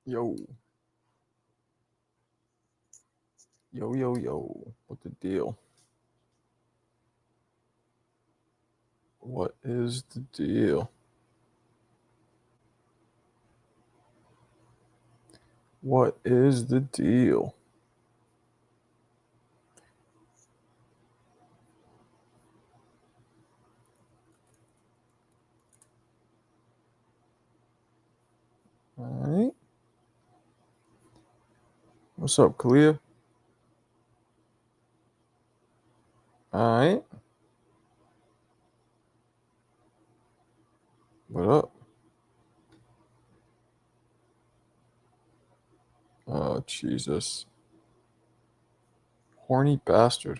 Yo. Yo. What the deal? What is the deal? What is the deal? All right. What's up, Kalia? All right. What up? Oh, Jesus. Horny bastard.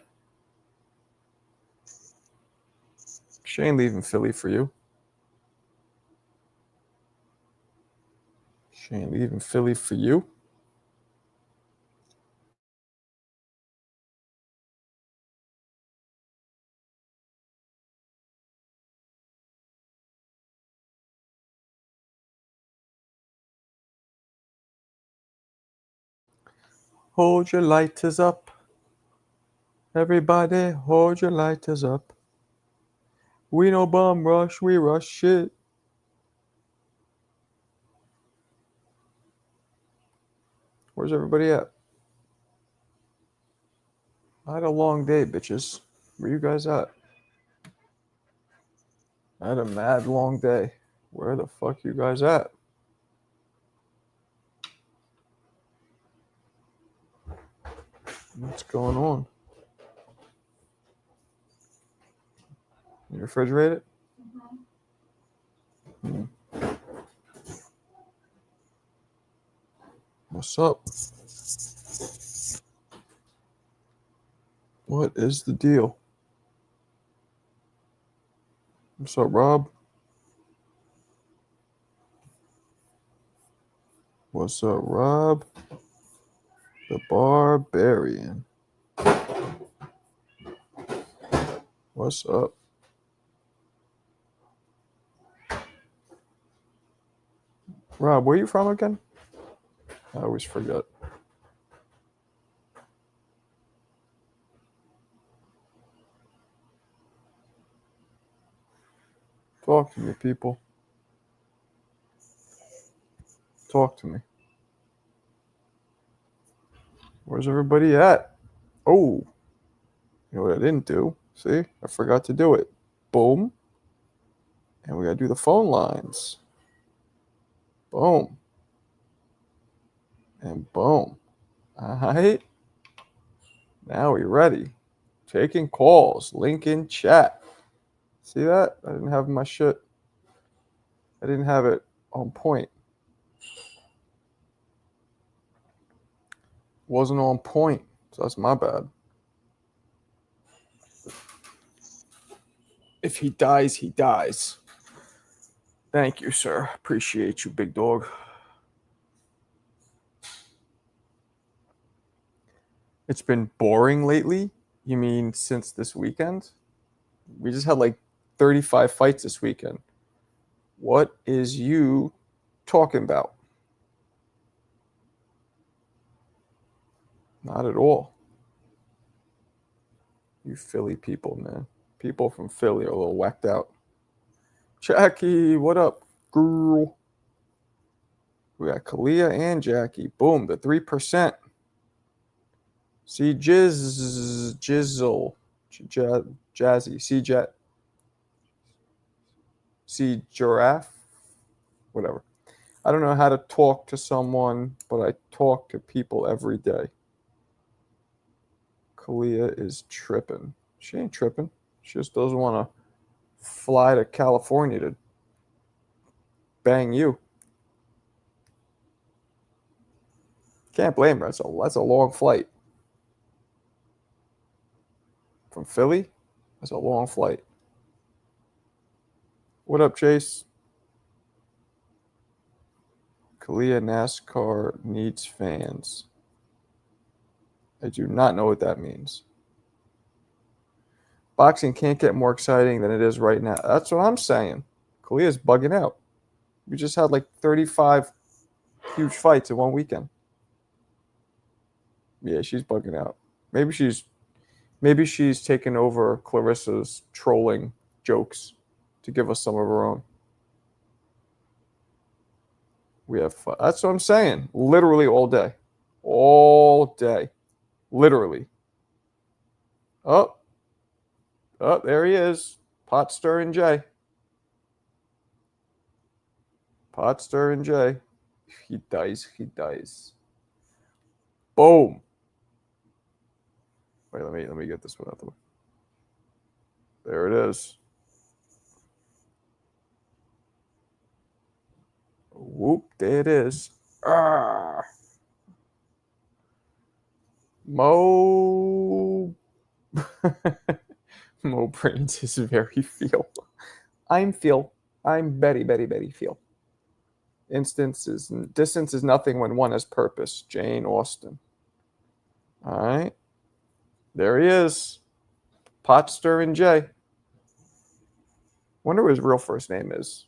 She ain't leaving Philly for you. She ain't leaving Philly for you. Hold your lighters up. Everybody, hold your lighters up. We no bum rush, we rush shit. Where's everybody at? I had a long day, bitches. Where you guys at? I had a mad long day. Where the fuck you guys at? What's going on? You refrigerated? Hmm. What's up? What is the deal? What's up, Rob? What's up, Rob? The Barbarian. What's up? Rob, where you from again? I always forget. Talk to me, people. Talk to me. Where's everybody at? Oh, you know what I didn't do? See? I forgot to do it. Boom. And we gotta do the phone lines. Boom. And boom. All right. Now we ready. Taking calls. Link in chat. See that? I didn't have my shit. I didn't have it on point. Wasn't on point. So that's my bad. If he dies, he dies. Thank you, sir. Appreciate you, big dog. It's been boring lately? You mean since this weekend? We just had like 35 fights this weekend. What is you talking about? Not at all. You Philly people, man. People from Philly are a little whacked out. Jackie, what up, girl? We got Kalia and Jackie. Boom, the 3%. See Jizzle, Jazzy, see Giraffe, whatever. I don't know how to talk to someone, but I talk to people every day. Kalia is tripping. She ain't tripping. She just doesn't want to fly to California to bang you. Can't blame her. That's a long flight. From Philly? That's a long flight. What up, Chase? Kalia NASCAR needs fans. I do not know what that means. Boxing can't get more exciting than it is right now. That's what I'm saying. Kalia's bugging out. We just had like 35 huge fights in one weekend. Yeah, she's bugging out. Maybe she's taken over Clarissa's trolling jokes to give us some of her own. We have fun. That's what I'm saying. Literally all day. All day. Literally. Oh, there he is. Pot stirring Jay. Pot stirring Jay. He dies. Boom. Wait, let me get this one out the way. There it is. Whoop, there it is. Mo Brains is very feel. I'm feel. I'm very feel. Distance is nothing when one has purpose. Jane Austen. All right. There he is. Pot stirring Jay. Wonder what his real first name is.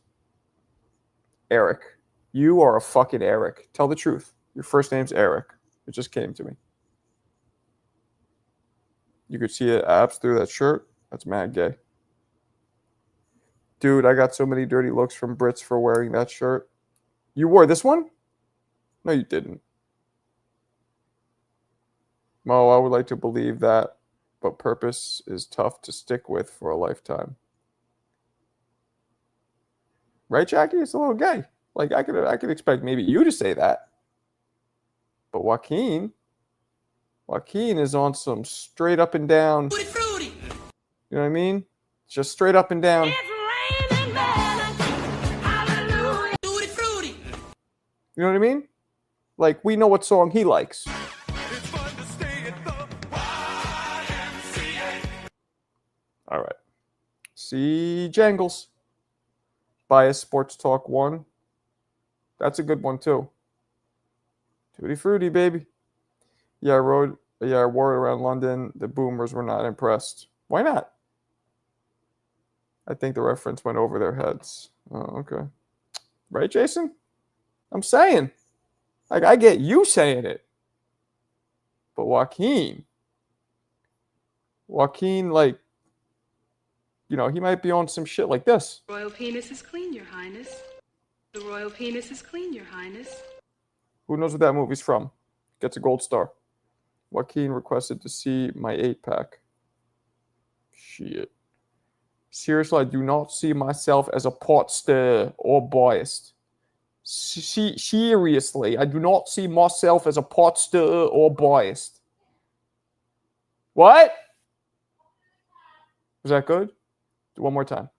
Eric. You are a fucking Eric. Tell the truth. Your first name's Eric. It just came to me. You could see it abs through that shirt. That's mad gay. Dude, I got so many dirty looks from Brits for wearing that shirt. You wore this one? No, you didn't. Mo, I would like to believe that, but purpose is tough to stick with for a lifetime. Right, Jackie? It's a little gay. Like I could expect maybe you to say that. But Joaquin is on some straight up and down. Fruity. You know what I mean? Just straight up and down. You know what I mean? Like, we know what song he likes. All right. See Jangles. Bias Sports Talk 1. That's a good one, too. Tutti Frutti, baby. Yeah, I wore it around London. The boomers were not impressed. Why not? I think the reference went over their heads. Oh, okay. Right, Jason? I'm saying. Like, I get you saying it. But Joaquin, like, you know, he might be on some shit like this. Royal penis is clean, Your Highness. The royal penis is clean, Your Highness. Who knows what that movie's from? Gets a gold star. Joaquin requested to see my 8-pack. Shit. Seriously, I do not see myself as a pot stirrer or biased. Seriously, I do not see myself as a pot stirrer or biased. What? Was that good? Do one more time.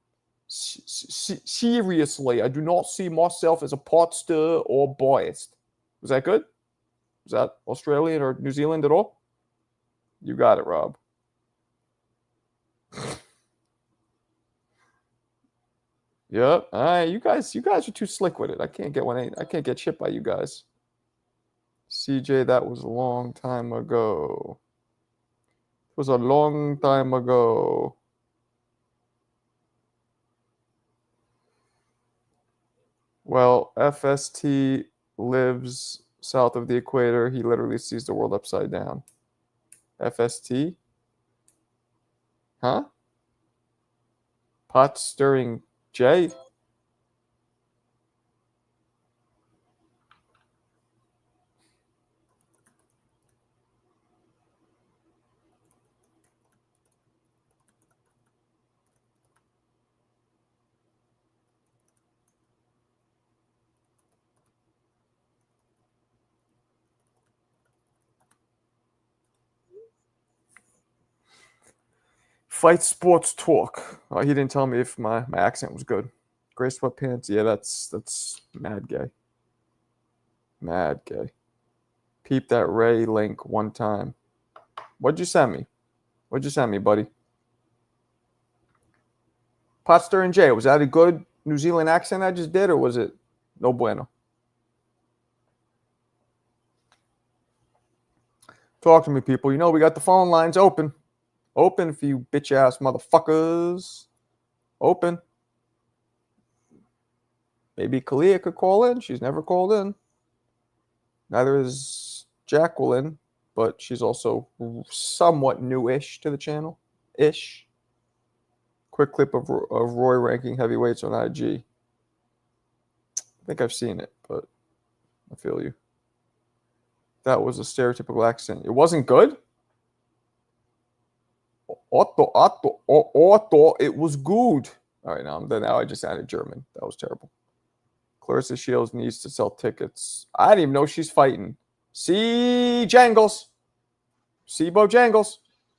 Seriously, I do not see myself as a pot stirrer or biased. Was that good? Was that Australian or New Zealand at all? You got it, Rob. Yep. All right, you guys are too slick with it. I can't get shit by you guys. CJ, that was a long time ago. It was a long time ago. Well, FST lives south of the equator. He literally sees the world upside down. FST? Huh? Pot stirring Jay? Fight Sports Talk. Oh, he didn't tell me if my accent was good. Gray sweatpants. Yeah, that's mad gay. Mad gay. Peep that Ray link one time. What'd you send me, buddy? Pot stirring Jay. Was that a good New Zealand accent I just did, or was it no bueno? Talk to me, people. You know we got the phone lines open. Open for you bitch-ass motherfuckers. Open. Maybe Kalia could call in. She's never called in. Neither is Jacqueline, but she's also somewhat newish to the channel. Ish. Quick clip of Roy ranking heavyweights on IG. I think I've seen it, but I feel you. That was a stereotypical accent. It wasn't good? Otto, it was good. All right, now I just sounded German. That was terrible. Clarissa Shields needs to sell tickets. I didn't even know she's fighting. See Jangles. See Bojangles.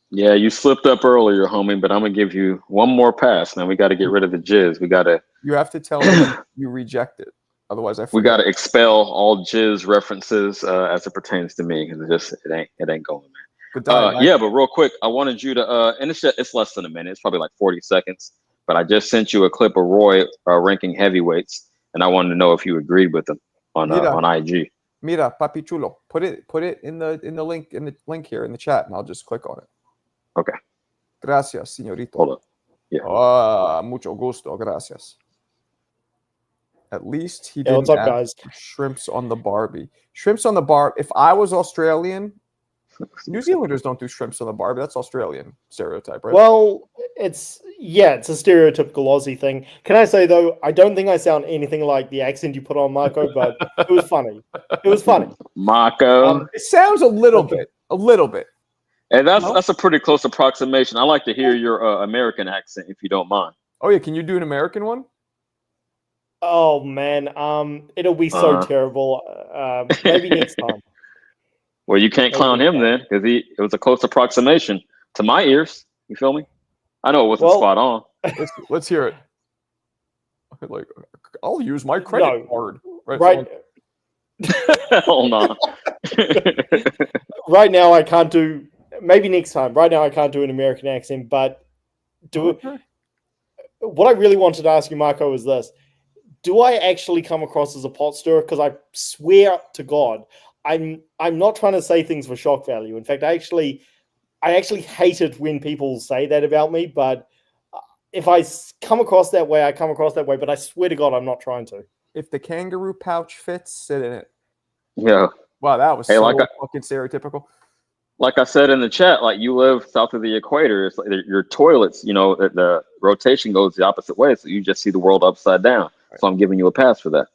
Yeah, you slipped up earlier, homie, but I'm going to give you one more pass. Now we got to get rid of the jizz. We got to. You have to tell me you reject it. Otherwise, I forget. We got to expel all jizz references as it pertains to me, because it ain't going, man. Yeah, but real quick, I wanted you to, and it's less than a minute. It's probably like 40 seconds. But I just sent you a clip of Roy ranking heavyweights, and I wanted to know if you agreed with them on IG. Mira, papi chulo. Put it in the link here in the chat, and I'll just click on it. Okay. Gracias, señorito. Hold up. Yeah. Mucho gusto. Gracias. At least he what's didn't up, guys? Shrimps on the Barbie. Shrimps on the bar. If I was Australian, New Zealanders don't do shrimps on the Barbie. That's Australian stereotype, right? Well, it's a stereotypical Aussie thing. Can I say, though, I don't think I sound anything like the accent you put on Marco, but it was funny. It was funny. Marco. It sounds a little bit. And that's a pretty close approximation. I like to hear your American accent, if you don't mind. Oh, yeah. Can you do an American one? Oh, man. It'll be so terrible. Maybe next time. Well, you can't clown him then, because it was a close approximation to my ears. You feel me? I know it wasn't spot on. Let's hear it. Like, I'll use my credit card. Right. Hold on. Right now, I can't do. Maybe next time. Right now, I can't do an American accent, but what I really wanted to ask you, Marco, is this: do I actually come across as a pot stirrer? Because I swear to God, I'm not trying to say things for shock value. In fact, I actually hate it when people say that about me. But if I come across that way, I come across that way. But I swear to God, I'm not trying to. If the kangaroo pouch fits, sit in it. Yeah. Wow, that was fucking stereotypical. Like I said in the chat, like you live south of the equator, it's like your toilets, the rotation goes the opposite way, so you just see the world upside down. Right. So I'm giving you a pass for that.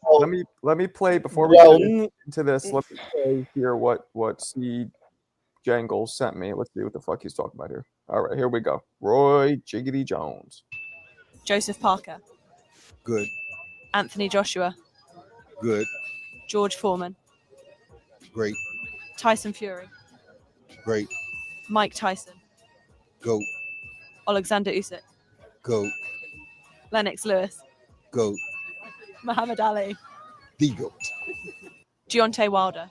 Let me play before we get into this. Let me play here what C Jangles sent me. Let's see what the fuck he's talking about here. All right, here we go. Roy Jiggity Jones. Joseph Parker. Good. Anthony Joshua. Good. George Foreman. Great. Tyson Fury. Great. Mike Tyson. Goat. Alexander Usyk. Goat. Lennox Lewis. Goat. Muhammad Ali. The goat. Deontay Wilder.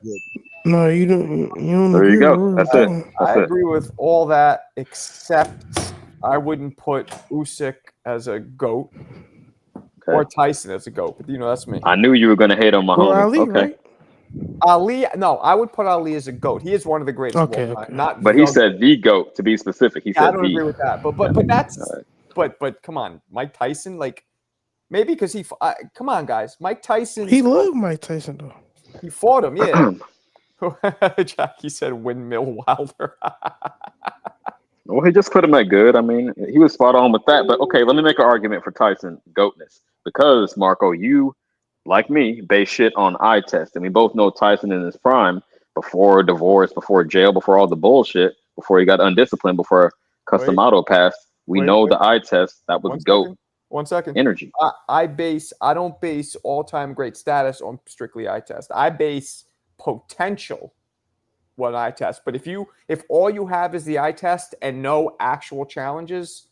Good. No, you don't. There you go. That's it. I agree with all that, except I wouldn't put Usyk as a GOAT or Tyson as a GOAT. But that's me. I knew you were going to hate on my homie. Ali, okay. Right? Ali, no, I would put Ali as a GOAT. He is one of the greatest. Okay. Not but he said the GOAT, to be specific. He said I don't agree with that. But that's but come on, Mike Tyson, like maybe because come on, guys, Mike Tyson. He loved Mike Tyson though. He fought him, yeah. Jackie said Windmill Wilder. Well, he just put him at good. I mean, he was spot on with that. But okay, let me make an argument for Tyson GOATness, because Marco, you, like me, base shit on eye test, and we both know Tyson in his prime, before divorce, before jail, before all the bullshit, before he got undisciplined, before custom auto pass. We know the eye test. That was GOAT. 1 second. Energy. I don't base all-time great status on strictly eye test. I base potential on eye test. But if all you have is the eye test and no actual challenges,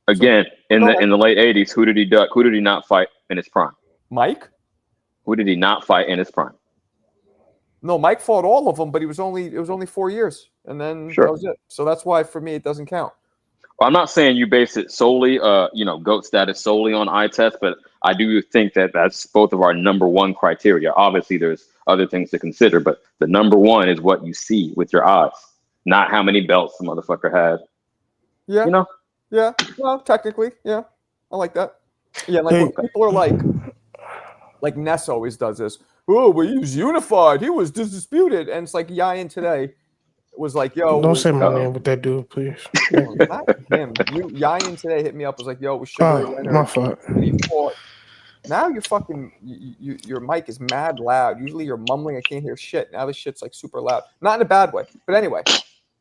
Again, in the late 80s, who did he duck? Who did he not fight in his prime? Mike? Who did he not fight in his prime? No, Mike fought all of them, but it was only 4 years, and then that was it. So that's why for me it doesn't count. Well, I'm not saying you base it solely, GOAT status solely on eye test, but I do think that's both of our number one criteria. Obviously, there's other things to consider, but the number one is what you see with your eyes, not how many belts the motherfucker had. Yeah. Yeah. Well, technically, yeah. I like that. Yeah, like when people are like, like Ness always does this. Oh, well, he was unified. He was disputed. And it's like Yayan today was like, yo, Don't say my Uh-oh. name with that dude, please. not him. Yayan today hit me up, was like, yo, it was Sugar Ray Oh, Leonard. my fault. And he fought. Now you're fucking, your mic is mad loud. Usually you're mumbling. I can't hear shit. Now this shit's like super loud. Not in a bad way. But anyway,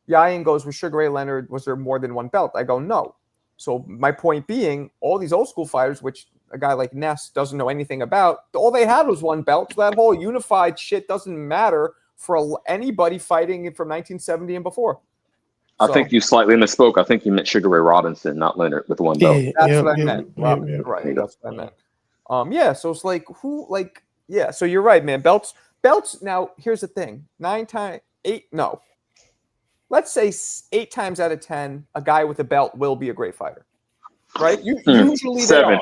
Yayan goes, with Sugar Ray Leonard, was there more than one belt? I go, no. So my point being, all these old school fighters, which a guy like Ness doesn't know anything about, all they had was one belt. So that whole unified shit doesn't matter for anybody fighting from 1970 and before. I So, think you slightly misspoke. I think you meant Sugar Ray Robinson, not Leonard, with one belt. Yeah, that's yeah, what I yeah, meant. yeah, Robin, yeah. right. There you go. That's what I meant. Yeah. So it's like, who, like, yeah. So you're right, man. Belts. Now, here's the thing. 9 times, 8, no. Let's say 8 times out of 10, a guy with a belt will be a great fighter. Right? Usually 7. they are.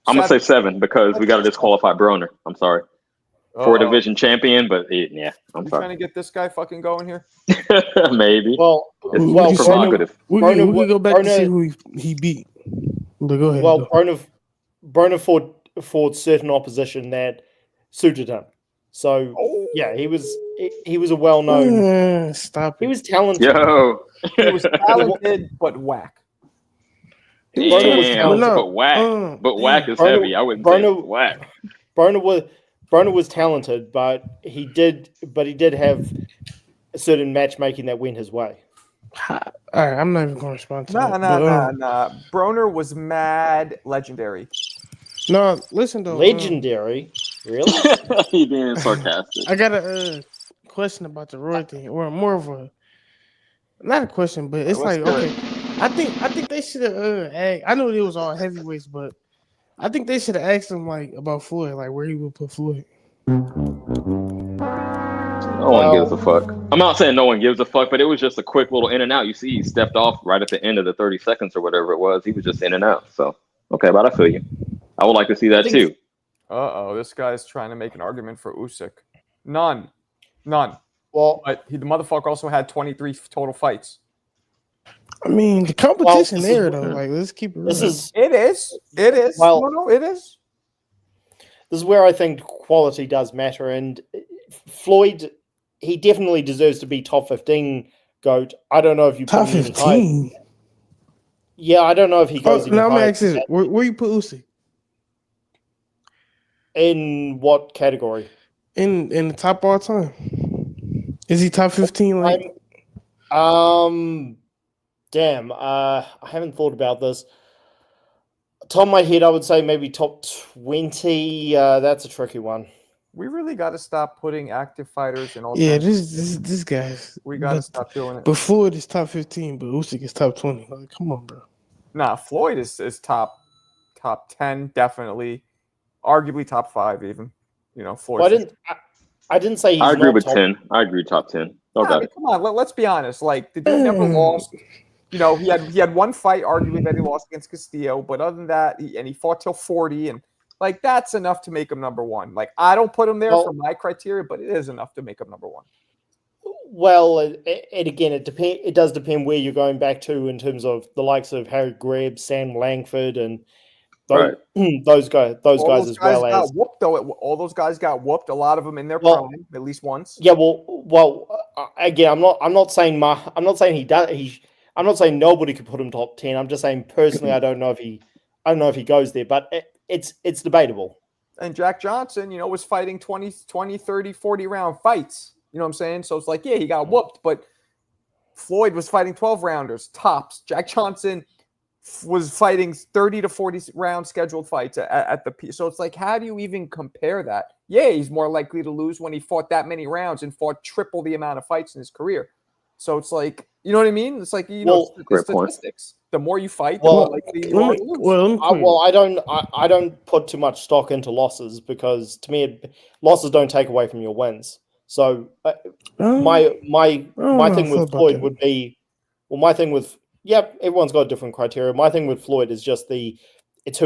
I'm going to say 7 because we got to disqualify Broner. I'm sorry. For a division champion, but yeah, I'm You sorry. trying to get this guy fucking going here? Maybe. Well, It's provocative. We can go back to see who he beat. But go ahead. Well, Broner fought certain opposition that suited him. So yeah, he was a well-known. Stop He it. was talented. Yo. He was talented, but whack. Broner was Damn, talented. but whack. But whack is heavy. I wouldn't say it's whack. Broner was talented, but he did have a certain matchmaking that went his way. All right, I'm not even going to respond to that. Nah. Broner was mad legendary. No, listen though. Legendary, really? He being sarcastic. I got a question about the Roy thing, or more of a not a question, but it's like okay. I think they should have. I know it was all heavyweights, but I think they should have asked him like about Floyd, like where he would put Floyd. No one gives a fuck. I'm not saying no one gives a fuck, but it was just a quick little in and out. You see, he stepped off right at the end of the 30 seconds or whatever it was. He was just in and out. So, okay, but I feel you. I would like to see that too. This guy's trying to make an argument for Usyk. None. Well, But the motherfucker also had 23 total fights. I mean, the competition Well, there though. Like, let's keep it real. It is. Well, no, it is. This is where I think quality does matter, and Floyd, he definitely deserves to be top 15 GOAT. I don't know if you top put him any higher. 15. Yeah, I don't know if he goes any now I'm higher. gonna ask this: where you put Usyk? In what category? In the top all time? Is he top 15? Like, damn. I haven't thought about this. Top of my head, I would say maybe top 20. That's a tricky one. We really got to stop putting active fighters in all. yeah, this guy's. We got to stop doing it. But Floyd is top 15, but Usyk is top 20. Like, come on, bro. Nah, Floyd is top 10 definitely, arguably top 5 even. You know, Floyd. Well, I didn't say he's I agree not with top 10. I agree top 10. Okay. I mean, come on, let's be honest. Like the dude never lost. You know, he had one fight, arguably, that he lost against Castillo, but other than that, he fought till 40, and like that's enough to make him number one. Like I don't put him there for my criteria, but it is enough to make him number one. Well, and again, it does depend where you're going back to in terms of the likes of Harry Greb, Sam Langford, and those guys as well got as whooped, though. All those guys got whooped. A lot of them in their prime, at least once. Yeah, well. Again, I'm not saying I'm not saying nobody could put him top 10. I'm just saying personally, I don't know if he goes there, but it's debatable. And Jack Johnson, you know, was fighting 20, 30, 40 round fights. You know what I'm saying? So it's like, yeah, he got whooped, but Floyd was fighting 12 rounders tops. Jack Johnson was fighting 30 to 40 round scheduled fights at the peak. So it's like, how do you even compare that? Yeah, he's more likely to lose when he fought that many rounds and fought triple the amount of fights in his career. So it's like, you know what I mean? It's like, you know, statistics. The more you fight, the more likely you are to lose. I don't put too much stock into losses because to me, losses don't take away from your wins. So my thing with Floyd would be, my thing with everyone's got different criteria. My thing with Floyd is just it's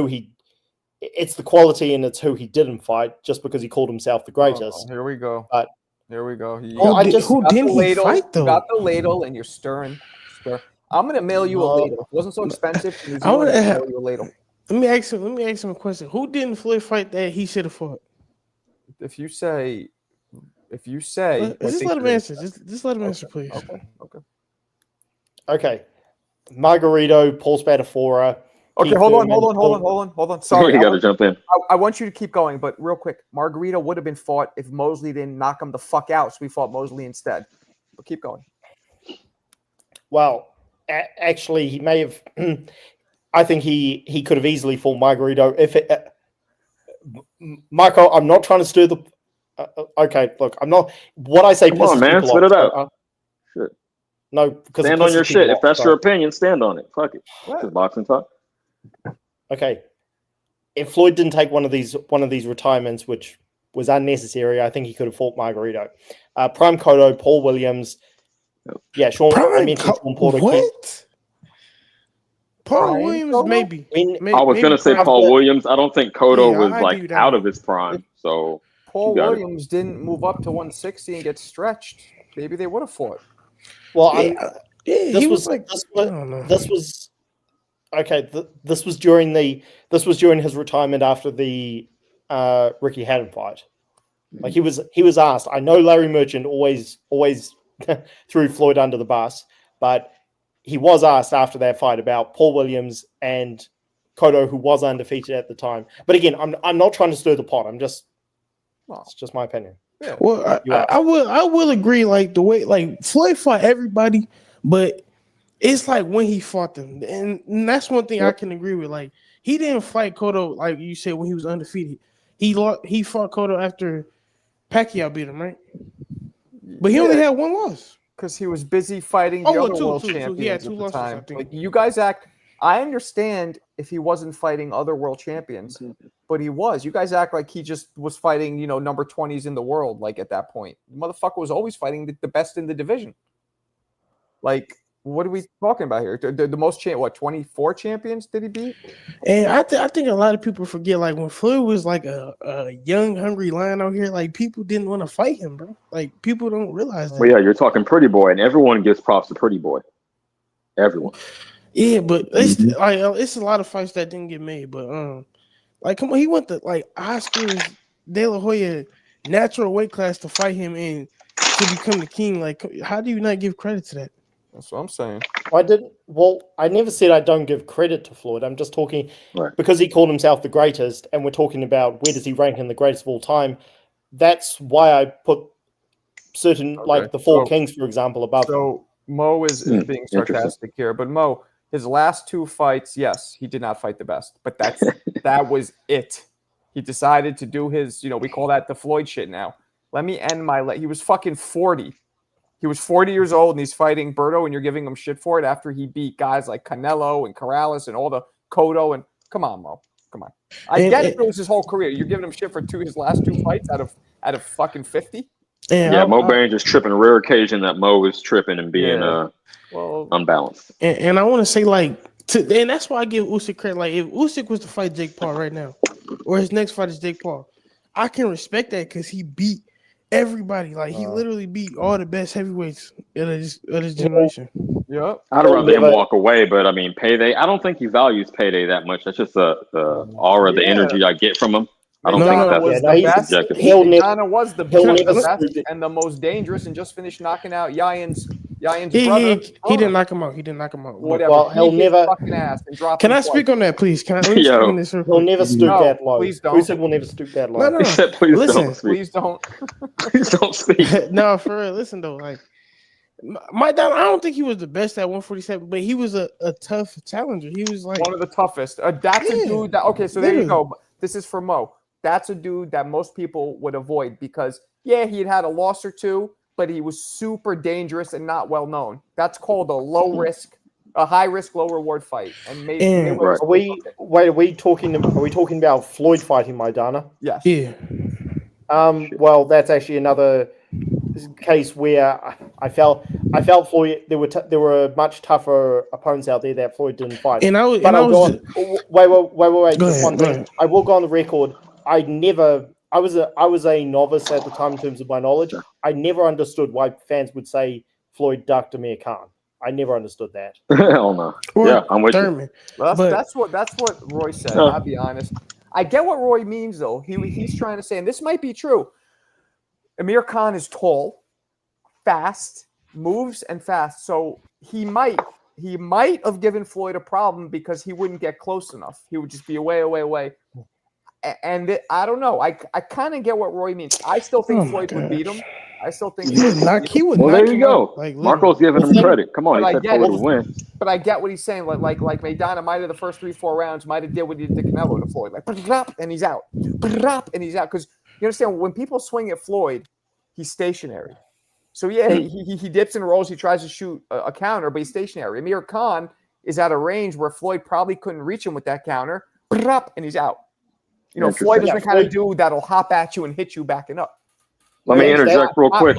the quality and it's who he didn't fight just because he called himself the greatest. Here we go. Here we go. Who didn't he fight though? You got the ladle and you're stirring. I'm gonna mail you a ladle. If it wasn't so expensive, I'm gonna mail you a ladle. Let me ask him a question. Who didn't Floyd fight that he should have fought? If you say, Just let him answer. Just let him answer, please. Okay. Okay. Margarito, Paul Spadafora. Okay, Keith hold on. Sorry, Sorry, you got to jump in. I want you to keep going, but real quick, Margarito would have been fought if Mosley didn't knock him the fuck out, so we fought Mosley instead. But keep going. Well, actually, he may have. I think he could have easily fought Margarito if it. Michael, I'm not trying to stir the. Okay, look, I'm not. What I say Come pisses on, man, people spit off. it out. Shit. No, because Stand it on your pisses people shit. If off, that's so- your opinion, stand on it. Fuck it. What? Just boxing talk. Okay, if Floyd didn't take one of these retirements, which was unnecessary, I think he could have fought Margarito. Prime Cotto, Paul Williams. Yeah, Sean. I mentioned Sean Porter. What? Paul Prime Williams, Cotto? maybe. I was gonna say Prime- Paul Williams. I don't think Cotto Yeah, was I like give you that out one. of his prime. So Paul You got it. Williams didn't move up to 160 and get stretched. Maybe they would have fought. Well, Yeah, this he was like, I don't know. this was okay. This was during his retirement after the Ricky Hatton fight. Like he was asked. I know Larry Merchant always threw Floyd under the bus, but he was asked after that fight about Paul Williams and Cotto, who was undefeated at the time. But again, I'm not trying to stir the pot. It's just my opinion. Yeah. Well, I will agree. Like the way like Floyd fought everybody, but it's like when he fought them, and that's one thing I can agree with. Like he didn't fight Cotto like you said when he was undefeated. He fought Cotto after Pacquiao beat him, right? But he only had one loss. Because he was busy fighting the other world champions He had at two the losses, I time. think. Like you guys act. I understand if he wasn't fighting other world champions, but he was. You guys act like he just was fighting, number 20s in the world. Like at that point, the motherfucker was always fighting the best in the division. Like, what are we talking about here? The most 24 champions did he beat? And I think a lot of people forget, like when Floyd was like a young, hungry lion out here, like people didn't want to fight him, bro. Like people don't realize that. Well, yeah, you're talking Pretty Boy, and everyone gives props to Pretty Boy. Everyone. Yeah, but it's a lot of fights that didn't get made. But like come on, he went to like Oscar's De La Hoya natural weight class to fight him and to become the king. Like, how do you not give credit to that? That's what I'm saying. I didn't. Well, I never said I don't give credit to Floyd. I'm just talking because he called himself the greatest, and we're talking about where does he rank in the greatest of all time. That's why I put certain like the Four Kings, for example, above. So Mo is being sarcastic here, but Mo, his last two fights, yes, he did not fight the best, but that was it. He decided to do his, we call that the Floyd shit now. Let me end he was fucking 40. He was 40 years old and he's fighting Berto, and you're giving him shit for it after he beat guys like Canelo and Corrales and all the Cotto. And come on, Mo, come on. I get it was his whole career. You're giving him shit for his last two fights out of fucking 50. Yeah, Mo Bain just tripping. Rare occasion that Mo is tripping and being unbalanced. And I want to say and that's why I give Usyk credit. Like if Usyk was to fight Jake Paul right now, or his next fight is Jake Paul, I can respect that because he beat everybody. Like he literally beat all the best heavyweights of this generation. Yeah, I'd rather him walk away, but I mean, Payday. I don't think he values Payday that much. That's just the aura, the energy I get from him. I don't think that's subjective. Ngannou was the best and the most dangerous, and just finished knocking out Yayan's brother. He didn't knock him out. He didn't knock him out. Whatever. Well, he'll never. Fucking ass and drop Can I speak on that, please? Can I? Let me speak on this real quick. He'll never stoop that low. Please don't. Usyk will never stoop that low. No. Please Listen, don't speak. Please don't. Please don't speak. No, for real. Listen though, like I don't think he was the best at 147, but he was a tough challenger. He was like one of the toughest. That's a dude that so there you go. This is for Mo. That's a dude that most people would avoid because he'd had a loss or two, but he was super dangerous and not well known. That's called a high risk, low reward fight. And are we talking about Floyd fighting Maidana? Yes. Yeah. Well, that's actually another case where I felt Floyd. There were much tougher opponents out there that Floyd didn't fight. And wait. Wait. Just one thing. I will go on the record. I was a novice at the time in terms of my knowledge. I never understood why fans would say Floyd ducked Amir Khan. I never understood that. Hell no. I'm with you. Well, that's what Roy said. I'll be honest. I get what Roy means, though. He's trying to say, and this might be true. Amir Khan is tall, fast, moves and fast. So he might have given Floyd a problem because he wouldn't get close enough. He would just be away. And I don't know. I kind of get what Roy means. I still think Floyd would beat him. I still think He would knock. He would. Well, knock there you him go. out, like, Marco's literally. giving him credit. Come on, But he I said get Floyd it. would win. But I get what he's saying. Like Maidana might have the first 3-4 rounds might have did what he did to Canelo to Floyd. Like and he's out. And he's out. Because you understand when people swing at Floyd, he's stationary. So yeah, he dips and rolls. He tries to shoot a counter, but he's stationary. Amir Khan is at a range where Floyd probably couldn't reach him with that counter. And he's out. You know, Floyd is the kind of dude that'll hop at you and hit you backing up. Let me interject real quick.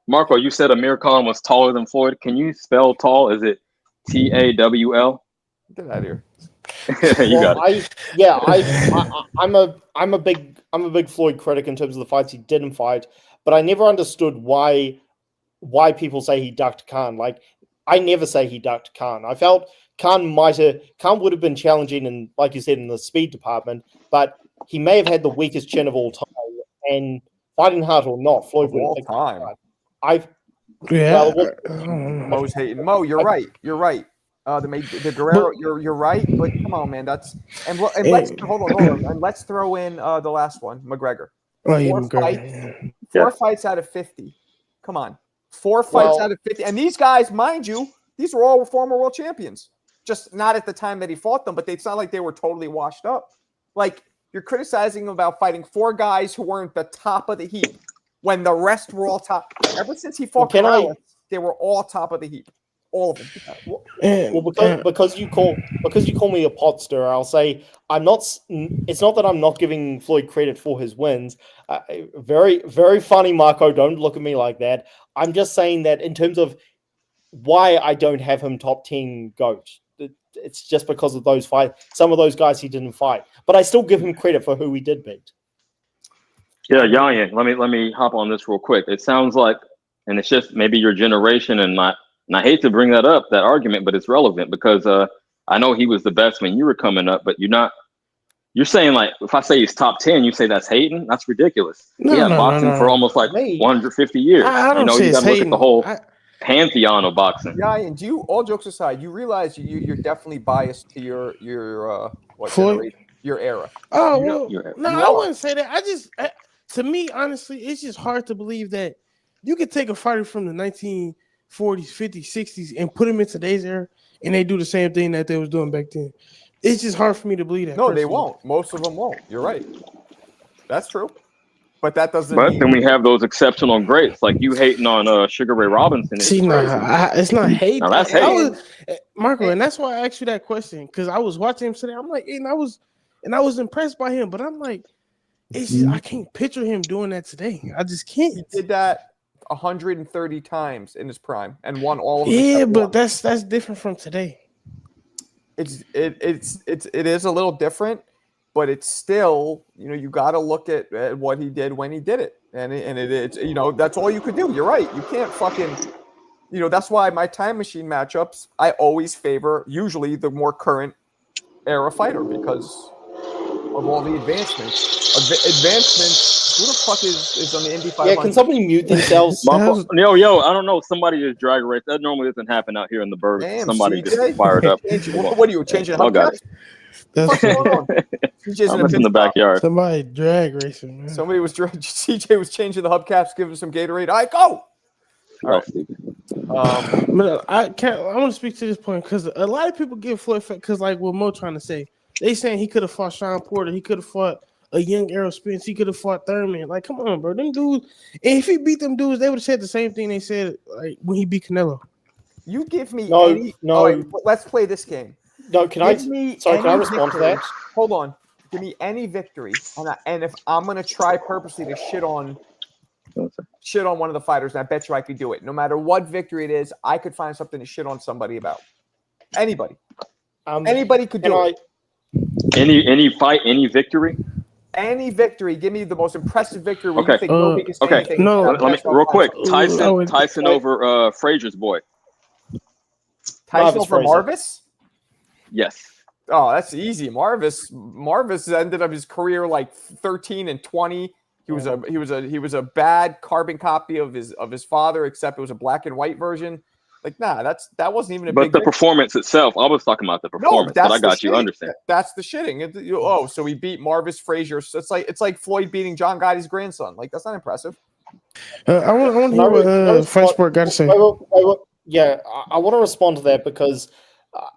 Marco, you said Amir Khan was taller than Floyd. Can you spell tall? Is it TAWL? Get out of here. You got it. I'm a big Floyd critic in terms of the fights he didn't fight, but I never understood why people say he ducked Khan. Like, I never say he ducked Khan. I felt Khan would have been challenging, and like you said, in the speed department, but he may have had the weakest chin of all time. And fighting hard or not, Floyd would all time. Mo's hating. Mo, you're right. The Guerrero, you're right. But come on, man, let's hold on, and let's throw in the last one, McGregor. Four fights out of 50. Come on, 4 fights out of 50, and these guys, mind you, these were all former world champions. Just not at the time that he fought them, but it's not like they were totally washed up. Like, you're criticizing him about fighting 4 guys who weren't the top of the heap when the rest were all top. Ever since he fought Morales, they were all top of the heap. All of them. Because you call me a pot stirrer, I'll say I'm not. It's not that I'm not giving Floyd credit for his wins. Very, very funny, Marco. Don't look at me like that. I'm just saying that in terms of why I don't have him top 10 GOAT. It's just because of those fights. Some of those guys he didn't fight, but I still give him credit for who he did beat. Yeah, Yayan, let me hop on this real quick. It sounds like, and it's just maybe your generation, and I hate to bring that argument, but it's relevant because I know he was the best when you were coming up, but you're saying, like, if I say he's top 10, you say that's hating? That's ridiculous. He had boxing for almost like 150 years. I don't say you got to look at the whole pantheon of boxing. Yeah, and all jokes aside, you realize you're definitely biased to your era. Oh, I wouldn't say that. I just, to me, honestly, it's just hard to believe that you could take a fighter from the 1940s, 50s, 60s and put him in today's era, and they do the same thing that they was doing back then. It's just hard for me to believe that. No, they won't. Most of them won't. You're right. That's true. But that doesn't. But then we have those exceptional greats, like you hating on Sugar Ray Robinson. See, it's not hate. No, that's hate. Marco, and that's why I asked you that question, because I was watching him today. I'm like, and I was impressed by him, but I'm like, it's just, I can't picture him doing that today. I just can't. He did that 130 times in his prime and won all of them. Yeah, but that's different from today. It is a little different. But it's still, you got to look at what he did when he did it. And it's that's all you could do. You're right. You can't fucking, that's why my time machine matchups, I always favor usually the more current era fighter because of all the advancements. Who the fuck is on the Indy 500? Yeah, can somebody mute themselves? Marco, yo, I don't know. Somebody just drag race. That normally doesn't happen out here in the Berg. Somebody just fired up. What are you, changing hubcaps? What's going on? I'm in the backyard. Somebody drag racing, man. Somebody was CJ was changing the hubcaps, giving some Gatorade. All right, go. All right. But I want to speak to this point because a lot of people give Floyd because, like what Mo trying to say, they saying he could have fought Sean Porter, he could have fought a young Errol Spence, he could have fought Thurman. Like, come on, bro, them dudes. And if he beat them dudes, they would have said the same thing they said like when he beat Canelo. You give me no. All right, let's play this game. No, can I respond to that? Hold on. Give me any victory, and if I'm gonna try purposely to shit on one of the fighters, and I bet you I could do it. No matter what victory it is, I could find something to shit on somebody about. Anybody, anybody could do it. Any fight, any victory. Any victory. Give me the most impressive victory. Where Okay. You think nobody can say anything. No. Let me real quick. Tyson over Frazier's boy. Tyson over Marvis. Yes. Oh, that's easy. Marvis ended up his career like 13-20. He was a bad carbon copy of his father, except it was a black and white version. Like, nah, that wasn't even a But big the deal. performance itself, I was talking about the No, performance, but I that's the got you. shitting. Understand? That's the shitting. So he beat Marvis Frazier. So it's like Floyd beating John Gotti's grandson. Like, that's not impressive. I want to hear what French Sport got to say. Yeah, I want to respond to that because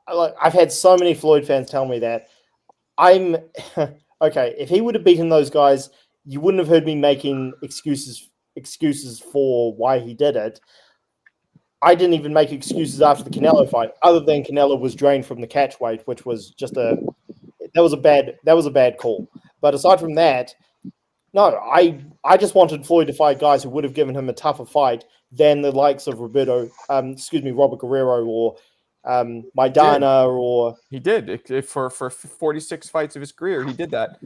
I've had so many Floyd fans tell me that. I'm okay. If he would have beaten those guys, you wouldn't have heard me making excuses for why he did it. I didn't even make excuses after the Canelo fight, other than Canelo was drained from the catch weight, which was just that was a bad call. But aside from that, no, I just wanted Floyd to fight guys who would have given him a tougher fight than the likes of Robert Guerrero or Maidana or. He did for 46 fights of his career. He did that.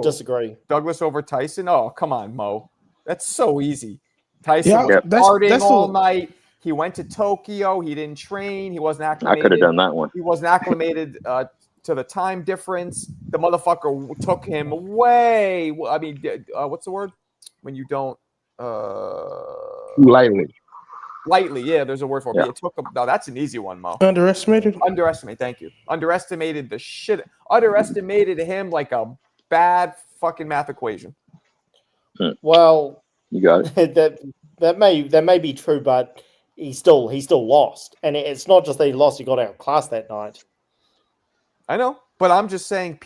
Disagree. Douglas over Tyson. Oh, come on, Mo. That's so easy. Tyson Yeah, was that's partying all the- night. He went to Tokyo. He didn't train. He wasn't I acclimated. could have done that one. He wasn't acclimated to the time difference. The motherfucker took him way. I mean, what's the word when you don't Lightly. lightly? Yeah, there's a word for it. Yeah. It took him. No, that's an easy one, Mo. Underestimated. Thank you. Underestimated the shit. Underestimated him like a bad fucking math equation. Well, You got it. that may be true, but he still lost, and it's not just that he lost; he got outclassed that night. I know, but I'm just saying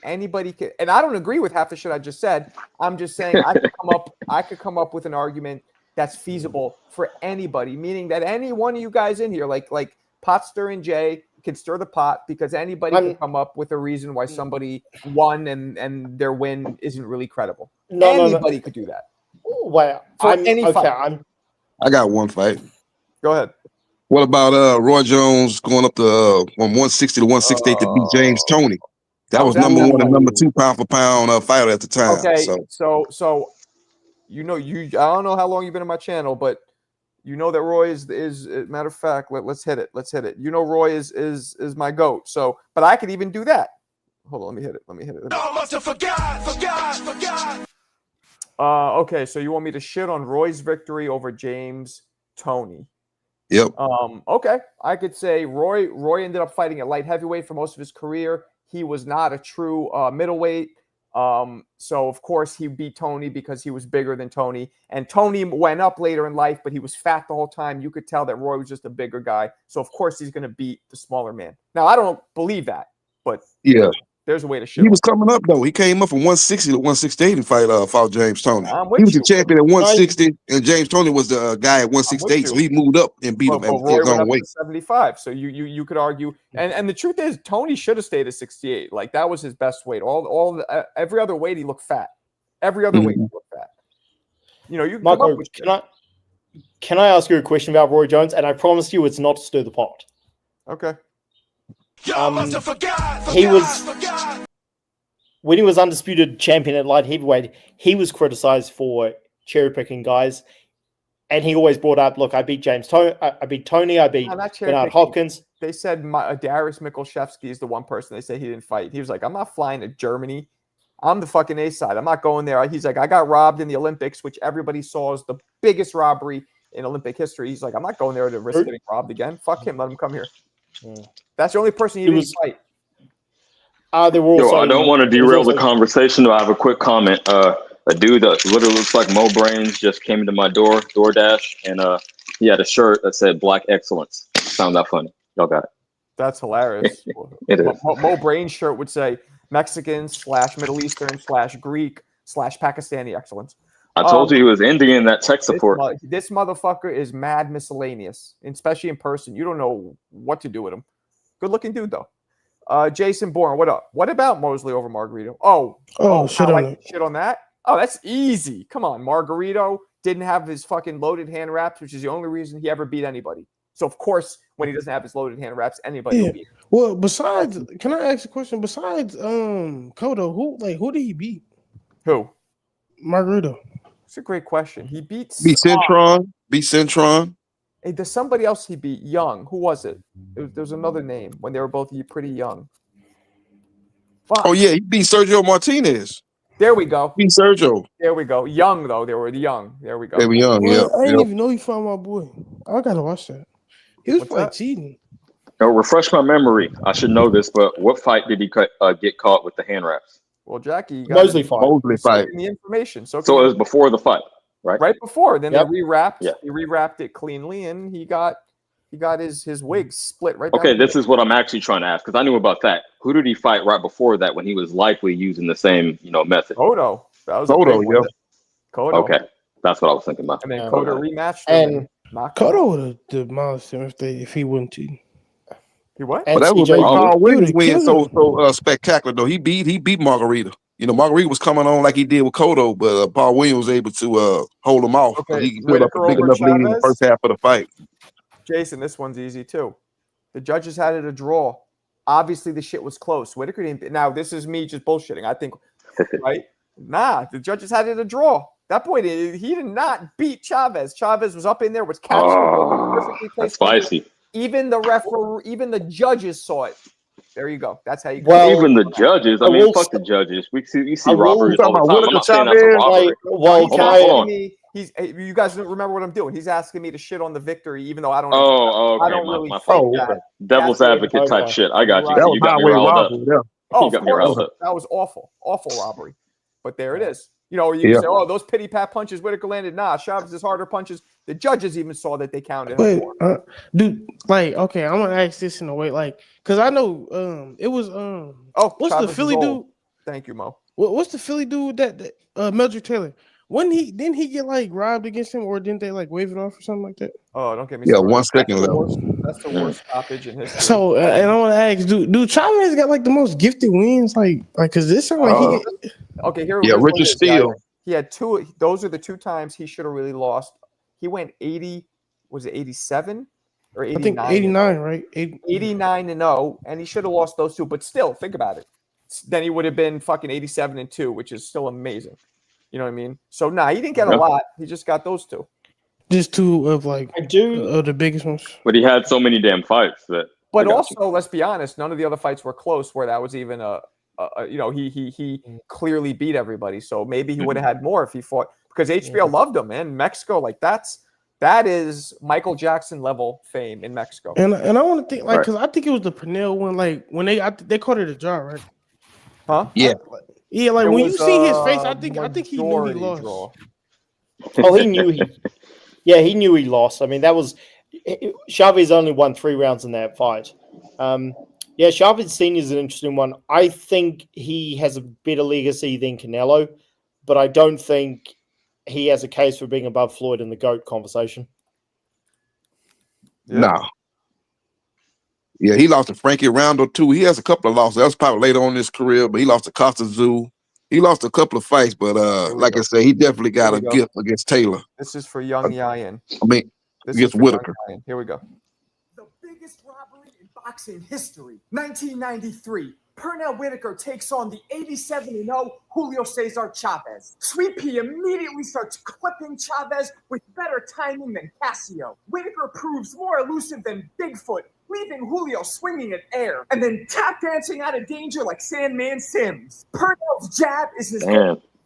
anybody can, and I don't agree with half the shit I just said. I'm just saying I could come up with an argument that's feasible for anybody, meaning that any one of you guys in here, like pot stirring Jay, can stir the pot because anybody can come up with a reason why somebody won and their win isn't really credible. Anybody could do that. Well, any fight. I got one fight. Go ahead. What about Roy Jones going up to from 160 to 168 to beat James Toney? That was number one and number two pound for pound fighter at the time. Okay, so I don't know how long you've been on my channel, but you know that Roy is matter of fact. Let's hit it. You know Roy is my goat. So, but I could even do that. Hold on, let me hit it. I must have forgot. Okay, so you want me to shit on Roy's victory over James Toney? Yep. Okay, I could say Roy ended up fighting at light heavyweight for most of his career. He was not a true middleweight. So of course he beat Toney because he was bigger than Toney. And Toney went up later in life, but he was fat the whole time. You could tell that Roy was just a bigger guy. So of course he's going to beat the smaller man. Now I don't believe that, but yeah, there's a way to shit. He was coming up though. He came up from 160 to 168 and fought James Toney. He was the champion at 160, and James Toney was the guy at 168. So he moved up and beat him at his own weight. 75. So you could argue, and the truth is, Toney should have stayed at 68. Like that was his best weight. Every other weight he looked fat. Every other weight he looked fat. You know, you Marco, can I ask you a question about Roy Jones? And I promise you, it's not to stir the pot. Okay. When he was undisputed champion at light heavyweight, he was criticized for cherry picking guys, and he always brought up, "Look, I beat Tony, I beat Bernard Hopkins." They said Darius Mikolszewski is the one person they say he didn't fight. He was like, "I'm not flying to Germany. I'm the fucking A side. I'm not going there." He's like, "I got robbed in the Olympics, which everybody saw as the biggest robbery in Olympic history." He's like, "I'm not going there to risk getting robbed again. Fuck him. Let him come here." That's the only person he didn't fight. There were also, I don't want to derail the conversation, but I have a quick comment. A dude that literally looks like Mo Brains just came into my DoorDash, and he had a shirt that said "Black Excellence." Found that funny. Y'all got it. That's hilarious. It is. Mo Brains shirt would say Mexican/Middle Eastern/Greek/Pakistani excellence. I told you he was Indian, that tech support. This motherfucker is mad miscellaneous, especially in person. You don't know what to do with him. Good looking dude, though. Jason Bourne, what up? What about Mosley over Margarito? Shit on that? Oh, that's easy. Come on. Margarito didn't have his fucking loaded hand wraps, which is the only reason he ever beat anybody. So, of course, when he doesn't have his loaded hand wraps, anybody will beat him. Well, can I ask a question? Besides Cotto, who did he beat? Who? Margarito. It's a great question. He beat Centron. Hey, there's somebody else he beat young. Who was it? There's another name when they were both pretty young. Fuck. Oh yeah, he beat Sergio Martinez. There we go. Beat Sergio. There we go. Young though. They were young. There we go. They were young. Well, Yeah. I didn't even know he fought my boy. I gotta watch that. He was probably cheating. Oh, refresh my memory. I should know this, but what fight did he get caught with the hand wraps? Well, Jackie, you got Mosley fight. the information. So it was before the fight, right? Right before. Then Yep. they rewrapped. Yeah. He rewrapped it cleanly, and he got his wig split right. Okay, down this is what I'm actually trying to ask because I knew about that. Who did he fight right before that when he was likely using the same, method? Cotto. That was Cotto. Yeah. Cotto. Okay, that's what I was thinking about. And then Cotto rematched. And Cotto would have demolished him if he wouldn't cheat. He what? But that's what made Paul Williams win so spectacular though. He beat Margarita. Margarita was coming on like he did with Cotto, but Paul Williams was able to hold him off. Okay. He put up a big enough lead in the first half of the fight. Jason, this one's easy too. The judges had it a draw. Obviously, the shit was close. Whitaker didn't. Now, this is me just bullshitting. I think, right? Nah, the judges had it a draw. That boy, he did not beat Chavez. Chavez was up in there, was catching perfectly placed. Spicy. Even the referee, even the judges saw it. There you go. That's how you. Well, even the judges. I mean, fuck the judges. We see robberies all the time. I'm not saying that's a robbery. Hold on. You guys don't remember what I'm doing. He's asking me to shit on the victory, even though I don't. Okay. I don't really think that. Devil's advocate type shit. I got you. Right. You got me riled up. You got me riled up. That was awful robbery. But there it is. You say, oh, those pity pat punches Whitaker landed. Nah, Chavez's harder punches. The judges even saw that they counted. Wait, dude, okay, I'm gonna ask this in a way, because I know it was what's Chavez the Philly dude? Thank you, Mo. What's the Philly dude that Meldrick Taylor? Didn't he get robbed against him, or didn't they wave it off or something like that? Oh, don't get me started. 1 second left. That's the worst stoppage in history. So, and I want to ask, dude, Chavez got the most gifted wins, because this sound like he. Okay, here. Yeah, Richard Steele. He had two. Those are the two times he should have really lost. He went 80. Was it 87 or 89? I think 89, right? 89-0, and he should have lost those two. But still, think about it. Then he would have been fucking 87-2, which is still amazing. You know what I mean? So he didn't get a lot. He just got those two. Just two of the biggest ones. But he had so many damn fights that. But also, let's be honest, none of the other fights were close where that was even he clearly beat everybody. So maybe he would have had more if he fought, because HBO loved him, man. Mexico, that is Michael Jackson level fame in Mexico. And I want to think because I think it was the Pernell one, when they called it a draw, right? Huh? Yeah. Yeah, when you see his face, I think he knew he lost. Oh, he knew he knew he lost. I mean, that was Chavez only won 3 rounds in that fight. Chavez Senior is an interesting one. I think he has a better legacy than Canelo, but I don't think he has a case for being above Floyd in the GOAT conversation. Yeah. Nah. Yeah, he lost to Frankie Round too. He has a couple of losses. That was probably later on in his career, but he lost to Costa Zoo. He lost a couple of fights, but like I said, he definitely got a gift against Taylor. This is for young Yayan. Against Whitaker. Here we go. The biggest robbery in boxing history. 1993. Pernell Whitaker takes on the 87-0 Julio Cesar Chavez. Sweet Pea immediately starts clipping Chavez with better timing than Casio. Whitaker proves more elusive than Bigfoot, leaving Julio swinging at air and then tap dancing out of danger like Sandman Sims. Pernell's jab is his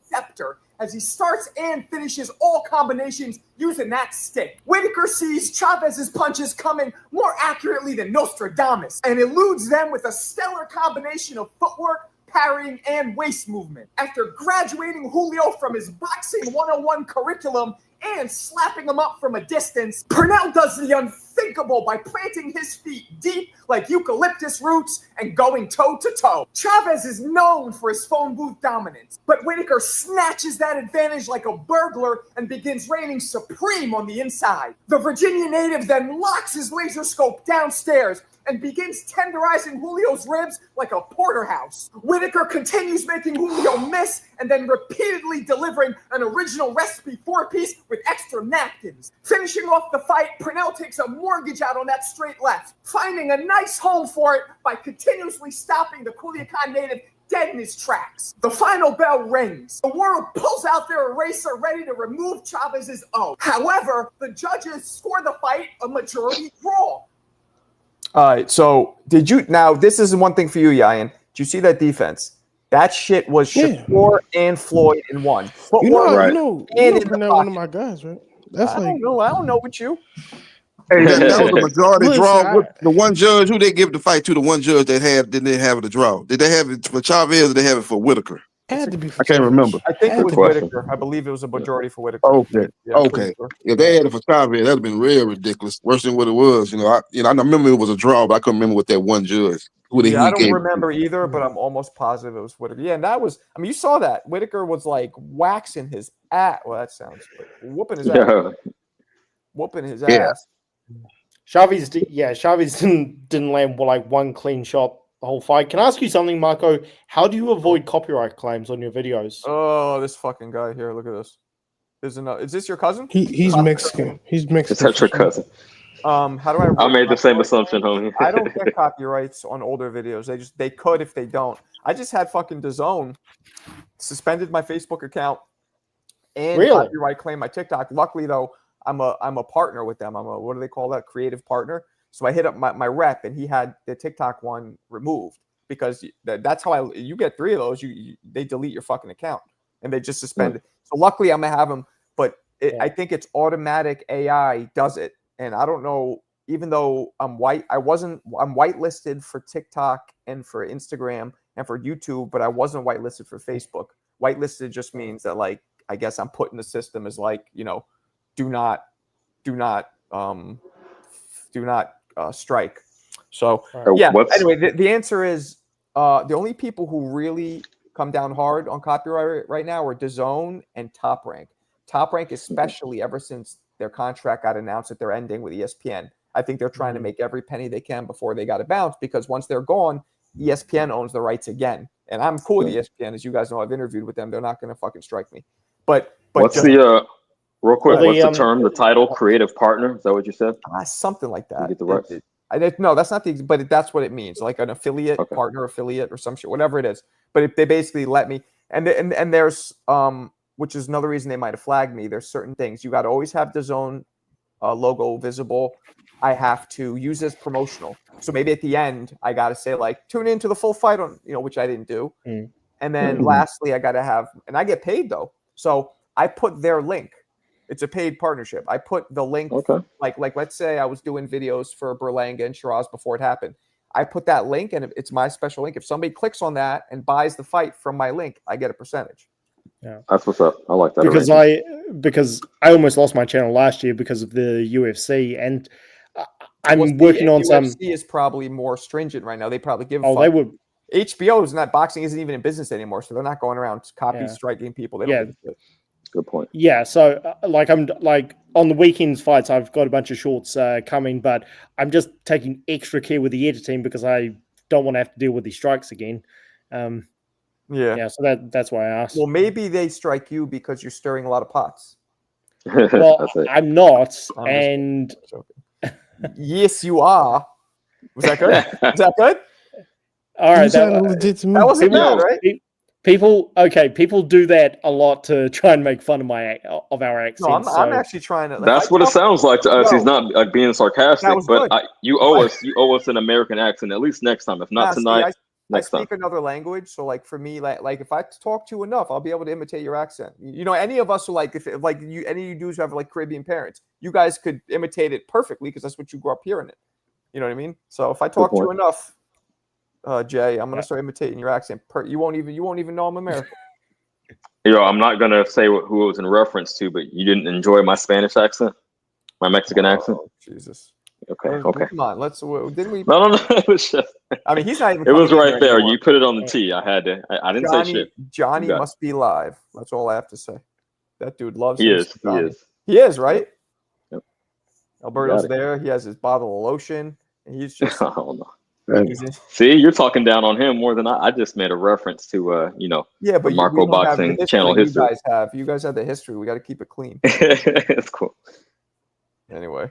scepter as he starts and finishes all combinations using that stick. Whitaker sees Chavez's punches coming more accurately than Nostradamus and eludes them with a stellar combination of footwork, parrying, and waist movement. After graduating Julio from his Boxing 101 curriculum and slapping him up from a distance, Pernell does the unthinkable by planting his feet deep like eucalyptus roots and going toe-to-toe. Chavez is known for his phone booth dominance, but Whitaker snatches that advantage like a burglar and begins reigning supreme on the inside. The Virginia native then locks his laser scope downstairs and begins tenderizing Julio's ribs like a porterhouse. Whitaker continues making Julio miss and then repeatedly delivering an original recipe 4-piece with extra napkins. Finishing off the fight, Pernell takes a mortgage out on that straight left, finding a nice home for it by continuously stopping the Culiacan native dead in his tracks. The final bell rings. The world pulls out their eraser ready to remove Chavez's O. However, the judges score the fight a majority draw. All right, so did you now? This is one thing for you, Yayan. Did you see that defense? That shit was Shakur and Floyd in one. You know, Right. Pernell, one of my guys, right? That's I don't know. I don't know with you. Hey, that was a majority Listen, draw. The one judge who they give the fight to, the one judge that didn't have it a draw. Did they have it for Chavez or did they have it for Whitaker? It had to be for I can't Chavez. remember. I think it was question. Whitaker. I believe it was a majority for Whitaker. Okay. Yeah, I'm Okay. pretty sure. If they had it for Chavez, that'd have been real ridiculous. Worse than what it was. I remember it was a draw, but I couldn't remember what that one judge. I don't remember either, but I'm almost positive it was Whitaker. Yeah, and that was. I mean, you saw that Whitaker was like waxing his ass. Well, that sounds like whooping his ass. Whooping his ass. Chavez didn't land like one clean shot the whole fight. Can I ask you something, Marco? How do you avoid copyright claims on your videos? Oh, this fucking guy here. Look at this. Is this your cousin? He's Mexican. He's Mexican. Is that your cousin? How do I? I made the same assumption, homie. I don't get copyrights on older videos. They could if they don't. I just had fucking DAZN suspended my Facebook account and copyright claim my TikTok. Luckily though, I'm a partner with them. I'm a, what do they call that? Creative partner. So I hit up my rep and he had the TikTok one removed because that's how you get 3 of those. They delete your fucking account and they just suspend it. So luckily I'm gonna have them, but I think it's automatic AI does it. And I don't know, even though I'm whitelisted for TikTok and for Instagram and for YouTube, but I wasn't whitelisted for Facebook. Whitelisted just means that, like, I guess I'm put in the system as like, do not strike. So anyway, the answer is the only people who really come down hard on copyright right now are DAZN and Top Rank. Top Rank, especially ever since their contract got announced that they're ending with ESPN. I think they're trying to make every penny they can before they got to bounce, because once they're gone, ESPN owns the rights again. And I'm cool with ESPN. As you guys know, I've interviewed with them. They're not going to fucking strike me. But what's the real quick, what's the term, the title, creative partner? Is that what you said? Something like that. You get the rights? No, that's not but that's what it means. Like an affiliate, partner affiliate or some shit, whatever it is. But if they basically let me, and there's, which is another reason they might have flagged me. There's certain things you got to always have DAZN logo visible. I have to use this promotional. So maybe at the end, I got to say like, tune into the full fight on, which I didn't do. And then lastly, I got to have, and I get paid though. So I put their link. It's a paid partnership. I put the link, like let's say I was doing videos for Berlanga and Shiraz before it happened. I put that link and it's my special link. If somebody clicks on that and buys the fight from my link, I get a percentage. Yeah, that's what's up. I like that. Because I almost lost my channel last year because of the UFC, and I'm working on some. UFC is probably more stringent right now. They probably give. They would. HBO is not, boxing isn't even in business anymore, so they're not going around striking people. They don't give a shit. Good point. Yeah, so I'm like on the weekends fights, I've got a bunch of shorts coming, but I'm just taking extra care with the editing because I don't want to have to deal with these strikes again. Yeah, so that's why I asked. Well, maybe they strike you because you're stirring a lot of pots. Well, I'm not, and yes, you are. Was that good? Was that good? All right, that wasn't bad, right? People do that a lot to try and make fun of our accents. No, I'm actually trying to. That's what it sounds like to us. He's not being sarcastic, but you owe us an American accent at least next time. If not tonight, next time. I speak another language, so like for me, like if I talk to you enough, I'll be able to imitate your accent. Any of us who any of you dudes who have like Caribbean parents, you guys could imitate it perfectly because that's what you grew up hearing it. You know what I mean? So if I talk to you enough. Jay, I'm gonna start imitating your accent. You won't even know I'm American. I'm not gonna say who it was in reference to, but you didn't enjoy my Spanish accent, my Mexican accent. Jesus. Okay. Come on, didn't we? No. It was just. I mean, he's not even. It was right there. You put it on the T. I had to. I didn't say shit. Johnny must be live. That's all I have to say. That dude loves. He is. He is right. Yep. Alberto's there. He has his bottle of lotion, and he's just. Oh no. See, you're talking down on him more than I just made a reference to, but Marco Boxing channel history. You guys have the history. We got to keep it clean. It's cool. Anyway,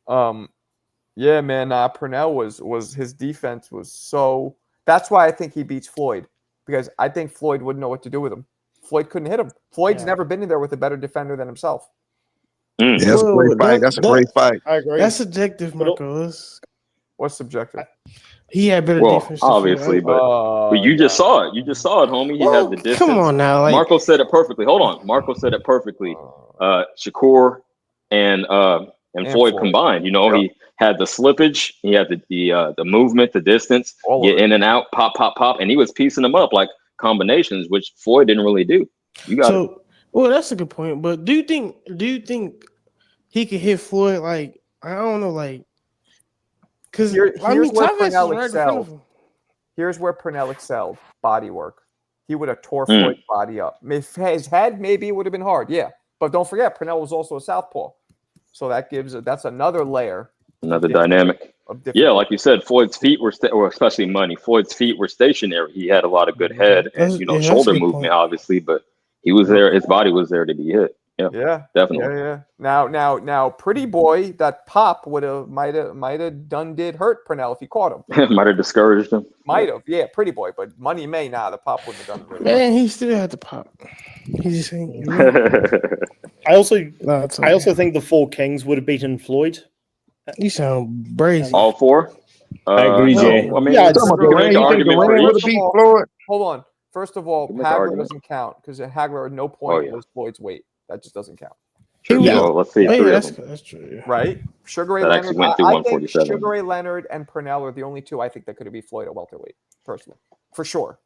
yeah, man. Pernell was his defense was so. That's why I think he beats Floyd, because I think Floyd wouldn't know what to do with him. Floyd couldn't hit him. Floyd's never been in there with a better defender than himself. Yeah, that's a great fight. That's a great fight. I agree. That's subjective, Marco. What's subjective? He had better defense. Obviously, but you just saw it. You just saw it, homie. He had the distance. Come on now, like, Marco said it perfectly. Hold on, Marco said it perfectly. Shakur and Floyd combined. You know, he had the slippage, he had the movement, the distance, get in and out, pop, and he was piecing them up like combinations, which Floyd didn't really do. You got it. Well, that's a good point. But do you think he could hit Floyd? Like, I don't know, like, because here's where Purnell right excelled. Here's where Purnell excelled: body work. He would have tore Floyd's body up. If his head, maybe it would have been hard. Yeah, but don't forget, Purnell was also a southpaw, so that's another layer, another dynamic. Yeah, like you said, Floyd's feet were, or especially Money. Floyd's feet were stationary. He had a lot of good head and shoulder movement, obviously, but he was there. His body was there to be hit. Yeah, definitely. Yeah. Now, Pretty Boy, that pop might have did hurt Purnell if he caught him. Might have discouraged him. Might have, yeah, Pretty Boy, but Money May, the pop wouldn't have done it. Man, he still had the pop. He just ain't. I also think the Four Kings would have beaten Floyd. You sound brazy. All four? I agree, Jay. I mean, hold on. First of all, Hagler doesn't count because Hagler at no point was Floyd's weight. That just doesn't count. Let's see. That's true. Right? Sugar Ray Leonard. I think Sugar Ray Leonard and Purnell are the only two I think that could have beat Floyd at welterweight, personally, for sure,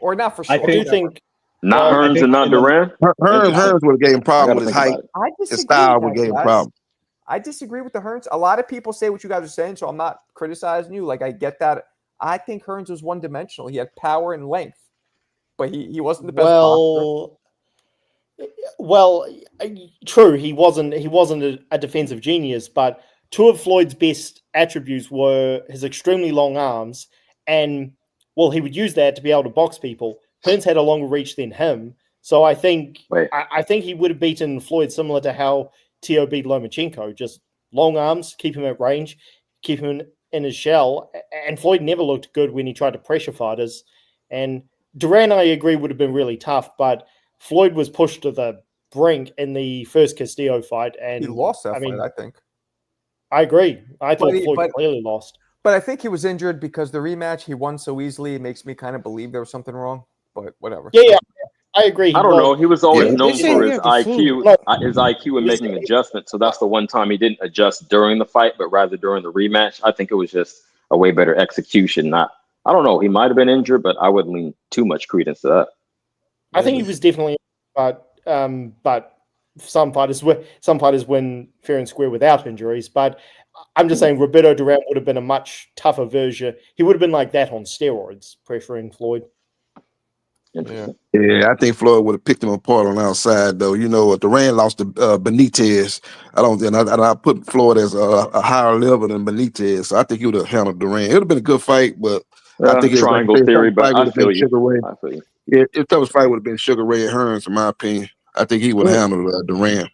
or not for sure. I do think not Hearns and not Duran. Hearns would have gave him problem with his height. His style would have gave him problem. I disagree with the Hearns. A lot of people say what you guys are saying, so I'm not criticizing you. Like, I get that. I think Hearns was one-dimensional. He had power and length, but he wasn't the best boxer. Well, true. He wasn't a defensive genius, but two of Floyd's best attributes were his extremely long arms, and he would use that to be able to box people. Hearns had a longer reach than him, so I think he would have beaten Floyd similar to how Teo beat Lomachenko. Just long arms, keep him at range, keep him in his shell, and Floyd never looked good when he tried to pressure fighters. And Duran, I agree, would have been really tough, but Floyd was pushed to the brink in the first Castillo fight, and he lost that fight, I think. I agree. I thought Floyd clearly lost. But I think he was injured because the rematch he won so easily. It makes me kind of believe there was something wrong, but whatever. Yeah, I agree. I don't know. He was always known for his IQ and making adjustments. So that's the one time he didn't adjust during the fight, but rather during the rematch. I think it was just a way better execution. I don't know. He might have been injured, but I wouldn't lean too much credence to that. I think he was definitely, but some fighters win fair and square without injuries. But I'm just saying Roberto Duran would have been a much tougher version. He would have been like that on steroids, pressuring Floyd. Yeah, I think Floyd would have picked him apart on the outside, though. You know, Duran lost to Benitez. I put Floyd as a higher level than Benitez, so I think he would have handled Duran. It would have been a good fight, but I think triangle theory. But I feel you. Yeah, if that was fight would have been Sugar Ray and Hearns, in my opinion. I think he would have handled Duran.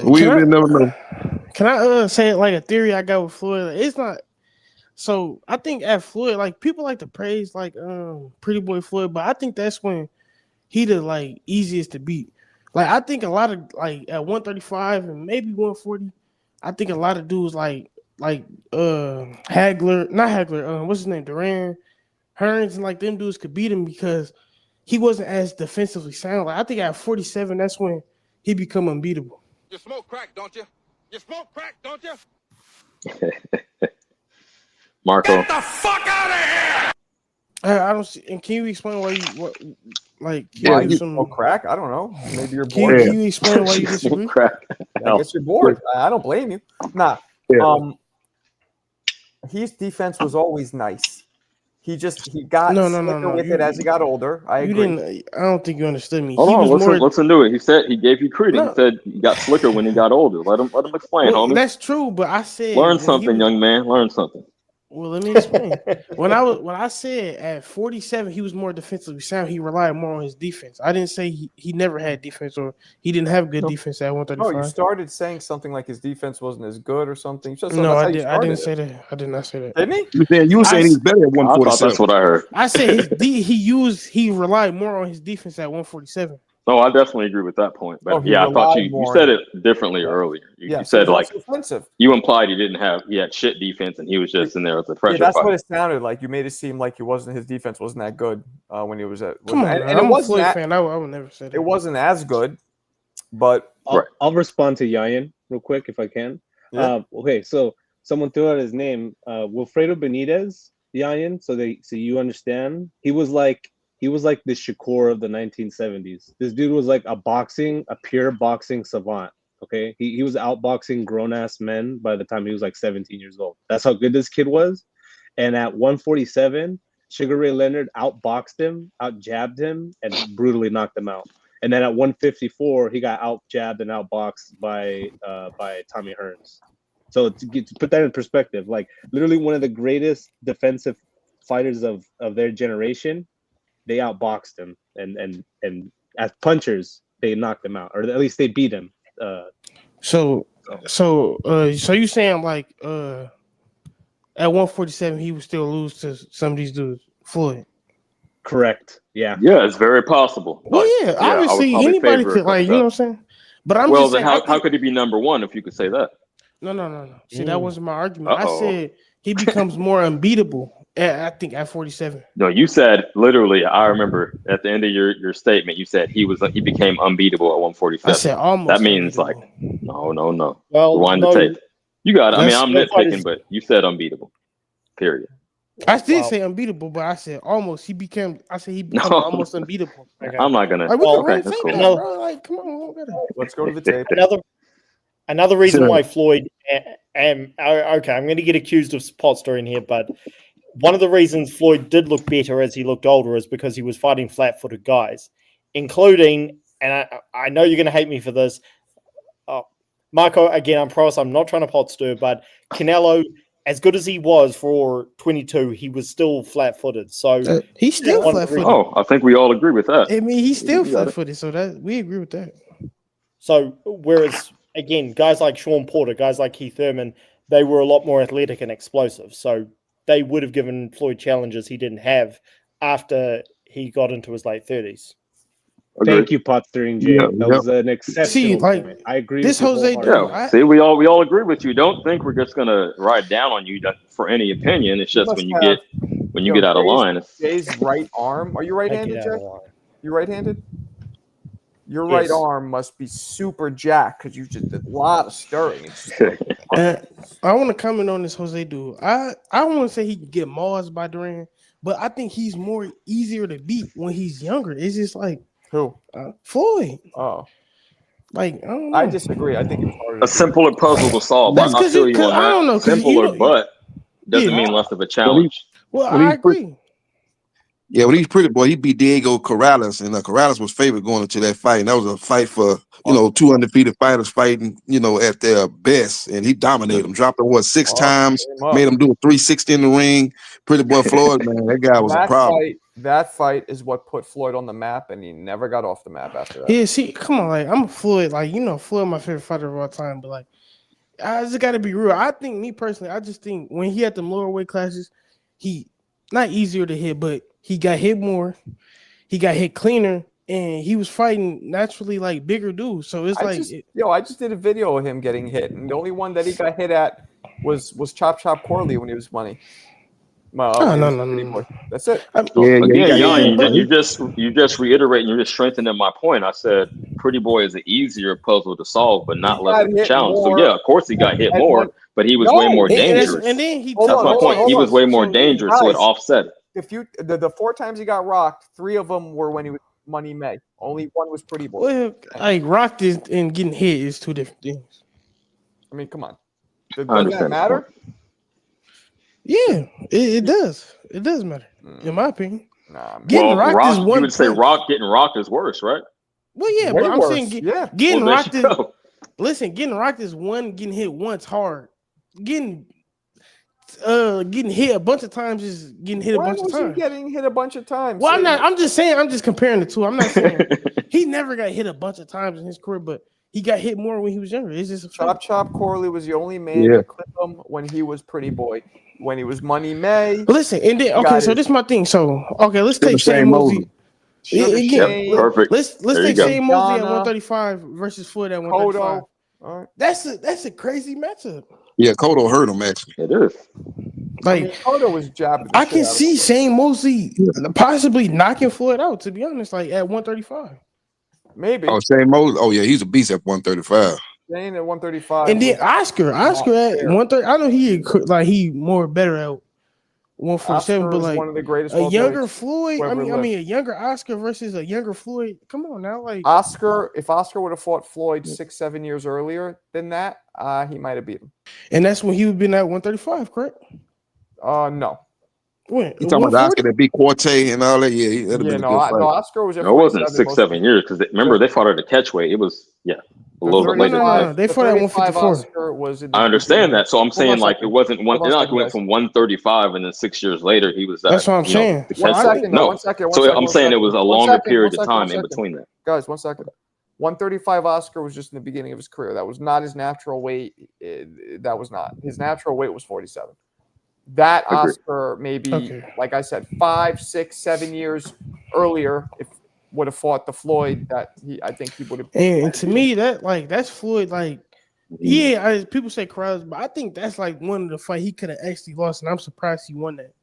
We never know. Can I say like a theory I got with Floyd? It's not. So I think at Floyd, like people like to praise like Pretty Boy Floyd, but I think that's when he the like easiest to beat. Like I think a lot of like at 135 and maybe 140, I think a lot of dudes like Hagler, not Hagler, what's his name, Duran, Hearns, and like them dudes could beat him because he wasn't as defensively sound. Like I think at 47, that's when he become unbeatable. You smoke crack, don't you? You smoke crack, don't you? Marco. Get the fuck out of here! I don't see. And can you explain why you smoke crack? I don't know. Maybe you're bored. Can you explain why you disagree? Crack. I guess you're bored. I don't blame you. Nah. His defense was always nice. He got slicker with it as he got older. I agree. I don't think you understood me. Hold on, listen to it. He said he gave you credit. He said he got slicker when he got older. Let him explain, homie. That's true, but I said learn something, young man. Learn something. Well, let me explain. When I said at 47 he was more defensively sound, he relied more on his defense. I didn't say he never had defense or he didn't have good defense at No, you 135. started saying something like his defense wasn't as good or something. You said something, No, that's I how you did. I started didn't it. say that. I did not say that. Didn't he? You were saying he was better at I thought 147. that's what I heard. I said he relied more on his defense at 147. No, I definitely agree with that point. But Oh, he yeah, I thought relied you more said on it differently Yeah. earlier. You Yeah, so said he's like also offensive. you implied he had shit defense and he was just in there as a Yeah, pressure that's what fighter. it sounded like. You made it seem like his defense wasn't that good when he was at. Come on, man. and it I'm a wasn't Floyd that, fan. I would never say that. it wasn't as good, but Right. I'll respond to Yayan real quick if I can. Yeah. Okay, so someone threw out his name, Wilfredo Benitez, Yayan. So you understand, he was like the Shakur of the 1970s. This dude was like a pure boxing savant. Okay, he was outboxing grown ass men by the time he was like 17 years old. That's how good this kid was. And at 147, Sugar Ray Leonard outboxed him, outjabbed him, and brutally knocked him out. And then at 154, he got outjabbed and outboxed by Tommy Hearns. So to put that in perspective, like literally one of the greatest defensive fighters of their generation, they outboxed him, and as punchers they knocked him out, or at least they beat him. So you saying like at 147 he would still lose to some of these dudes, Floyd? Correct. Yeah. Yeah, it's very possible. Well, yeah, I would obviously probably anybody favor could, like, you know what I'm saying. But I'm well, just then saying, how could he be number one if you could say that? No. See, that wasn't my argument. I Uh-oh. said he becomes more unbeatable. I think at 47. No, you said literally. I remember at the end of your statement, you said he became unbeatable at 147. I said almost. That means unbeatable. like no. Well, Rewind no, the tape. You got it. I mean, I'm That's- nitpicking, but you said unbeatable. Period. I did Well- say unbeatable, but I said almost. He became No. almost unbeatable. Okay. I'm not gonna. Like, we Well, can run okay, that's tape cool. back, No. bro. Like, come on, we gotta- let's go to the tape. Another reason Sure. why Floyd okay, I'm going to get accused of pot stirring here, but one of the reasons Floyd did look better as he looked older is because he was fighting flat-footed guys, including, and I know you're going to hate me for this, Marco. Again, I promise I'm not trying to pot stir, but Canelo, as good as he was for 22, he was still flat-footed. So he's still one of the flat-footed. Oh, I think we all agree with that. I mean, he's still You got it. flat-footed, so that we agree with that. So, whereas, again, guys like Sean Porter, guys like Keith Thurman, they were a lot more athletic and explosive. So, they would have given Floyd challenges he didn't have after he got into his late 30s. Thank you, pot stirring Jay. Yeah, that yeah. was an exceptional See, like, point. I agree. this with you Jose wholeheartedly. Yeah. See, we all agree with you. Don't think we're just gonna ride down on you for any opinion. It's just must when you have- get out of line. It's, Jay's right arm. Are you right-handed, Take it out of Jay? line. You right-handed? Your Yes. right arm must be super jacked because you just did a lot of stirring. I want to comment on this Jose dude. I want to say he can get mauled by Duran, but I think he's more easier to beat when he's younger. It's just like Who? Floyd. Oh, Like, I don't know. I disagree. I think it was harder. a simpler puzzle to solve. That's I 'cause feel you- you on 'cause I don't know, that. 'cause you Simpler, don't- but doesn't Yeah. mean less of a challenge. Well, When I he's pretty- agree. Yeah, when he's pretty boy, he beat Diego Corrales, and Corrales was favored going into that fight. And that was a fight for, two undefeated fighters fighting, at their best. And he dominated him, dropped him, 6 times, made him do a 360 in the ring. Pretty boy Floyd, man, that guy was a problem. That fight is what put Floyd on the map, and he never got off the map after that. Yeah, see, come on, like I'm a Floyd, like Floyd, my favorite fighter of all time, but like I just got to be real. I think me personally, I just think when he had them lower weight classes, he not easier to hit, but he got hit more, he got hit cleaner, and he was fighting naturally like bigger dudes. So it's I just did a video of him getting hit, and the only one that he got hit at was Chop Corley when he was money. No. That's it. You just reiterating, you're just strengthening my point. I said Pretty Boy is an easier puzzle to solve, but not less of a challenge. So yeah, of course he got hit more, but he was way more dangerous. And then he that's my point. He was way more dangerous, so it offset it. The 4 times he got rocked, 3 of them were when he was Money May. Only 1 was Pretty Boy. Well, like rocked and getting hit is 2 different things. I mean, come on. Does that matter? Yeah, it does. It does matter, in my opinion. Nah, getting rocked is one. You would say getting rocked is worse, right? Well, yeah, way but I'm worse. saying Getting rocked is. Listen, getting rocked is one. Getting hit once hard. Getting getting hit a bunch of times is getting hit a When bunch of was he times. getting hit a bunch of times? Well, I'm just saying. I'm just comparing the two. I'm not saying he never got hit a bunch of times in his career, but he got hit more when he was younger. It's just a fact. Chop Corley was the only man Yeah. to clip him when he was Pretty Boy. When he was Money May. Listen, and then so this is my thing. So let's Still take the Shane same Mosley. Sugar Again, Shane. Perfect. let's There you take go. Shane Mosley at Yana. 135 versus Floyd at 135. Kodo. All right. That's a crazy matchup. Yeah, Cotto hurt him actually. It is. Like Kodo was jabbing the I shit can out of see him. Shane Mosley possibly knocking Floyd out. To be honest, like at 135. Maybe. Oh, Shane Mosley. Oh yeah, he's a beast at 135. Shane at 135. And then Oscar at fair. 130. I know he more better at 147, Oscar but is like one of the greatest a younger welterweights Floyd. who I ever mean, lived. a younger Oscar versus a younger Floyd. Come on now, like If Oscar would have fought Floyd 6-7 years earlier than that, he might have beat him. and that's when he would been at 135, correct? No. When You talking about the Oscar that beat Corte and all that? Yeah, that'd have been a good fight. No, Oscar was at No, it wasn't 47 6-7 years because remember they fought at a catchweight. It was a little bit later. No. They fought at 154. Oscar was in the I understand that, so I'm saying like second. it wasn't one. Hold on It's a not like second, it went guys. from 135 and then 6 years later he was. That's what I'm saying. the One catchweight. second, No, one second. so I'm one saying it second. was a One longer second, period one of second, time one in second. between that. Guys, 1 second. 135 Oscar was just in the beginning of his career. That was not his natural weight. That was not. His natural weight was 47. That Agreed. Oscar, maybe, like I said, 5, 6, 7 years earlier, if would have fought the Floyd, I think he would have. And to me, that's Floyd. Like, yeah, people say Corrales, but I think that's like one of the fight he could have actually lost, and I'm surprised he won that.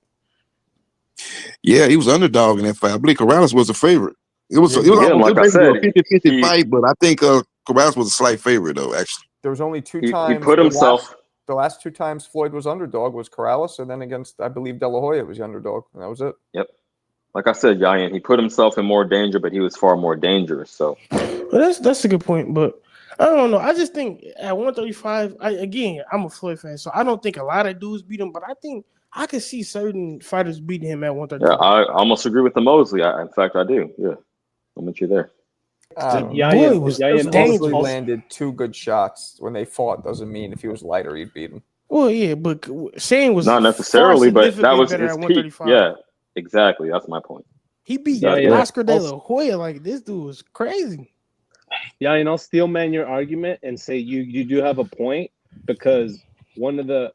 Yeah, he was underdog in that fight. I believe Corrales was a favorite. It was like I said, a 50-50 fight, but I think Corrales was a slight favorite though. Actually, there was only two times. He put himself. The last 2 times Floyd was underdog was Corrales, and then against, I believe, De La Hoya was the underdog, and that was it. Yep. Like I said, Yayan, he put himself in more danger, but he was far more dangerous. So, well, that's a good point. But I don't know. I just think at 135, I'm a Floyd fan, so I don't think a lot of dudes beat him, but I think I could see certain fighters beating him at 135. yeah, I almost agree with the Mosley. In fact, I do. Yeah, I'm with you there. Mosley landed 2 good shots when they fought. Doesn't mean if he was lighter, he'd beat him. Well, yeah, but Shane was not necessarily, but that was better his at peak. Yeah, exactly. That's my point. He beat Oscar De La Hoya. Like, this dude was crazy. Yeah, and I'll steel man your argument and say you do have a point, because one of the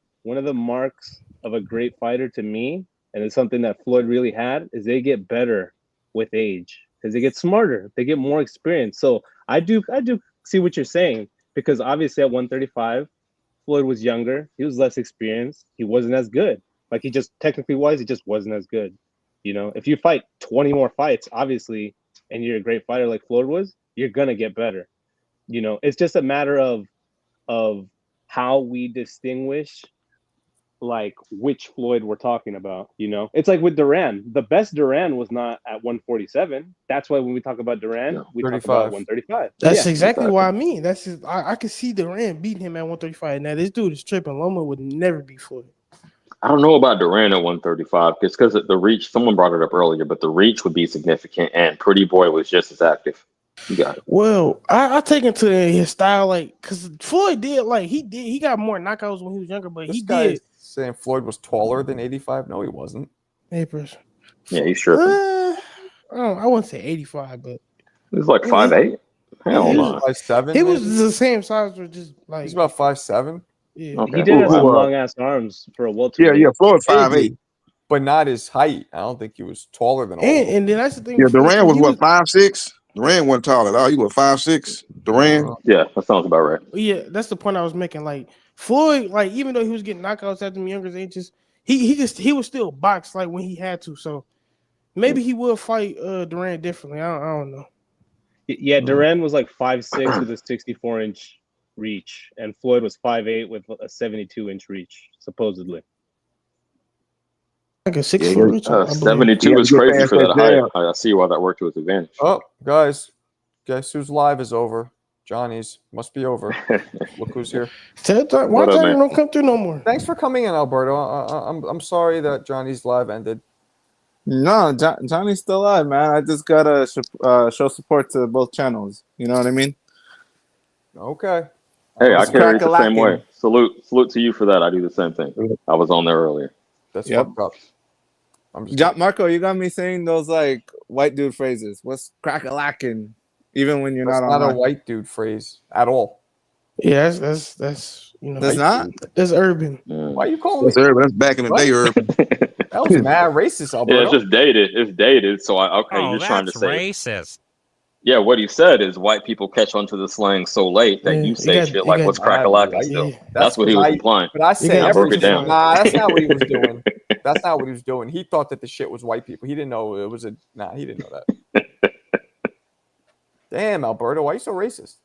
marks of a great fighter to me, and it's something that Floyd really had, is they get better with age because they get smarter, they get more experience. So I do see what you're saying, because obviously at 135, Floyd was younger, he was less experienced, he wasn't as good. Like, he just technically wise, he just wasn't as good. You know, if you fight 20 more fights, obviously, and you're a great fighter like Floyd was, you're gonna get better. You know, it's just a matter of how we distinguish like which Floyd we're talking about. You know, it's like with Duran. The best Duran was not at 147. That's why when we talk about Duran, we talk about 135. That's exactly what I mean. That's just, I could see Duran beating him at 135. Now this dude is tripping. Loma would never be Floyd. I don't know about Duran at 135 because the reach. Someone brought it up earlier, but the reach would be significant, and Pretty Boy was just as active. You got it. Well, I take into his style, like, because Floyd did, like, he got more knockouts when he was younger, but This he guy did. Saying Floyd was taller than 85? No, he wasn't. Papers. Yeah, he's tripping. I wouldn't say 85, but he was like 5'8". Hell no. 5'7". He was the same size, or just like he's about 5'7". Yeah, okay. He did have some long ass arms for a welterweight. Yeah, Floyd 5'8", but not his height. I don't think he was taller than all. And then that's the thing. Yeah, Duran was what, 5'6"? Duran wasn't tall at all. He was 5'6". Duran. Yeah, that sounds about right. Yeah, that's the point I was making. Like Floyd, like even though he was getting knockouts at them younger ages, he was still boxed like when he had to. So maybe he will fight Duran differently. I don't know. Yeah, Duran was like 5'6" with a 64-inch reach, and Floyd was 5'8" with a 72-inch reach, suppoguess's like a 6 foot reach. 72 is crazy for that height. I see why that worked to his advantage. Oh, guys, guess whose live is over? Johnny's must be over. Look who's here. Why Johnny don't come through no more? Thanks for coming in, Alberto. I'm sorry that Johnny's live ended. No, Johnny's still alive, man. I just gotta show support to both channels. You know what I mean? Okay. Hey, I carry it the same way. Salute to you for that. I do the same thing. I was on there earlier. That's Yep. fucked up. I'm just Marco, you got me saying those like white dude phrases. What's crack-a-lackin'? Even when you're That's not not a online. white dude phrase at all. Yeah, that's you know, That's not. that's urban. Why you calling That's me? urban. That's back in the What? day, urban. That was mad racist, Yeah, Alberto. it's just dated. It's dated. So you're trying to say racist. Yeah, what he said is white people catch on to the slang so late that Yeah, you say shit like "What's crack-a-lackin' still?" yeah. That's what he was implying. But I say I broke it everything. down. Nah, that's not what he was doing. That's not what he was doing. He thought that the shit was white people. He didn't know it was a. Nah, he didn't know that. Damn, Alberto, why are you so racist?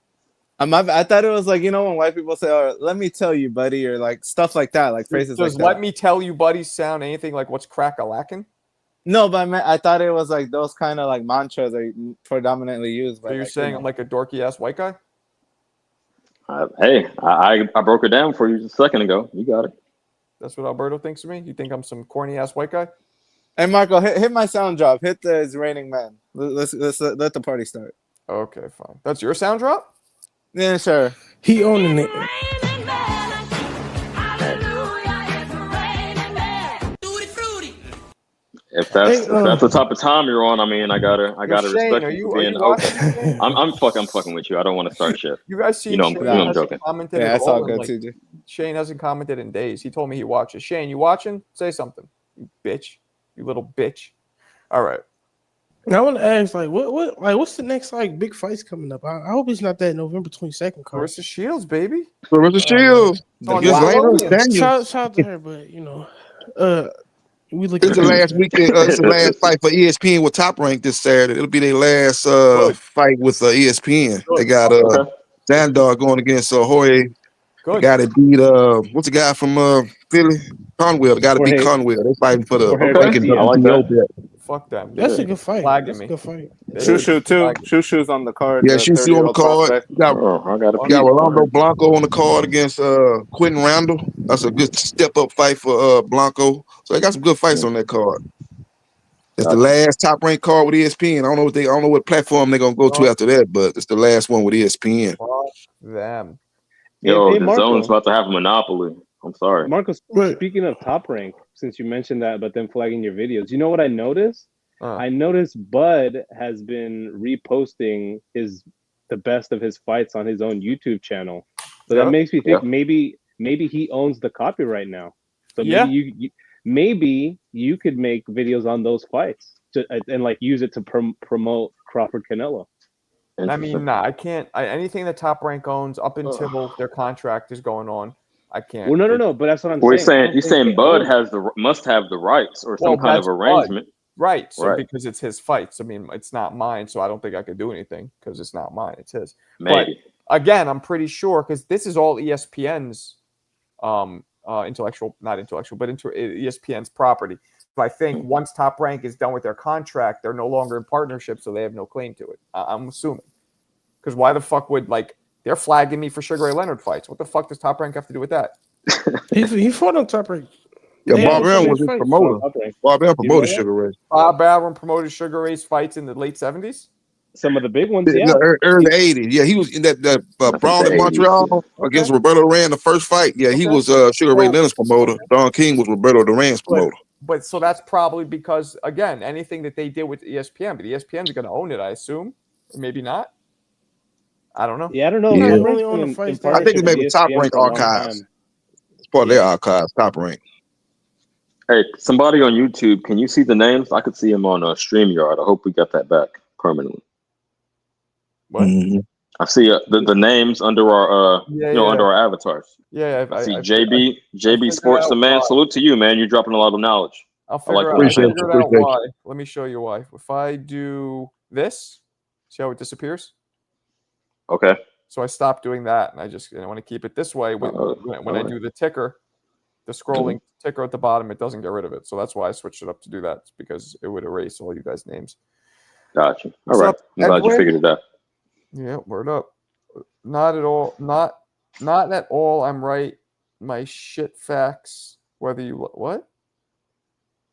I thought it was like, you know, when white people say, "Oh, let me tell you, buddy," or like stuff like that, like phrases Does like that. "let me tell you, buddy" sound anything like "what's crack-a-lackin'"? No, but I thought it was like those kind of like mantras that you predominantly used. So you're saying I'm like a dorky ass white guy? Hey, I broke it down for you just a second ago. You got it. That's what Alberto thinks of me. You think I'm some corny ass white guy? Hey, Marco, hit my sound drop. Hit the "It's Raining Man." Let's let the party start. Okay, fine. That's your sound drop? Yeah, sure. He owning it. If that's the type of time you're on, I mean, I gotta respect you for being open. I'm fucking with you. I don't want to start shit. You guys see? You know I'm joking. Commented Yeah, at that's all all good, like, TJ. Shane hasn't commented in days. He told me he watches. Shane, you watching? Say something, you bitch. You little bitch. All right. Now I want to ask, like, what's the next like big fights coming up? I hope it's not that November 22nd card. Clarissa Shields, baby. Clarissa Shields. Against Lance Daniels. Shout out to her, but you know, we look It's at the last weekend. It's the last fight for ESPN with Top Rank this Saturday. It'll be their last fight with ESPN. They got Sandor going against Jorge. The guy that beat what's the guy from Philly? Conwell. The guy that beat Conwell. They're fighting for the vacant WBO belt. Fuck them. That's a good fight. Flagging That's me. a good fight. Shushu too. Shushu's on the card. Yeah, the Shushu on the 30-year-old card. prospect. You got Rolando Blanco on the card against Quentin Randall. That's a good step up fight for Blanco. So they got some good fights on that card. It's the last Top Rank card with ESPN. I don't know what platform they're gonna go to after that, but it's the last one with ESPN. Fuck them. Yo, Hey, the Marco. zone's about to have a monopoly. I'm sorry. Marcos, speaking of Top Rank, since you mentioned that, but then flagging your videos, you know what I noticed? I noticed Bud has been reposting the best of his fights on his own YouTube channel. So that makes me think maybe he owns the copyright now. So maybe you could make videos on those fights and like use it to promote Crawford Canelo. I mean, nah, I can't. Anything that Top Rank owns up until their contract is going on, I can't. Well, no, but that's what I'm saying. You're saying Bud has must have the rights or some kind of arrangement. Bud. Right. So because it's his fights, I mean, it's not mine, so I don't think I could do anything because it's not mine. It's his. Maybe. But again, I'm pretty sure because this is all ESPN's ESPN's property. So I think once Top Rank is done with their contract, they're no longer in partnership, so they have no claim to it. I'm assuming. Because why the fuck would they're flagging me for Sugar Ray Leonard fights? What the fuck does Top Rank have to do with that? He fought on Top Rank. Yeah, Bob Allen was his promoter. Bob Allen promoted Sugar Ray. Bob Allen promoted Sugar Ray's fights in the late 70s? Some of the big ones, yeah. Early 80s. Yeah, he was in that brawl in Montreal against Roberto Duran, the first fight. Yeah, he was Sugar Ray Leonard's promoter. Don King was Roberto Duran's promoter. But so that's probably because, again, anything that they did with ESPN, but ESPN's going to own it, I assume. Maybe not. I don't know. Yeah, I don't know. Yeah. I think it's maybe Top Rank Archives. It's part of their archives, Top Rank. Hey, somebody on YouTube, can you see the names? I could see them on StreamYard. I hope we got that back permanently. What? Mm-hmm. I see the names under our under our avatars. Yeah, I see JB Sports the Man. Salute to you, man. You're dropping a lot of knowledge. I'll figure out why. Let me show you why. If I do this, see how it disappears? Okay. So I stopped doing that, and I want to keep it this way. When I do the ticker, the scrolling ticker at the bottom, it doesn't get rid of it. So that's why I switched it up to do that. It's because it would erase all you guys' names. Gotcha. All right. I'm glad you figured it out. Yeah, word up. Not at all. Not at all. I'm right. My shit facts. Whether you what?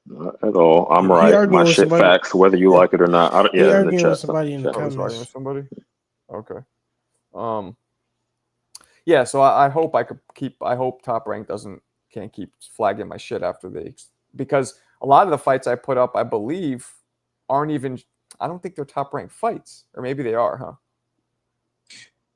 Not at all. I'm right. My shit facts, whether you like it or not. He arguing with somebody in the comments. Arguing with somebody. Okay. Yeah, so I hope I could keep. I hope Top Rank can't keep flagging my shit after because a lot of the fights I put up, I believe, aren't even. I don't think they're Top Rank fights, or maybe they are, huh?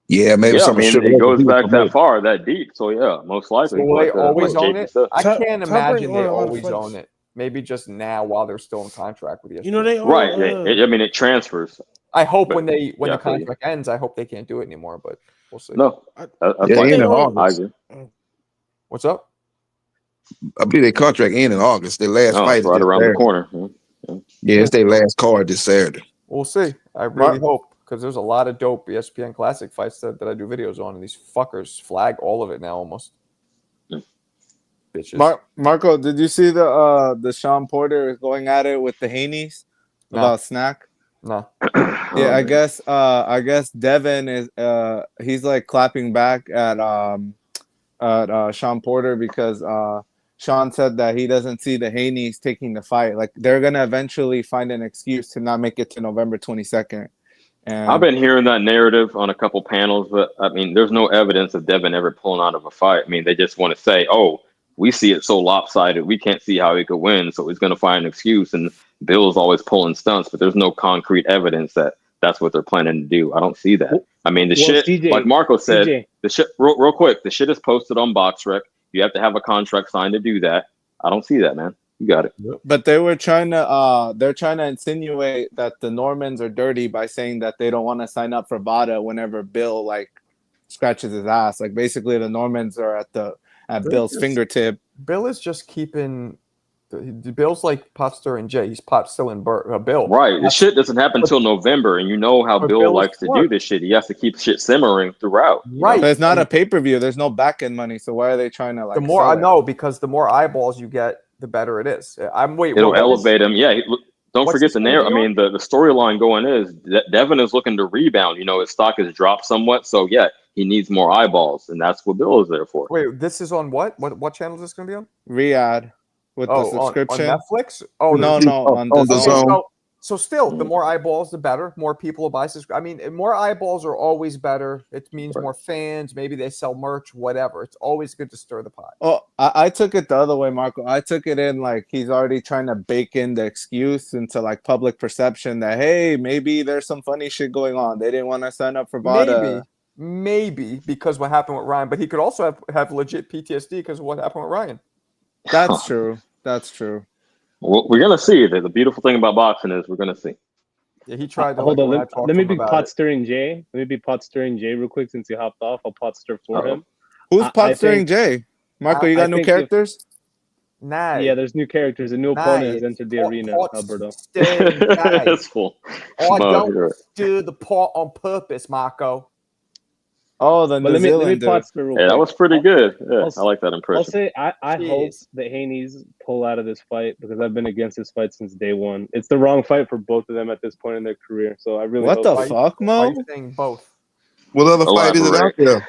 Yeah, maybe Yeah, I some of mean, Sugar it Ray goes he was back that promoting. far, that deep. So yeah, most likely. So will they always like own JP it? said. I can't Top Rank imagine they own a lot of always fights. own it. Maybe just now while they're still in contract with ESPN. You know they own. Right. I mean, it transfers. I hope But, when the yeah, I feel you. contract ends, I hope they can't do it anymore. But we'll see. No, I that's Yeah, think fine. in they own. I August. agree. What's up? I believe their contract end in August. Their last No, fight it's is right this around the Saturday. corner. Yeah, it's their last card this Saturday. We'll see. I really hope because there's a lot of dope ESPN Classic fights that I do videos on, and these fuckers flag all of it now almost. Bitches. Marco, did you see the Sean Porter going at it with the Haneys about snack? No. Yeah, I guess Devin is he's like clapping back at Sean Porter because Sean said that he doesn't see the Haneys taking the fight. Like they're gonna eventually find an excuse to not make it to November 22nd. And I've been hearing that narrative on a couple panels, but I mean, there's no evidence of Devin ever pulling out of a fight. I mean, they just want to say, "Oh, we see it so lopsided, we can't see how he could win, so he's going to find an excuse." And Bill's always pulling stunts, but there's no concrete evidence that that's what they're planning to do. I don't see that. I mean, the shit, CJ, like Marco said, CJ. the shit. Real quick, the shit is posted on BoxRec. You have to have a contract signed to do that. I don't see that, man. You got it. But they were trying to they're trying to insinuate that the Normans are dirty by saying that they don't want to sign up for VADA whenever Bill like scratches his ass. Like basically the Normans are at Bill's fingertip. Bill is just keeping Bill's like Potster and Jay. He's still in Bill. Right. The shit doesn't happen until November, and you know how Bill likes to do this shit. He has to keep shit simmering throughout. Right. But it's not a pay-per-view. There's no back-end money. So why are they trying to like the more sell I it? know, because the more eyeballs you get, the better it is. It'll elevate him. Yeah. Don't forget the narrative. I mean, the storyline going is that Devin is looking to rebound. You know, his stock has dropped somewhat. So, yeah, he needs more eyeballs. And that's what Bill is there for. Wait, this is on what? What channel is this going to be on? Riyadh with the subscription. On Netflix? Oh, no, on the Zone. So still, the more eyeballs, the better. More people will buy subscribe. I mean, more eyeballs are always better. It means more fans. Maybe they sell merch, whatever. It's always good to stir the pot. Oh, I took it the other way, Marco. I took it in like he's already trying to bake in the excuse into like public perception that, hey, maybe there's some funny shit going on. They didn't want to sign up for VADA. Maybe because what happened with Ryan. But he could also have legit PTSD because of what happened with Ryan. That's true. That's true. Well, we're gonna see. The beautiful thing about boxing is we're gonna see. Yeah, he tried to hold on. Let me be pot stirring Jay. Let me be pot stirring Jay real quick since he hopped off. I'll pot stir for him. Who's pot stirring Jay? Marco, you got new characters? Nah. Yeah, there's new characters. A new opponent has entered the arena, Alberto. That's full. I don't stir the pot on purpose, Marco. Oh, the New Zealand let me pot stir real quick. That was pretty good. Yeah, I like that impression. I'll say I hope that Haney's pull out of this fight because I've been against this fight since day one. It's the wrong fight for both of them at this point in their career. So I really what the fuck, Mo? Why are you saying both? What other fight is it out there?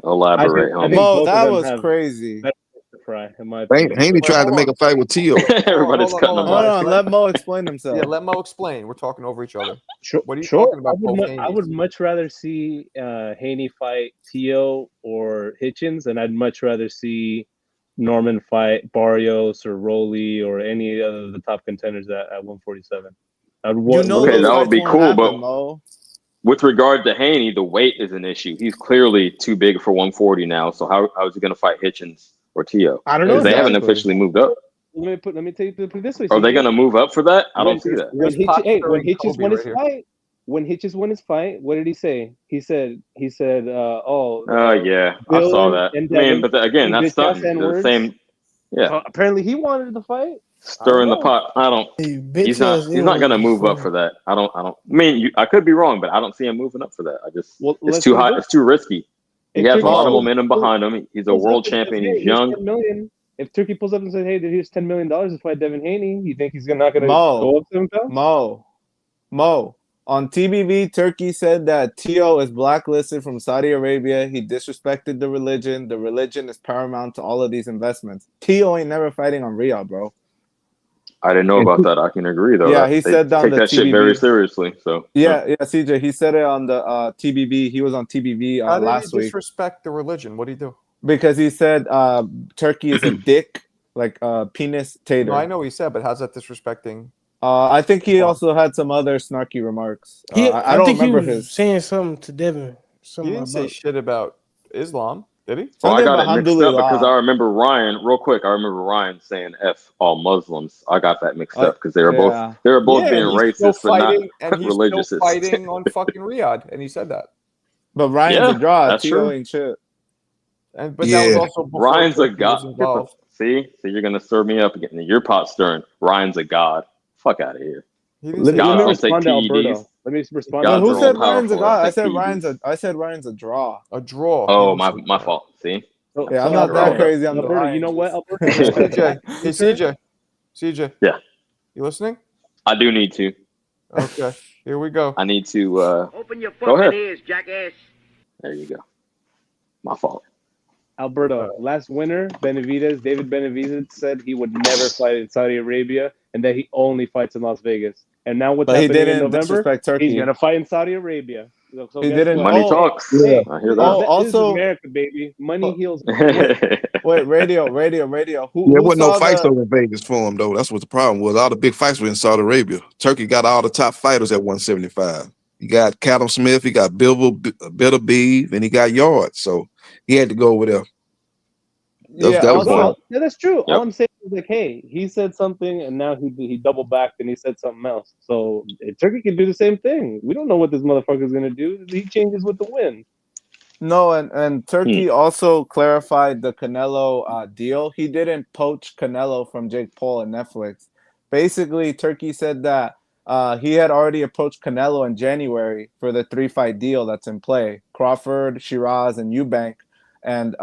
Elaborate, I think Mo, that was crazy. Haney tried to make a fight with Tio. Everybody's cutting him Hold off. on, let Mo explain himself. Yeah, let Mo explain. We're talking over each other. What are you Sure. talking about? I would much rather see Haney fight Tio or Hitchens, and I'd much rather see Norman fight Barrios or Rolly or any other of the top contenders at 147. Okay, that would be cool, but Mo. with regard to Haney, the weight is an issue. He's clearly too big for 140 now. So how is he going to fight Hitchens or Tio? I don't know. They haven't officially moved up. Let me put it this way. Are they going to move up for that? I don't see that. When Hitchens won his fight, when Hitchens won his fight, what did he say? He said, yeah, I saw that. I mean, but again, that's the same. Yeah. Apparently, he wanted the fight. Stirring the pot. I don't. He's not going to move up for that. I don't. I mean, I could be wrong, but I don't see him moving up for that. It's too high. It's too risky. He has a lot of momentum behind him. He's a world champion. He's young. If Turkey pulls up and says, "Hey, here's $10 million to fight Devin Haney," you think he's not going to go up to him? Mo. On TBV, Turkey said that Tio is blacklisted from Saudi Arabia. He disrespected the religion. The religion is paramount to all of these investments. Tio ain't never fighting on Riyadh, bro. I didn't know about that. I can agree though. Yeah, That he they said on take the that shit very TBV. seriously. So Yeah, CJ, he said it on the TBV. He was on TBV How did he last week disrespect the religion? What did he do? because he said Turkey is a dick, like penis tater. No, I know he said, but how's that disrespecting? I think he also had some other snarky remarks. I I don't think he remember was his. saying something to Devin. He Something didn't say about shit about Islam, did he? Oh, I Something got about it mixed up because I Alhamdulillah. remember Ryan. Real quick, I remember Ryan saying "f all Muslims." I got that mixed up because they were both Yeah. being And he's still racist, but not fighting, and he's still religious. fighting on fucking Riyadh, and he said that. But Ryan's a Yeah, draw. that's T.O. true. ain't shit. But that was Yeah. also before Ryan's a Turkey was god. involved. See, you're gonna stir me up again. Your pot stirring. Ryan's a god. Fuck out of here. He didn't Let, say let me Gods don't God. take respond to PEDs. Alberto. Let me respond to But Gods who are all said Alberto. Ryan's a powerful. They god? don't take PEDs. I said Ryan's a draw. A draw. He Oh, didn't say my God. fault. See, So, Yeah, so I'm not that Alberto, crazy on the Alberto, you know Lions. what, Alberto? Hey, CJ. Hey, Future? CJ. yeah, You listening? I do need to. Okay. Here we go. I need to. Open your Go ahead. fucking ears, jackass. There you go. My fault. Alberto, last winter, David Benavidez said he would never fight in Saudi Arabia and that he only fights in Las Vegas. And now what's But he happening in didn't November? disrespect He's Turkey. going to fight in Saudi Arabia. So He guess didn't. what? Money talks. Hey, I hear Oh, that. this is also, America, baby. Money heals. wait, radio. Who There who wasn't no saw fights the? over in Vegas for him though. That's what the problem was. All the big fights were in Saudi Arabia. Turkey got all the top fighters at 175. You got Callum Smith, he got Bitter Beef, and he got Yards. So he had to go over there. Yeah. That was Also, Yeah, that's true. Yep. All I'm saying is like, hey, he said something and now he doubled back and he said something else. So Turkey can do the same thing. We don't know what this motherfucker's going to do. He changes with the wind. no, and Turkey also clarified the Canelo deal. He didn't poach Canelo from Jake Paul and Netflix. Basically, Turkey said that he had already approached Canelo in January for the 3-fight deal that's in play: Crawford, Shiraz, and Eubank. And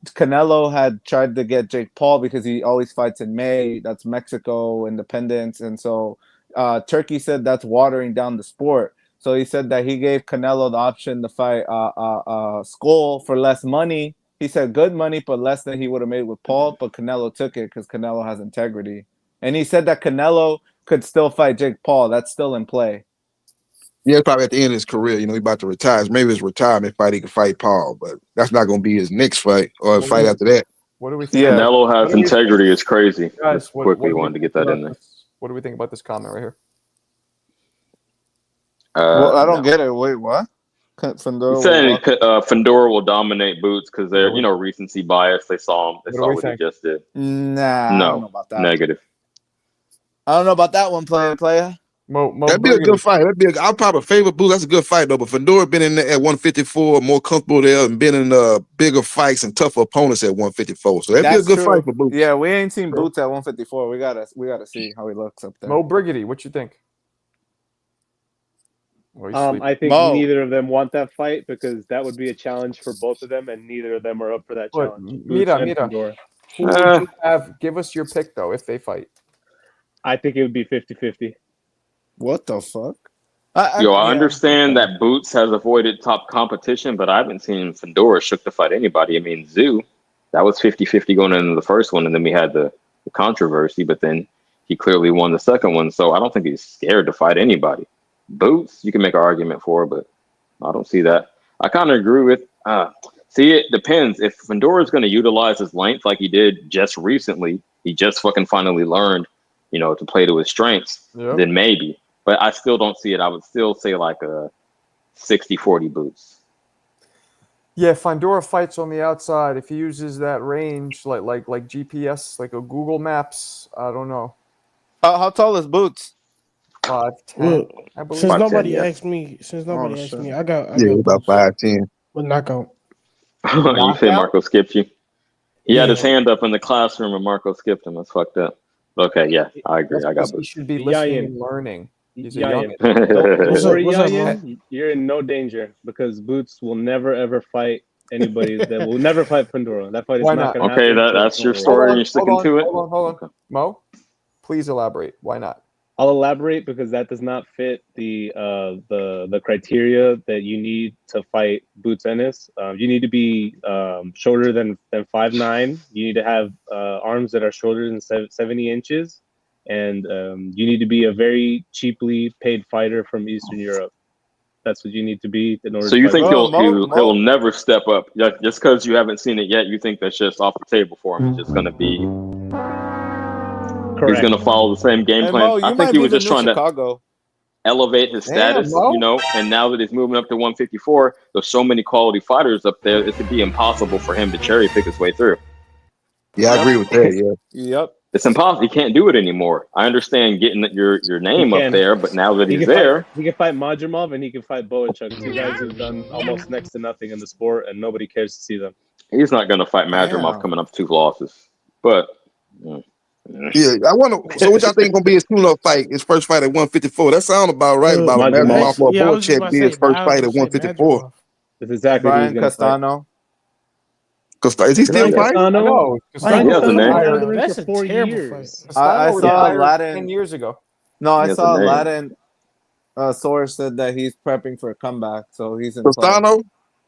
Canelo had tried to get Jake Paul because he always fights in May. That's Mexico Independence, and so Turkey said that's watering down the sport. So he said that he gave Canelo the option to fight Skull for less money. He said good money, but less than he would have made with Paul. But Canelo took it because Canelo has integrity. And he said that Canelo could still fight Jake Paul. That's still in play. Yeah, probably at the end of his career. You know, he about to retire. Maybe his retirement fight, he could fight Paul, but that's not going to be his next fight or fight after that. What do we think? Yeah. Canelo What has do we think? integrity. It's crazy. Guys, Just what quickly do we wanted to think get that about in there. this? What do we think about this comment right here? Well, I don't No. get it. Wait, what? He's saying Fedor will dominate Boots because they're recency bias. They saw him. They What do saw we what he think? just did. Nah, I don't know No, about that. negative. I don't know about that one, player. Mo That'd be a good fight. I'll probably favor Boots. That's a good fight though. But Fedor been in there at 154, more comfortable there, and been in bigger fights and tougher opponents at 154. So that'd be a good fight for Boots. Yeah, we ain't seen Boots at 154. We gotta see how he looks up there. Mo Briggity, what you think? I think neither of them want that fight because that would be a challenge for both of them, and neither of them are up for that challenge. Mira. Who would you have? Give us your pick though if they fight. I think it would be 50-50. What the fuck? I understand that Boots has avoided top competition, but I haven't seen Fedor shook to fight anybody. I mean, Zoo, that was 50-50 going into the first one, and then we had the controversy, but then he clearly won the second one, so I don't think he's scared to fight anybody. Boots, you can make an argument for, but I don't see that. I kind of agree with. See, it depends. If Fedor is going to utilize his length like he did just recently, he just fucking finally learned, to play to his strengths, then maybe. But I still don't see it. I would still say like a 60-40 Boots. Yeah, Fedor fights on the outside. If he uses that range, like GPS, like a Google Maps, I don't know. How tall is Boots? 5'10", I believe. Since 5'10", nobody yeah. asked me, I got about Boots. 5'10". With knockout. You say Marco skipped you? He had his Yeah. hand up in the classroom and Marco skipped him. That's fucked up. Okay, yeah, I agree. I got He Boots. should be listening and learning. He's a Yayin. youngin. Don't worry, What's up, Yayin. You're in no danger because Boots will never ever fight anybody that will never fight Pandora. That fight is Why not not? going to Okay, happen. that's so your don't worry. story and you're sticking to it? Hold on. Okay. Mo, please elaborate. Why not? I'll elaborate because that does not fit the criteria that you need to fight Boots Ennis. You need to be shorter than 5'9". You need to have arms that are shorter than 70 inches. and you need to be a very cheaply paid fighter from Eastern Europe. That's what you need to be in order. So to you fight think Bro, he'll never step up just because you haven't seen it yet? You think that's just off the table for him? It's just going to be he's Correct. going to follow the same game Hey plan. Mo, I you think might he be was the just new trying to Chicago. elevate his Damn, status, Mo. and now that he's moving up to 154, there's so many quality fighters up there, it'd be impossible for him to cherry pick his way through. Yeah, I Yep. agree with that. Yeah. Yep. It's impossible. He can't do it anymore. I understand getting your He name up can. there, but now that He he's can there, fight. He can fight Madrimov, and he can fight Boachuk, two guys who've done almost next to nothing in the sport, and nobody cares to see them. he's not going to fight Madrimov Damn. coming up 2 losses. But Yeah, I wonder. So, what y'all think gonna be his tune-up fight? His first fight at 154. That sound about right. About a Madrimov. Madrimov or a Yeah, I was just Boacek about to be say. his first I was fight at gonna say 154. Madrimov. That's exactly who he's Brian going to fight. Castano. Cause is he still Brian fighting? I Castano. know. Brian He has a Castano's name. been out of the ring That's for a 4 terrible years. fight. I Castano was saw retired Latin. 10 years ago. No, I He has saw a name. Latin source said that he's prepping for a comeback, so he's in play. Castano?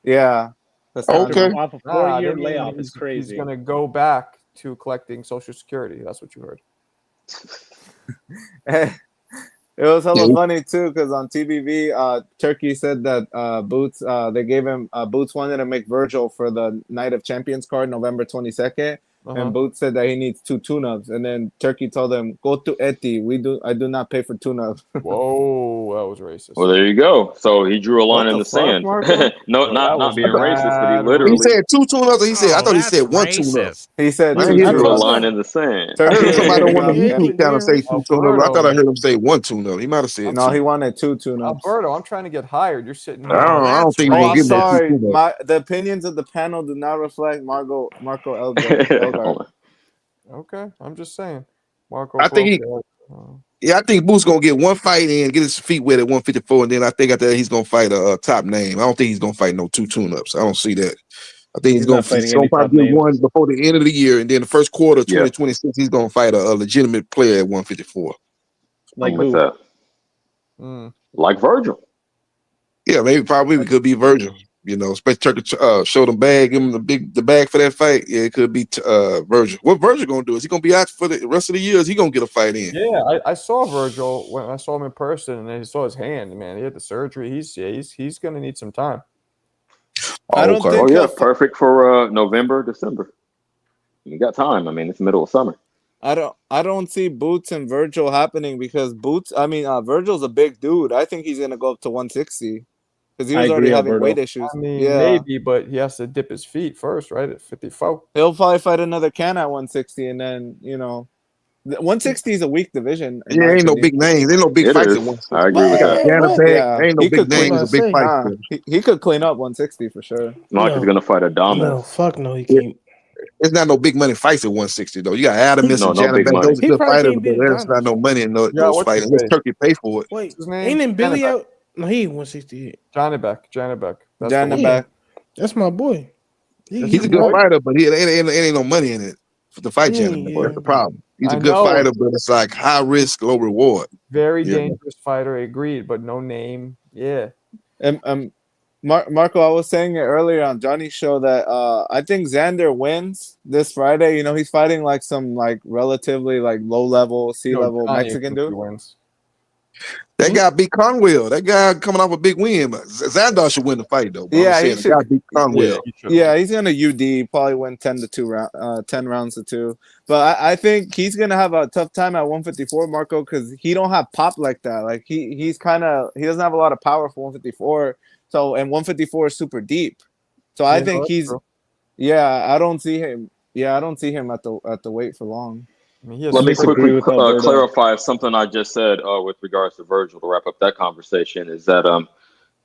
Yeah. Okay. Off a Nah, 4-year they mean layoff is he's crazy. going to go back to collecting Social Security. That's what you heard. It was hella Yeah. funny too, because on TBV, Turkey said that Boots, they gave him Boots wanted to make Virgil for the Night of Champions card, November 22nd, and Boots said that he needs 2 tune-ups, and then Turkey told him, "Go to Eti. I do not pay for tune-ups." Whoa, that was racist. Well, there you go. So he drew a line What in the the fuck, sand. Marco? No, That not was being racist, but he mad He literally said 2 tune-ups. Or he said I thought he said 1 tune-up. He said I he ain't hear drew a no. line in the sand. I Turkey heard ain't somebody giving on one of up. the YouTube channels say 2 tune-ups. I thought I heard him say 1 tune-up. He might have said No, 2. he wanted 2 tune-ups. Alberto, I'm trying to get hired. You're sitting here. I don't think he's Oh, gonna I'm give no 2 sorry. tune-ups. The opinions of the panel do not reflect Marco Elgar. Okay, I'm just saying. Marco I think broke he. that. Yeah, I think Boots gonna get 1 fight in, get his feet wet at 154, and then I think after that he's gonna fight a top name. I don't think he's gonna fight no 2 tune-ups. I don't see that. I think He's not fighting any top probably get names. 1 before the end of the year, and then the first quarter of Yeah. 2026 he's gonna fight a legitimate player at 154. Like I'm with who? that. Like Virgil. Yeah, probably it could be Virgil. You know, especially Turkey showed him bag, give him the bag for that fight. Yeah, it could be Virgil. What Virgil gonna do? Is he gonna be out for the rest of the year? Is he gonna get a fight in? Yeah, I saw Virgil when I saw him in person, and I saw his hand. Man, he had the surgery. He's gonna need some time. I don't think Oh yeah, he'll perfect for November, December. You got time. I mean, it's the middle of summer. I don't see Boots and Virgil happening because Virgil's a big dude. I think he's gonna go up to 160 because he I was already agree, having Alberto. weight issues. I mean, Yeah, maybe, but he has to dip his feet first, right? At 54. he'll probably fight another can at 160, and then 160 is a weak division. In my Yeah, ain't no opinion. big names. Ain't no big It fights is. at 160. I agree They with got that. Jana What? back. Yeah, Ain't no he big could clean. names or big fights. Nah, there. he could clean up 160 for sure. Mark is No. going to fight Adames. No, fuck no, he Yeah. can't. It's not no big money fights at 160 though. You got Adamus No, and no Jana big back. money. Those are He good probably fighters, can't but beat there's not Adonis. no money in those Yeah, what's fights. his Unless face? Turkey pay for it. Wait, His name? ain't in Billy Janibek. out? No, he ain't 168. Janibek. That's the one. Janibek. That's my boy. He's a good fighter, but it ain't no money in it to fight Jana back. Yeah. That's the problem. He's a I good know. fighter, but it's like high risk, low reward. Very Yeah. dangerous fighter. Agreed, but no name. Yeah. And Marco, I was saying it earlier on Johnny's show that I think Xander wins this Friday. He's fighting like some relatively low level, C-level Johnny Mexican Akushi dude. wins. That guy beat Conwell. That guy coming off a big win. Xandar should win the fight though. But Yeah, I'm he saying the guy should. beat Conwell. Yeah, he's gonna UD probably win 10 rounds to 2. But I think he's gonna have a tough time at 154, Marco, because he don't have pop like that. Like he doesn't have a lot of power for 154. So and 154 is super deep. So I think he's true. I don't see him. Yeah, I don't see him at the weight for long. I mean, he has Let me quickly with Alberto. clarify something I just said with regards to Virgil to wrap up that conversation. Is that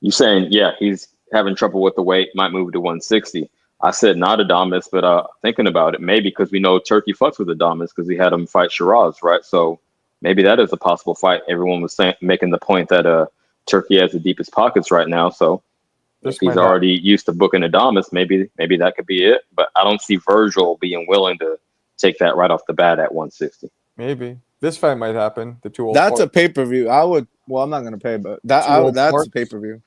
you saying he's having trouble with the weight, might move to 160. I said not Adames, but thinking about it, maybe because we know Turkey fucks with Adames because we had him fight Shiraz, right? So maybe that is a possible fight. Everyone was making the point that Turkey has the deepest pockets right now, so if he's already used to booking Adames, maybe that could be it. But I don't see Virgil being willing to take that right off the bat at 160. Maybe this fight might happen. The 204. That's a pay-per-view. I would. Well, I'm not gonna pay, but that's a pay-per-view.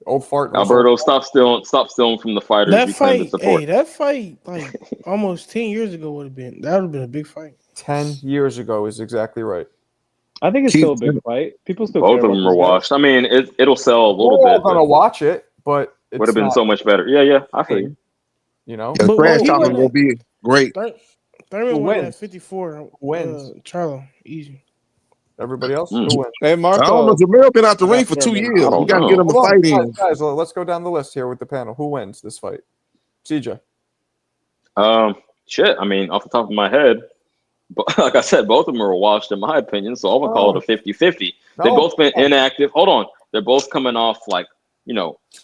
Old fart. Alberto, stop stealing from the fighters That you claim to fight, support. hey, that fight, like almost 10 years ago would have been a big fight. 10 years ago is exactly right. I think it's still a big fight. People still Both care of about them these are guys. washed. I mean, it'll sell a little We're all bit, gonna but watch it, but it's would have been not, so much better. Yeah, I feel you. you know. The But trash he talking won will at be great. Thurman Who won wins? at 54. Who wins? Charlo, easy. Everybody else? Mm. Who wins? Hey, I don't know. Marco. Jamel been out the I ring got for 2 Thurman. years. I We don't got to get him know. a Hold on, fight in. guys, let's go down the list here with the panel. Who wins this fight? CJ. Shit. I mean, off the top of my head, but like I said, both of them are washed in my opinion. So I'm gonna call it a 50-50. They've No. both been inactive. Hold on, they're both coming off like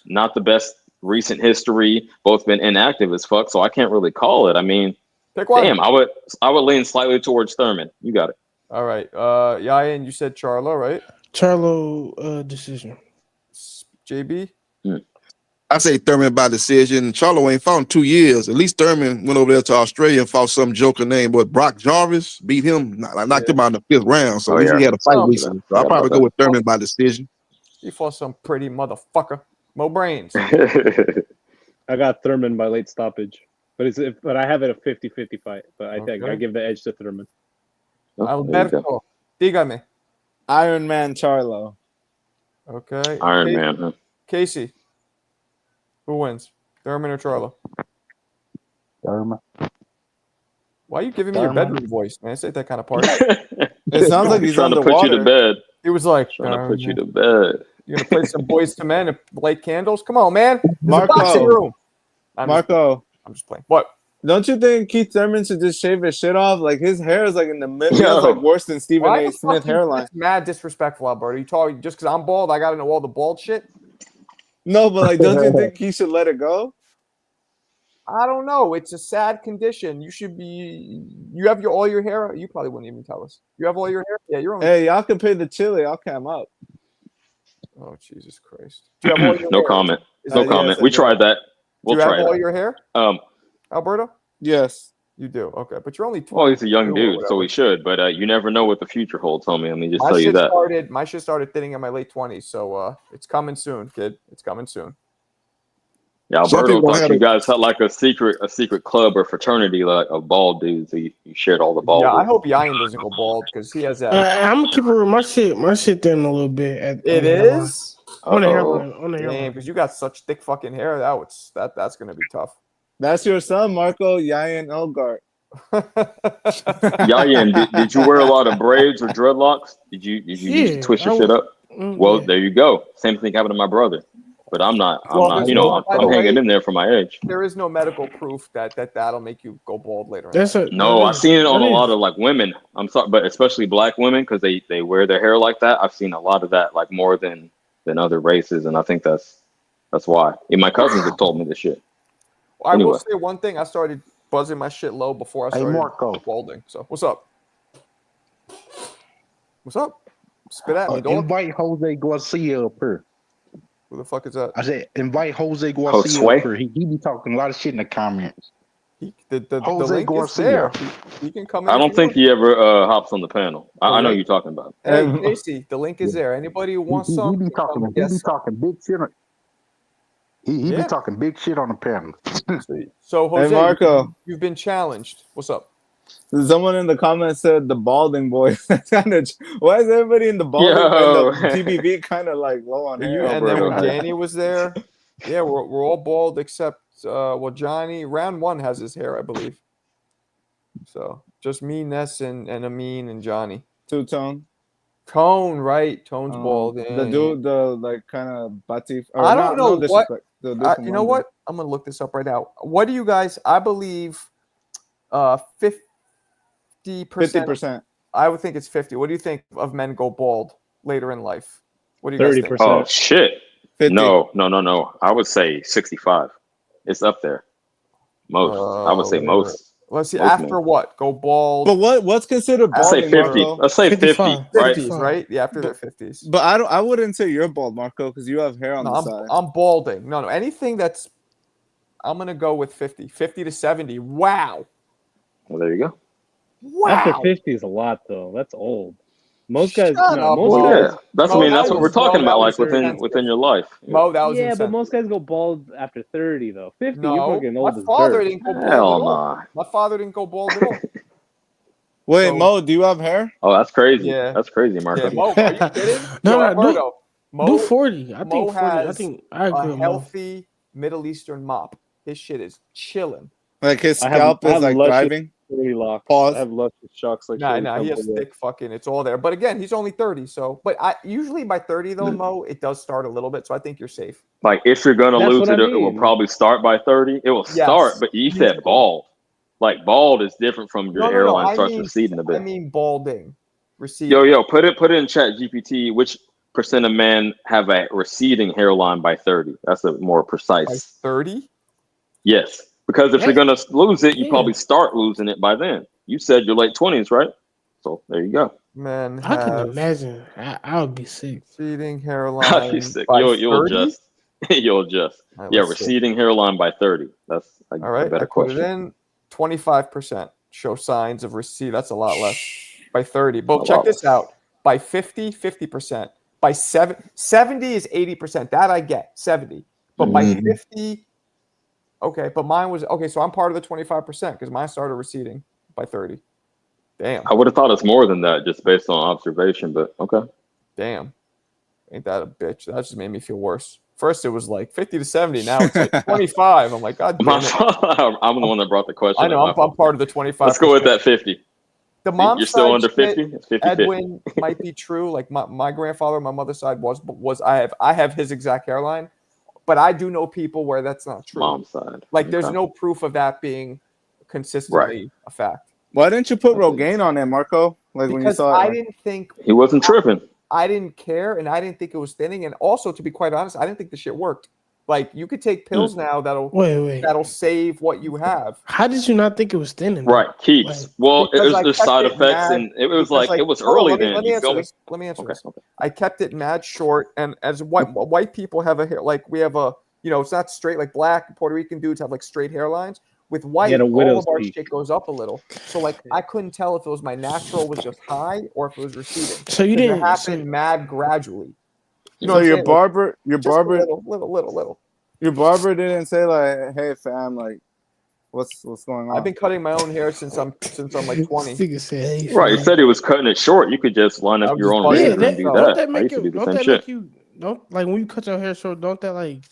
not the best recent history. Both been inactive as fuck. So I can't really call it. I mean, Pick one. damn, I would lean slightly towards Thurman. You got it. All right. Yayan, you said Charlo, right? Charlo decision. JB. I say Thurman by decision. Charlo ain't fought in 2 years. At least Thurman went over there to Australia and fought some joker named Brock Jarvis. Beat him, knocked him out in the 5th round. So at least he had a fight recently. So I'll probably go with Thurman by decision. He fought some pretty motherfucker. Mo brains. I got Thurman by late stoppage, but I have it a 50-50 fight. But I think I give the edge to Thurman. Alberto, dígame. Iron Man Charlo. Okay. Iron Man. Huh? Casey. Who wins? Thurman or Charlo? Thurman. Why are you giving me your bedroom voice, man? It's ain't that kind of party. It sounds like he's trying to put you to bed. He was like, Trying to put you to bed. You're gonna play some Boys to Men and light candles? Come on, man. There's Marco. a boxing room. I'm just playing. What? Don't you think Keith Thurman should just shave his shit off? Like his hair is like in the middle. He has like worse than Stephen Why A. the Smith fuck you- hairline. That's mad disrespectful, Alberto. You talking just because I'm bald? I gotta know all the bald shit. No, but like, don't you think he should let it go? I don't know. It's a sad condition. You should be. You have all your hair. You probably wouldn't even tell us. You have all your hair. Yeah, you're on. Hey, y'all can pay the chili. I'll cam up. Oh Jesus Christ! Do you have all your No hair? comment. Is No that- comment. yes, I We do. tried that. We'll Do you try have all that. your hair, Alberto? Yes. You do. Okay, but you're only 20. Well, he's a young or dude, so whatever. he should. But you never know what the future holds, homie. Let me just My tell you shit that. My shit started thinning in my late 20s, so it's coming soon, kid. It's coming soon. Yeah, Some Alberto people thought had you it. guys had like a secret club or fraternity like of bald dudes. So you shared all the bald. Yeah, I dudes. hope Yayan doesn't go bald because he has that. I'm gonna keep it real. My shit thin a little bit. It is on the hairline. On the damn, hairline. because you got such thick fucking hair. That's gonna be tough. That's your son, Marco Yayan Elgart. Yayan, did you wear a lot of braids or dreadlocks? Did you used to twist your shit up? Well, there you go. Same thing happened to my brother. But I'm not. Well, You know, by the I'm hanging way, in there for my age. There is no medical proof that'll make you go bald later. No, I've seen it on a lot of like women. I'm sorry, but especially black women because they wear their hair like that. I've seen a lot of that, like more than other races, and I think that's why. And my cousins have told me this shit. I Anyway. will say one thing. I started buzzing my shit low before I started balding. So what's up? What's up? Spit at me, dog. Invite Jose Garcia up here. Who the fuck is that? I said, invite Jose Garcia up here. He be talking a lot of shit in the comments. The Jose link is Garcia. there. He can come in. I if don't you think want. he ever hops on the panel. I know link- you're talking about. Hey, Casey, the link is there. Anybody who wants He some, be can come talking. and He get be some. talking big shit. He be talking big shit on the panel. So Jose, Marco. you've been challenged. What's up? Someone in the comments said the balding boy. Why is everybody in the balding Yo. and the TBV kind of like low on hair? And then when Alberto. Danny was there, yeah, we're all bald except Johnny. Round one has his hair, I believe. So just me, Ness, and Amin and Johnny. Two-tone. Tone, right? Tone's bald. The dude, the like kind of batif. I don't know what. The dude from You know London. what? I'm gonna look this up right now. What do you guys? I believe, 50%. 50%. I would think it's 50. What do you think of men go bald later in life? What do you guys think? 30%. Oh shit! 50. No. I would say 65. It's up there. Most. I would say most. Let's see. most After men. what? Go bald. But what's considered Let's say balding, 50. Marco? Let's say 50. 55. Right? 50s, right? Yeah, after their 50s. But I wouldn't say you're bald, Marco, because you have hair on No, the side. I'm balding. No, anything that's. I'm gonna go with 50. 50 to 70. Wow. Well, there you go. Wow. After 50 is a lot, though. That's old. Most guys, Shut no, up, most Mo. guys. Yeah, that's Mo, that's that what we're was Mo, talking that about. was Like within insensitive. your life. Mo, that was Yeah, but insensitive. most guys go bald after 30 though. 50, you're No, fucking my old as father dirt. didn't go bald at Hell all. nah. My father didn't go bald at all. Wait, So- Mo, do you have hair? Oh, that's crazy. Yeah. That's crazy, Marco. Yeah, Mo, are you kidding? No, Yo, no, Alberto, do 40. I Mo think 40. I has think I a agree with Mo. healthy Middle Eastern mop. His shit is chilling. Like his I scalp have is like luscious thriving. curly locks. Pause. I have luscious shocks like Nah, Shirley he has Temple. thick fucking. It's all there. But again, he's only 30. So, but I usually by 30 though, Mo, it does start a little bit. So I think you're safe. Like if you're gonna That's lose what it, I it will mean. probably start by 30. It will start, but you said usually. bald. Like bald is different from your No, hairline I starts mean, receding a bit. I mean balding, receding. Yo, put it in Chat GPT. Which percent of men have a receding hairline by 30? That's a more By precise. 30? Yes, because if you're gonna lose it, you Yeah. probably start losing it by then. You said your late 20s, right? So there you go. Men I can have imagine. I would be sick. receding I'd be hairline sick. by You'll 30? adjust. You'll adjust. All right, Yeah, let's see. receding hairline by 30. That's a All right, better I put question. it in. 25% show signs of recede. That's a lot less. By 30. A But check lot this less. out. By 50, 50%. By 70 is 80%. That I get. 70. But by Mhm. 50, okay. But mine was okay. So I'm part of the 25% because mine started receding by 30. Damn. I would have thought it's more than that just based on observation, but okay. Damn. Ain't that a bitch? That just made me feel worse. First, it was like 50 to 70. Now it's like 25. I'm like, God damn My it. fault. I'm the one that brought the question. I know. up. I'm part of the 25%. Let's go with that 50. The mom You're still side under shit, 50? It's 50-50. Edwin might be true. Like my grandfather, my mother's side was I have his exact hairline, but I do know people where that's not true. Mom's side. Like there's Okay. no proof of that being consistently a fact. Why didn't you put Rogaine on it, Marco? Like when you Because saw it. I like- didn't think He wasn't tripping. I didn't care, and I didn't think it was thinning. And also, to be quite honest, I didn't think the shit worked. Like you could take pills now Wait. that'll save what you have. How did you not think it was thinning? Right, keeps. Like, Well, Because I there's kept side it effects, mad- and it was because, like it was hold on, early let me- then. Let me You answer feel me? this. Let me answer Okay. this. I kept it mad short, and as white people have a hair, like we have a, it's not straight like black Puerto Rican dudes have like straight hairlines. With white, had a all widow's of our peak. shit goes up a little. So like I couldn't tell if it was my natural was just high or if it was receding. So you 'Cause didn't- It happened mad gradually. You know So what I'm your saying? Like, barber, just a little. your barber didn't say like, "Hey fam, like, what's going on?" I've been cutting my own hair since I'm like 20. Nigga said, hey, Right, he fam. said he was cutting it short. You could just line I up was your just own bugging razor it. and do Don't that. that I make used to you? do the Don't same that shit. make you? Don't like when you cut your hair short? Don't that like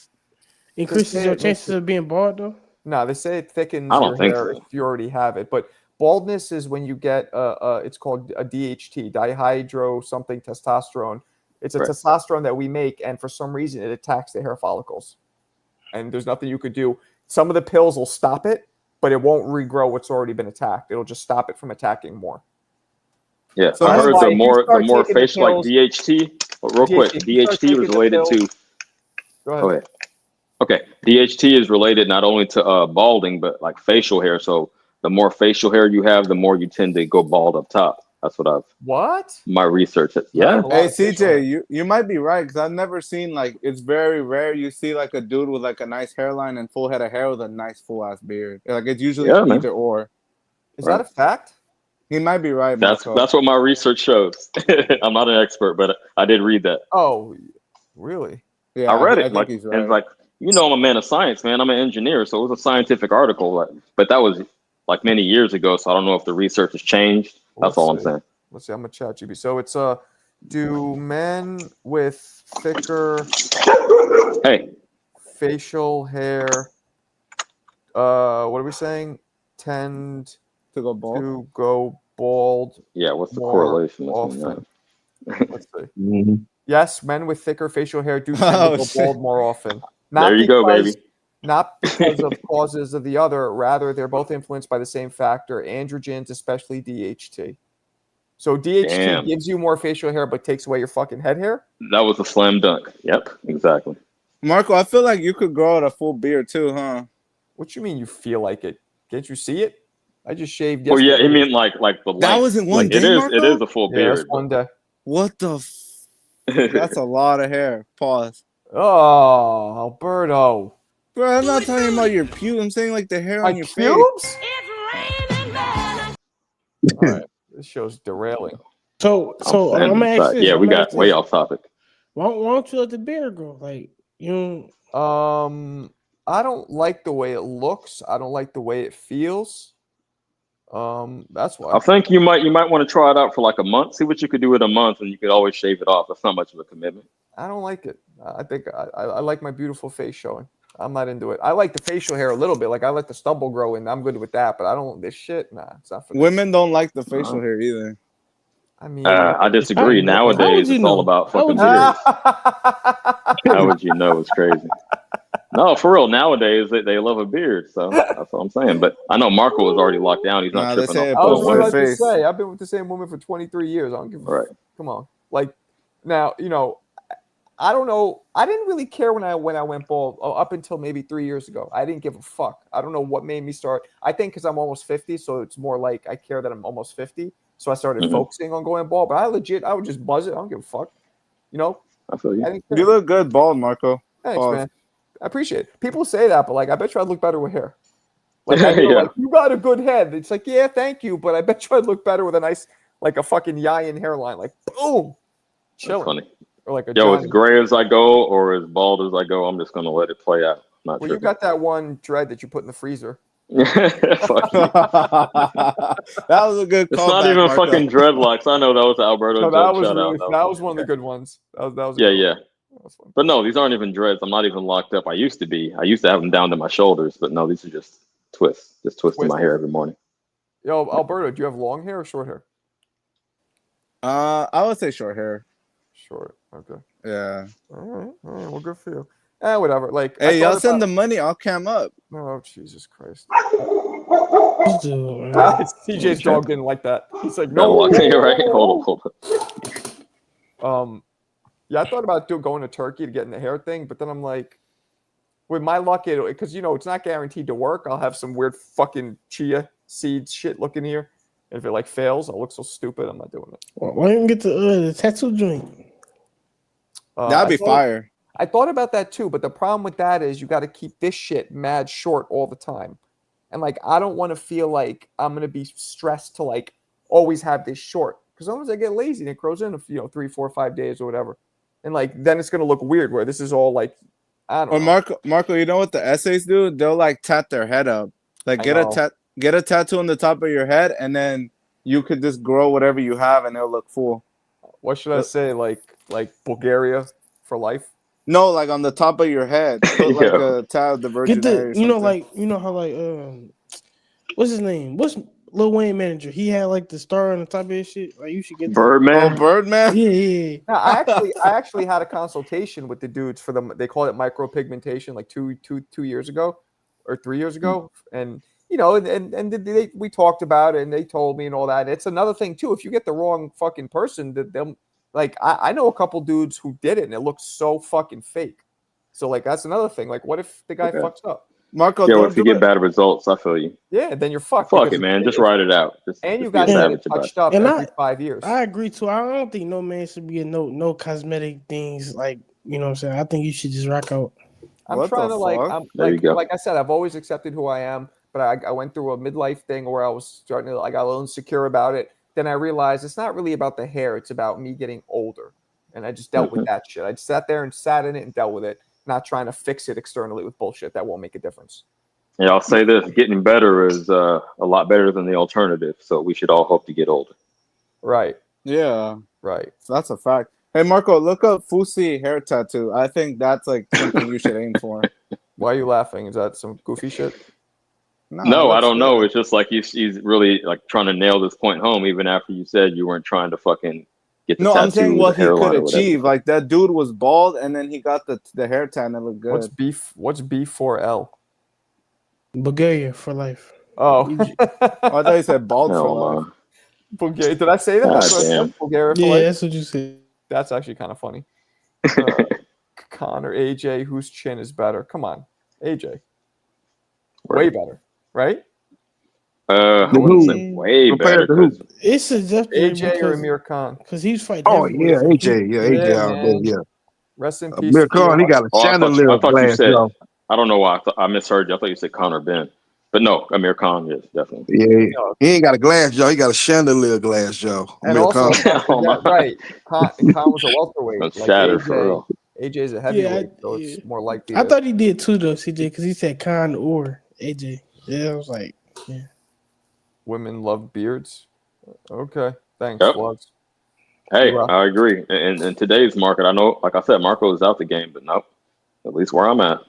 increases say your it makes chances of being bald though? No, they say it thickens I don't your think hair so. if you already have it. But baldness is when you get it's called a DHT, dihydro something testosterone. It's a Right. testosterone that we make, and for some reason it attacks the hair follicles. And there's nothing you could do. Some of the pills will stop it, but it won't regrow what's already been attacked. It'll just stop it from attacking more. Yeah, So I That's heard why the if you more start taking the facial like pills- DHT. But real quick, if you start DHT was taking the related pills- to. Go ahead. Go ahead. Okay, DHT is related not only to balding but like facial hair. So the more facial hair you have, the more you tend to go bald up top. That's what my research has. I Yeah, have a lot Hey of facial hair. CJ, you might be right because I've never seen like it's very rare you see like a dude with like a nice hairline and full head of hair with a nice full ass beard. Like it's usually Yeah, man. either or. Is that a fact? He might be right, that's Marco. what my research shows. I'm not an expert, but I did read that. Oh, really? Yeah, I read it. think Like, he's and right. like, I'm a man of science, man. I'm an engineer, so it was a scientific article. Like, but that was like many years ago, so I don't know if the research has changed. That's all I'm saying. Let's see. I'm gonna chat GB. So it's do men with thicker facial hair what are we saying tend to go bald? Yeah, what's the more correlation between often? that? Let's see. Yes, men with thicker facial hair do tend Oh, to go shit. bald more often. There you go, baby. Not because of causes of the other, rather they're both influenced by the same factor, androgens, especially DHT. So DHT Damn. gives you more facial hair but takes away your fucking head hair? That was a slam dunk. Yep, exactly. Marco, I feel like you could grow out a full beard too, huh? What you mean you feel like it? Can't you see it? I just shaved Well, yesterday. yeah, he mean like the length. That was in one like, day, it is Marco? a full Yeah, beard. that's one day. What the? That's a lot of hair. Pause. Oh, Alberto. Bro, I'm not talking about your pubes. I'm saying like the hair My on your pubes? face. All right. This show's derailing. So I'm Outstanding gonna ask fact. this. Yeah, I'm we gonna ask got way this. off topic. Why don't you let the beard grow? Like you I don't like the way it looks. I don't like the way it feels. That's why. I think you might want to try it out for like a month. See what you could do in a month, and you could always shave it off. That's not much of a commitment. I don't like it. I think I like my beautiful face showing. I'm not into it. I like the facial hair a little bit. Like I let the stubble grow in. I'm good with that, but I don't this shit. Nah, it's not for me. Women don't like the facial hair either. I mean, I disagree. How would Nowadays, you it's all know? about How fucking would you know? beards. How would you know? It's crazy. No, for real. Nowadays, they love a beard. So that's what I'm saying. But I know Marco was already locked down. He's not Nah, they tripping say off it I was pulls your about to face. say I've been with the same woman for 23 years. I don't give a Right. Come on. Like now, I don't know. I didn't really care when I went bald up until maybe 3 years ago. I didn't give a fuck. I don't know what made me start. I think because I'm almost 50, so it's more like I care that I'm almost 50. So I started focusing on going bald. But I would just buzz it. I don't give a fuck. I feel you. I didn't You care. look good bald, Marco. Thanks, Pause. man. I appreciate it. People say that, but like I bet you I'd look better with hair. Like I Yeah. like you got a good head. It's like, yeah, thank you, but I bet you I'd look better with a nice, like a fucking Yayan hairline. Like boom. That's Chilling. funny. Or like a Yo, as Johnny. gray as I go or as bald as I go, I'm just gonna let it play out. Not Well, you tripping. got that one dread that you put in the freezer. Fuck you. That was a good It's callback, not even Marco. fucking dreadlocks. I know that was an Alberto No, joke. that was Shout really out. that was one of the good ones. That was a Yeah, good yeah. one. That was fun. But no, these aren't even dreads. I'm not even locked up. I used to be. I used to have them down to my shoulders, but no, these are just twists. Just twisting my hair every morning. Yo, Alberto, do you have long hair or short hair? I would say short hair. Short. Okay. Yeah. All right. Well, good for you. Whatever. Like, Hey, y'all send the money. I'll cam up. Oh, Jesus Christ. do? CJ's dog didn't like that. He's like, That no. walks in here, right? Hold on. Yeah, I thought about going to Turkey to get in the hair thing, but then I'm like, with my luck, because it's not guaranteed to work. I'll have some weird fucking chia seeds shit looking here. And if it like fails, I'll look so stupid. I'm not doing it. Why don't you get the tattoo joint? That'd be fire. I thought about that too, but the problem with that is you got to keep this shit mad short all the time. And like, I don't want to feel like I'm going to be stressed to like always have this short. Because sometimes I get lazy and it grows in 3, 4, 5 days or whatever. And like, then it's going to look weird where this is all like, I don't know. Marco, you know what the essays do? They'll like tat their head up. Like get a tattoo on the top of your head, and then you could just grow whatever you have and it'll look full. What should I say? Like Bulgaria for life? No, like on the top of your head. Put like a tat of the Virgin Mary or something. How what's his name? What's Lil Wayne manager? He had like the star on the top of his shit. Like you should get Birdman. Oh, Birdman. Yeah. Now, I actually had a consultation with the dudes for them. They called it micropigmentation like 2 years ago or 3 years ago, and we talked about it and they told me and all that. And it's another thing too. If you get the wrong fucking person, that them like I know a couple dudes who did it and it looks so fucking fake. So like that's another thing. Like, what if the guy fucks up? Marco, yeah, if you get bad results, I feel you. Yeah, then you're fucked. Fuck it, man. Just ride it out. And you got to get touched up every 5 years. I agree too. I don't think no man should be a no cosmetic things like you know what I'm saying. I think you should just rock out. I'm trying to like I said, I've always accepted who I am, but I went through a midlife thing where I was starting to I got a little insecure about it. Then I realized it's not really about the hair; it's about me getting older, and I just dealt with that shit. I just sat there and sat in it and dealt with it, not trying to fix it externally with bullshit that won't make a difference. Yeah, I'll say this: getting better is a lot better than the alternative. So we should all hope to get older. Right. Yeah. Right. That's a fact. Hey, Marco, look up Fusi hair tattoo. I think that's like something you should aim for. Why are you laughing? Is that some goofy shit? No, I don't know. It's just like he's really like trying to nail this point home, even after you said you weren't trying to fucking get the tattoo. No, I'm saying what he could or achieve. Like that dude was bald, and then he got the hair tan that looked good. What's B4L? Bulgaria for life. Oh, I thought you said bald for life. Bulgaria. Did I say that? That's what I said. Bulgaria for life. That's what you said. That's actually kind of funny. Connor, AJ, whose chin is better? Come on, AJ. Way better, right? I wouldn't say way better. It's a AJ or Amir Khan because he's fighting. Oh yeah, AJ, AJ out there, yeah. Rest in peace. Amir Khan, he got a chandelier I thought you glass, said. yo. I don't know why I misheard you. I thought you said Connor Ben. But no, Amir Khan, yes, definitely. Yeah, he ain't got a glass jaw. He got a chandelier glass jaw. And also, don't forget, right? Khan was a welterweight. That's Like shattered for AJ, real. AJ's a heavyweight, so it's more likely. I thought he did too, though, CJ, because he said Khan or AJ. Yeah, I was like, yeah. Women love beards. Okay, thanks, Yep. Floods. Hey, I agree. In today's market, I know, like I said, Marco is out the game, but nope. At least where I'm at.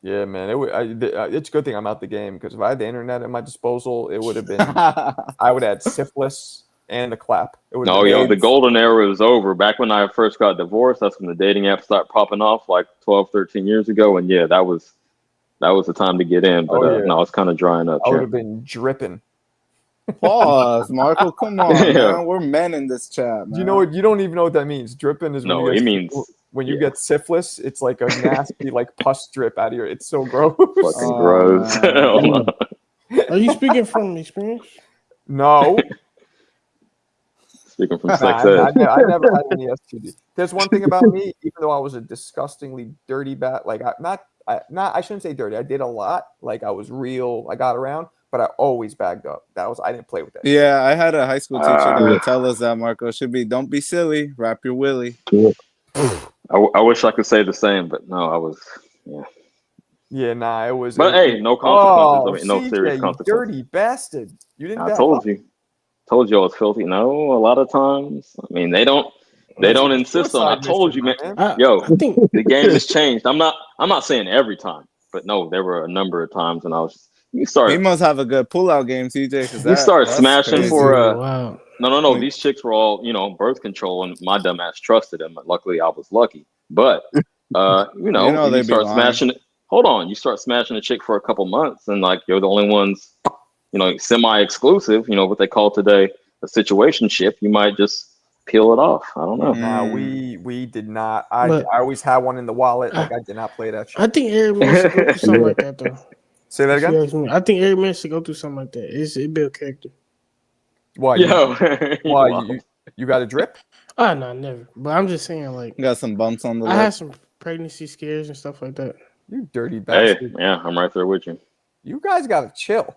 Yeah, man. It's a good thing I'm out the game because if I had the internet at my disposal, it would have been. I would have had syphilis and a clap. It would. No, yo, the golden era is over. Back when I first got divorced, that's when the dating apps started popping off, like 12, 13 years ago. And yeah, that was the time to get in. But no, it's kind of drying up. I would have been dripping. Pause, Marco. Come on, man. We're men in this chat, man. You know what? You don't even know what that means. Dripping is when No, it means when you get syphilis. It's like a nasty like pus drip out of your. It's so gross. Fucking gross. Are you speaking from experience? No. Speaking from sex I never had any STD. There's one thing about me, even though I was a disgustingly dirty bat, like I shouldn't say dirty. I did a lot. Like I was real. I got around, but I always bagged up. I didn't play with that. Yeah, I had a high school teacher that would tell us that, Marco, should be, don't be silly, wrap your willy. I wish I could say the same, but no, I was, yeah. Yeah, nah, it was. But hey, no consequences. No serious consequences. Dirty bastard! You didn't. I told you I was filthy. No, a lot of times. I mean, they don't insist on. I told you, man. Yo, the game has changed. I'm not saying every time, but no, there were a number of times when I was. He must have a good pullout game, CJ. You start smashing crazy. for wow. No. These chicks were all birth control, and my dumb ass trusted them. Luckily, I was lucky. But you start smashing it. Hold on, you start smashing a chick for a couple months, and like you're the only ones, semi-exclusive. What they call today a situationship. You might just peel it off. I don't know. Nah, we did not. I always had one in the wallet. Like I did not play that shit. I think every man should go through something like that, though. Say that again. I think every man should go through something like that. It build character. Why? Why you got a drip? Oh no, never. But I'm just saying, like, you got some bumps on the. I had some pregnancy scares and stuff like that. You dirty bastard. Hey, yeah, I'm right there with you. You guys gotta chill.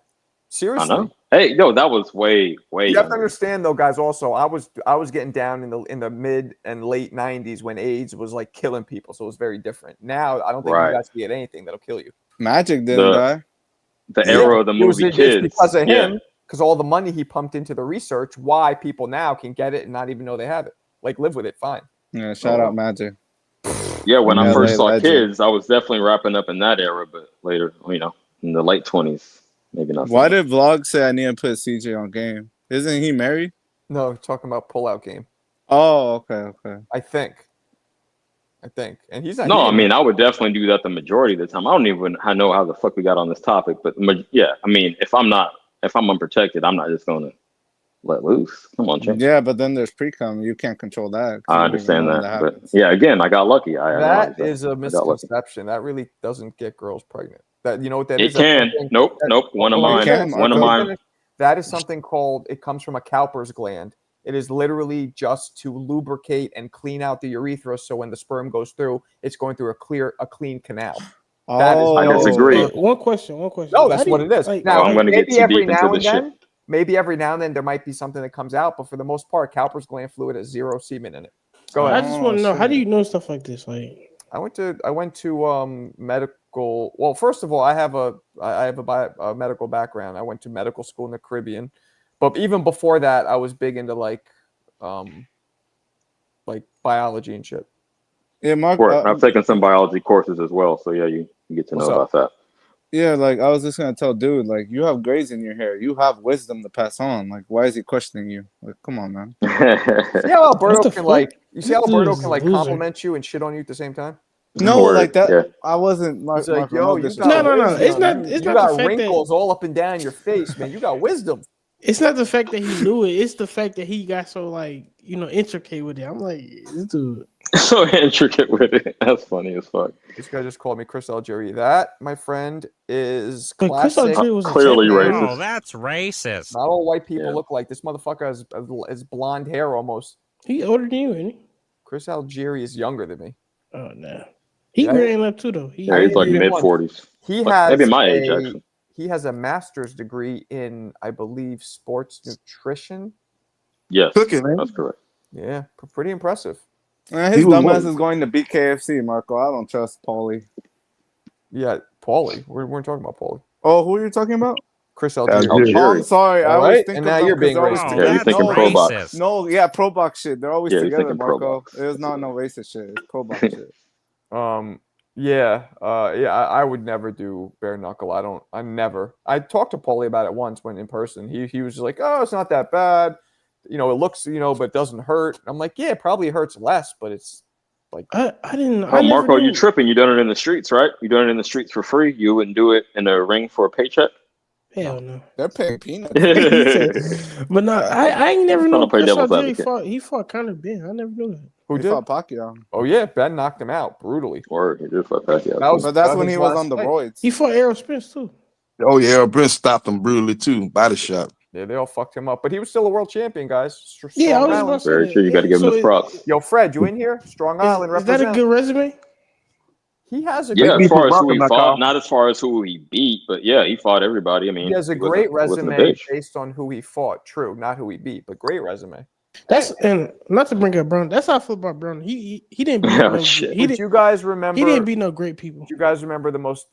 Seriously. I know. Hey, yo, that was way. You have to understand, though, guys. Also, I was getting down in the mid and late '90s when AIDS was like killing people, so it was very different. Now, I don't think you guys can get anything that'll kill you. Magic didn't die. The era of the movie Kids. Because of him, because all the money he pumped into the research, why people now can get it and not even know they have it. Like, live with it, fine. Yeah, shout out Magic. Yeah, when I first saw Kids, I was definitely wrapping up in that era, but later, in the late 20s, maybe not. Why did Vlog say I need to put CJ on game? Isn't he married? No, talking about pullout game. Oh, okay. I think. And he's not. No, I mean, I would definitely do that the majority of the time. I don't even know how the fuck we got on this topic, but yeah, I mean, if I'm unprotected, I'm not just going to let loose. Come on, James. Yeah, but then there's pre-cum. You can't control that. I understand that. But yeah, again, I got lucky. That is a misconception. That really doesn't get girls pregnant. That, you know what that is? It can. Nope. One of mine. That is something called, it comes from a Cowper's gland. It is literally just to lubricate and clean out the urethra, so when the sperm goes through, it's going through a clean canal. I disagree. One question. No, that's what it is. Now, I'm going to get too deep into this shit. Maybe every now and then there might be something that comes out, but for the most part, Cowper's gland fluid has zero semen in it. Go ahead. I just want to know, how do you know stuff like this? Like, I went to medical. Well, first of all, I have a medical background. I went to medical school in the Caribbean, but even before that, I was big into like biology and shit. Yeah, Mark. I've taken some biology courses as well, so yeah, you get to know about that. Yeah, like I was just gonna tell dude, like you have grays in your hair, you have wisdom to pass on. Like, why is he questioning you? Like, come on, man. See how Alberto can compliment you and shit on you at the same time? No, like that. Yeah. I wasn't. No. It's not. You got wrinkles all up and down your face, man. You got wisdom. It's not the fact that he knew it. It's the fact that he got so intricate with it. I'm like, this dude. So intricate with it. That's funny as fuck. This guy just called me Chris Algieri. That, my friend, is classic. Chris Algieri was clearly racist. Oh, that's racist. Not all white people look like this motherfucker. Has blonde hair almost. He older than you, isn't he? Chris Algieri is younger than me. Oh no, he graying up too though. He's like mid-40s. He has maybe my age actually. he has a master's degree in, I believe, sports nutrition. Yes, Cooking, man. that's correct. Yeah, pretty impressive. His dumbass is going to beat KFC, Marco. I don't trust Paulie. Yeah, Paulie. We weren't talking about Paulie. Oh, who are you talking about? Chris Algieri. Oh, I'm sorry. I always think and of now them you're 'cause being they're always racist. together. Yeah, you're thinking pro box. No, yeah, pro box shit. They're always Yeah, you're together, thinking pro Marco. box. It was not no racist shit. It's pro box shit. Yeah, I would never do bare knuckle. I talked to Paulie about it once when in person. He was just like, oh, it's not that bad. It looks, but it doesn't hurt. I'm like, yeah, it probably hurts less, but it's like I didn't. Oh, Marco, you tripping? You done it in the streets, right? You done it in the streets for free. You wouldn't do it in a ring for a paycheck. Hell no. They're paying peanuts. But no, I ain't never Trying know to play Chris devil's Algieri advocate. fought. He fought Conor Ben. I never knew that. Who He did? fought Pacquiao. Oh yeah, Ben knocked him out brutally. Or he did fight Pacquiao. But that's when he was on the roids. He fought Errol Spence too. Oh yeah, Errol Spence stopped him brutally too. Body shot. Yeah, they all fucked him up, but he was still a world champion, guys. Yeah, I was Island. about to say Very that. true. You got to give him his So props. Yo, Fred, you in here? Strong Island Is that a represent. good resume? He has a Yeah, great as far as who he Welcome, fought, Kyle. not as far as who he beat, but yeah, he fought everybody. I mean, He has a he great wasn't a resume bitch. based on who he fought. True, not who he beat, but great resume. That's and not to bring up Brown. That's how I feel about Brown. He didn't beat Oh, no. shit. He Did didn't. you guys remember? He didn't beat no great people. Do you guys remember the most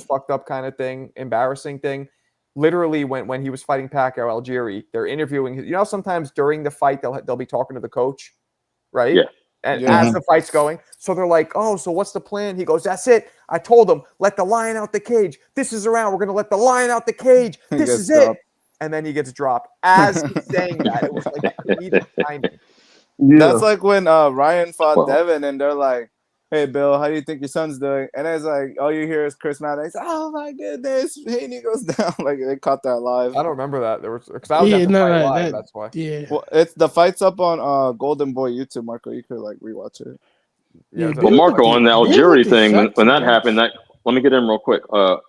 fucked up kind of thing, embarrassing thing? Literally, when he was fighting Pacquiao Algieri, they're interviewing. Sometimes during the fight they'll be talking to the coach, right? Yeah. And Yeah. as the fight's going, so they're like, "Oh, so what's the plan?" He goes, "That's it. I told him, let the lion out the cage. This is around. We're gonna let the lion out the cage. He This gets is it." dropped. And then he gets dropped. As he's saying that, it was like comedic timing. Yeah. That's like when Ryan fought Well- Devin, and they're like, "Hey, Bill, how do you think your son's doing?" And it's like, all you hear is Chris Maddox. Oh my goodness, Haney goes down. Like they caught that live. I don't remember that. There was because I was Yeah, at the no, fight no, live. that- That's why. Yeah. Well, it's the fight's up on Golden Boy YouTube, Marco. You could like rewatch it. Yeah, Yeah, the- Well, Marco, on the Bill Algieri with the thing, when shots, that guys. happened, let me get in real quick.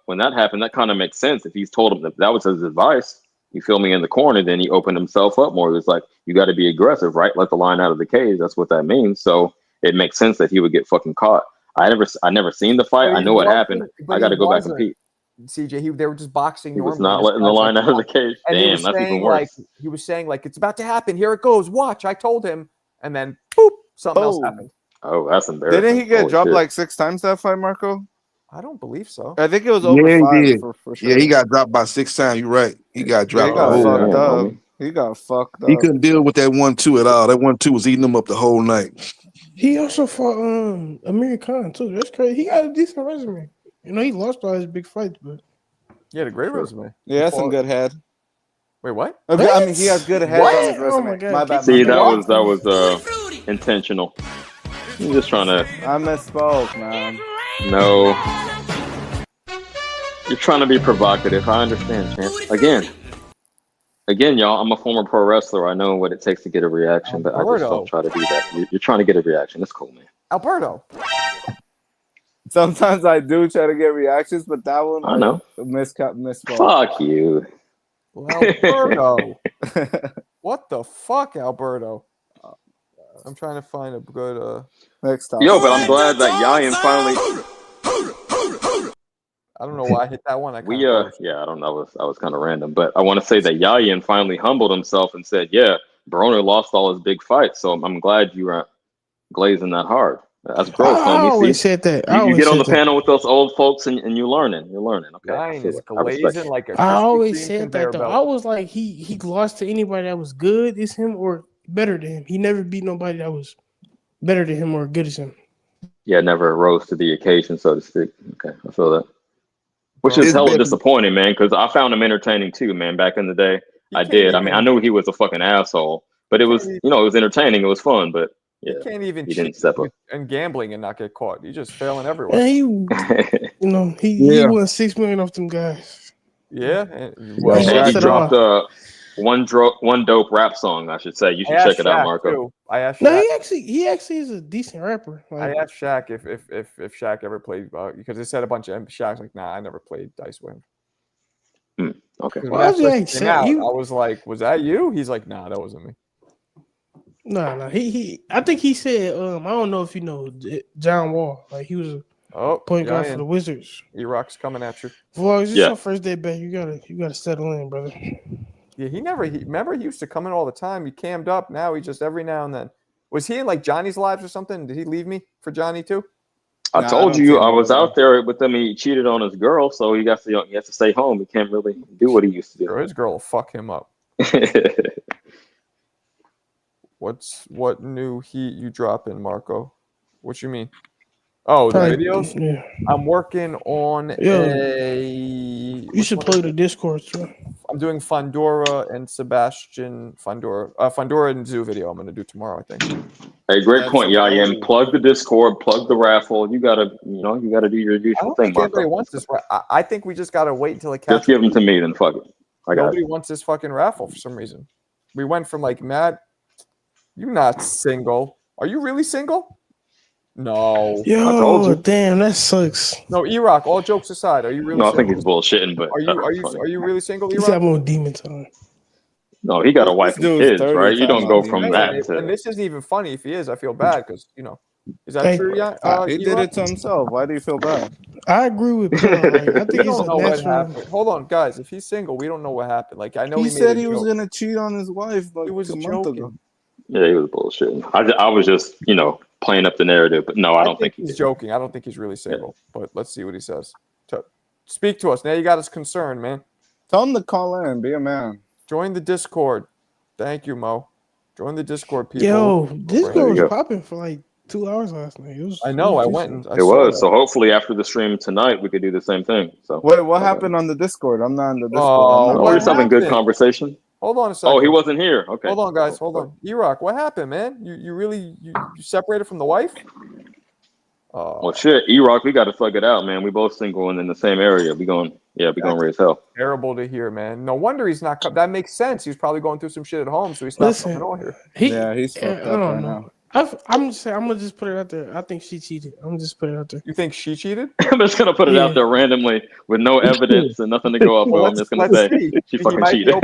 When that happened, that kind of makes sense. If he's told him that was his advice, you feel me, in the corner, then he opened himself up more. It was like, you got to be aggressive, right? Let the lion out of the cage. That's what that means. So it makes sense that he would get fucking caught. I never seen the fight. But I he know what wasn't- happened. but I got to he go back and wasn't. peep. CJ, they were just boxing. He was normally, not just letting the guys lion like out of the that. cage. And he Damn, was that's even saying worse. he was saying it's about to happen. Here it goes. Watch. I told him. And then boop, something else Boom. happened. Oh, that's embarrassing. Didn't he get Holy dropped shit. like 6 times that fight, Marco? I don't believe so. I think it was over Yeah, he 5 did. for sure. Yeah, he got dropped by 6 times. You're right. He got Yeah, dropped he the got whole fucked damn, up. homie. He got fucked He up. couldn't deal with that 1-2 at all. That 1-2 was eating him up the whole night. He also fought Amir Khan too. That's crazy. He got a decent resume. He lost all his big fights, but He had a great resume. Yeah, that's some good head. Wait, what? I mean, he has good head on his Oh resume. my God. My bad. See, my bad. that was intentional. I'm just trying to. I misspoke, man. No. You're trying to be provocative. I understand, champ. Again, y'all, I'm a former pro wrestler. I know what it takes to get a reaction, but I just Alberto. don't try to do that. You're trying to get a reaction. It's cool, man. Alberto. Sometimes I do try to get reactions, but that one, I know. misspoke. Fuck you. Well, Alberto. What the fuck, Alberto? I'm trying to find a good. Next time. Yo, but I'm glad that Yayan finally. I don't know why I hit that one. I don't know. That was kind of random, but I want to say that Yayan finally humbled himself and said, "Yeah, Broner lost all his big fights, so I'm glad you weren't glazing that hard." That's growth, I homie. always See? said that. You get on the panel with those old folks and you're learning. You're learning. Okay. Yayan I feel is it. I respect glazing it. like a I Krispy always Kreme said conveyor that though. belt. I was like, he lost to anybody that was good as him or better than him. He never beat nobody that was better than him or good as him. Yeah, never rose to the occasion, so to speak. Okay, I feel that. Which is It's hella been- disappointing, man, because I found him entertaining too, man. Back in the day, I can't did. I mean, even- I knew he was a fucking asshole, but it was, can't it was entertaining. It was fun, but yeah, You can't even he didn't cheat step up. and gambling and not get caught. You're just failing everywhere. And he Yeah. won $6 million off them guys. Yeah. And, He well, lost And he it dropped all. one dope rap song, I should say. You should I check asked it out, Shaq, Marco. too. I asked No, Shaq. he actually is a decent rapper. I Like, asked Shaq if Shaq ever played because they said a bunch of Shaq's like, nah, I never played dice with him. Okay. 'Cause Why when was he that like first came Shaq? out, He- I was like, was that you? He's like, nah, that wasn't me. no. He I think he said, I don't know if you know John Wall. Like he was Oh, Point guard yeah, for the Wizards. E-Rock's coming at you. Vlogs, this is your first day back. You gotta settle in, brother. Yeah, remember he used to come in all the time. He cammed up. Now he just every now and then. Was he in like Johnny's lives or something? Did he leave me for Johnny too? I Nah, I told don't you think I he was was. out there with him. He cheated on his girl, so he has to stay home. He can't really do what he used to do. His girl will fuck him up. What new heat you dropping, Marco? What you mean? Oh, the Probably, videos? yeah. I'm working on You should play the Discord, too. I'm doing Fandora and Sebastian Fandora and Zoo video. I'm gonna do tomorrow, I think. Hey, great point, Yayan. Plug the Discord, plug the raffle. You gotta do your I usual don't thing, think anybody Marco. wants this. I think we just gotta wait until it Just catches. give them to me, then fuck it. I got Nobody it. wants this fucking raffle for some reason. We went from like Matt, you're not single. Are you really single? No. I told Yo, you. damn, that sucks. No, E-Rock, all jokes aside, are you really No, I single? think he's bullshitting, but Are you really single, He's E-Rock? got more demon time. No, he got a wife and dude's kids, right? You 35 don't on go Demon from Hey, that and to. this isn't even funny if he is. I feel bad because is that Hey, true? Yeah, He did E-Rock? it to himself. Why do you feel bad? I agree with Pearl. Like, I We think it's don't a know what natural. happened. Hold on, guys. If he's single, we don't know what happened. Like I know He he said made he a was joke. gonna cheat on his wife like He was a month ago. joking. Yeah, he was bullshitting. I was just playing up the narrative, but no, I don't think he's did. joking. I don't think he's really single. But let's see what he says. Speak to us. Now you got us concerned, man. Tell him to call in. Be a man. Join the Discord. Thank you, Mo. Join the Discord, people. Yo, Discord was go. popping for like 2 hours last night. I know. I went and I It saw was. that. So hopefully after the stream tonight, we could do the same thing. So Wait, what happened on the Discord? I'm not on the Discord. Oh, we're just having good conversation. Hold on a second. Oh, he wasn't here. Okay. Hold on, guys. Hold on. E-Rock, what happened, man? You really you separated from the wife? Well, shit, E-Rock, we got to thug it out, man. We both single and in the same area. We going raise hell. Terrible to hear, man. No wonder he's not. That makes sense. He's probably going through some shit at home, so he's not coming on here. He's fucked I up don't right know. now. I'm gonna just put it out there. I think she cheated. I'm gonna just put it out there. You think she cheated? I'm just gonna put it out there randomly with no evidence and nothing to go up with. I'm just gonna say she fucking cheated.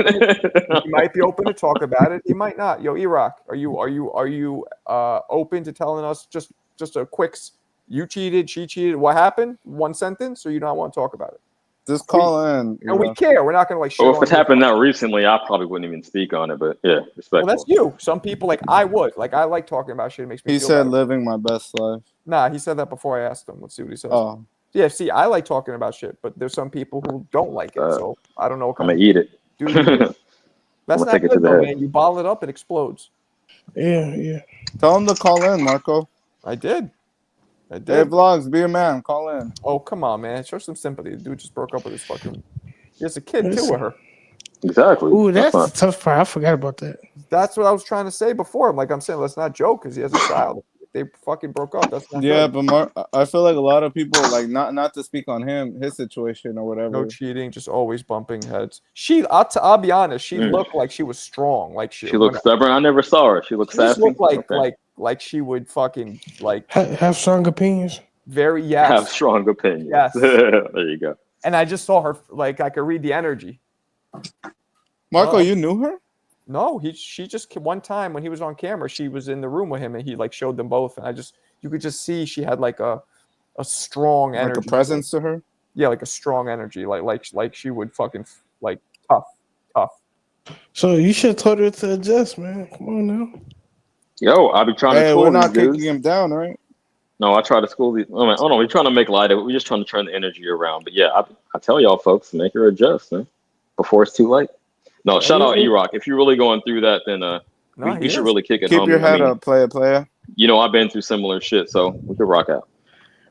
He might be open to talk about it. He might not. Yo, E-Rock, are you open to telling us just a quick? You cheated. She cheated. What happened? One sentence, or you don't want to talk about it? Just call in. And we care. We're not gonna like. Well, if it happened that recently, I probably wouldn't even speak on it. But yeah, respectful. Well, that's you. Some people I would. I like talking about shit. It makes me. He feel said, better. "Living my best life." Nah, he said that before I asked him. Let's see what he says. Oh. Yeah, see, I like talking about shit, but there's some people who don't like it. So I don't know what I'm kind gonna eat it. That's not good, though, man. You bottle it up, it explodes. Yeah. Tell him to call in, Marco. I did. Hey, vlogs, be a man. Call in. Oh, come on, man. Show some sympathy. The dude just broke up with his fucking. He has a kid too with her. Exactly. Ooh, that's the tough part. I forgot about that. That's what I was trying to say before. I'm saying, let's not joke because he has a child. They fucking broke up. That's not Yeah, good. but I feel like a lot of people not to speak on his situation or whatever. No cheating, just always bumping heads. I'll be honest. She looked like she was strong. Like she looked stubborn. I never saw her. She looked sassy. Looked like she would fucking have strong opinions. Very have strong opinions. Yes. There you go. And I just saw her I could read the energy. Marco, you knew her? No, she just one time when he was on camera, she was in the room with him and he showed them both, and you could just see she had a strong energy, like a presence to her. Yeah, like a strong energy, like she would fucking tough. So you should have told her to adjust, man. Come on now. Yo, I'll be trying to. Hey, school we're not these kicking dudes. him down, right? No, I try to school these. Oh no, we're trying to make light of it. We're just trying to turn the energy around. But yeah, I tell y'all folks, make her adjust, man, before it's too late. No, shout out E-Rock. If you're really going through that, then we should really kick it. Keep homie. your head up, player. You know, I've been through similar shit, so we could rock out.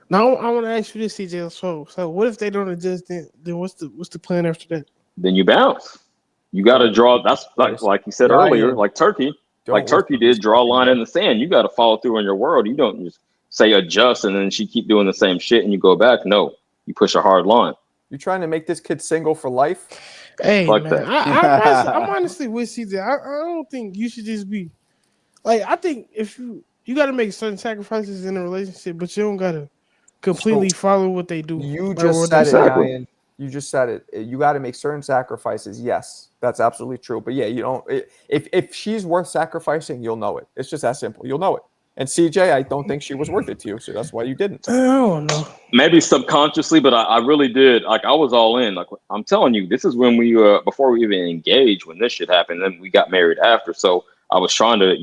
Now I want to ask you this, CJ. So what if they don't adjust? Then what's the plan after that? Then you bounce. You got to draw. That's like you said earlier, like Turkey. Like Turkey did, draw a line in the sand. You got to follow through in your world. You don't just say adjust and then she keep doing the same shit and you go back. No, you push a hard line. You trying to make this kid single for life? Hey, like man, that. I'm honestly with CJ. I don't think you should just be I think if you got to make certain sacrifices in a relationship, but you don't got to completely follow what they do. You just said it, Ryan. You just said it. You got to make certain sacrifices. Yes, that's absolutely true. But yeah, you don't. If she's worth sacrificing, you'll know it. It's just that simple. You'll know it. And CJ, I don't think she was worth it to you, so that's why you didn't. I don't know. Maybe subconsciously, but I really did. Like I was all in. Like I'm telling you, this is when we before we even engaged when this shit happened. Then we got married after. So I was trying to,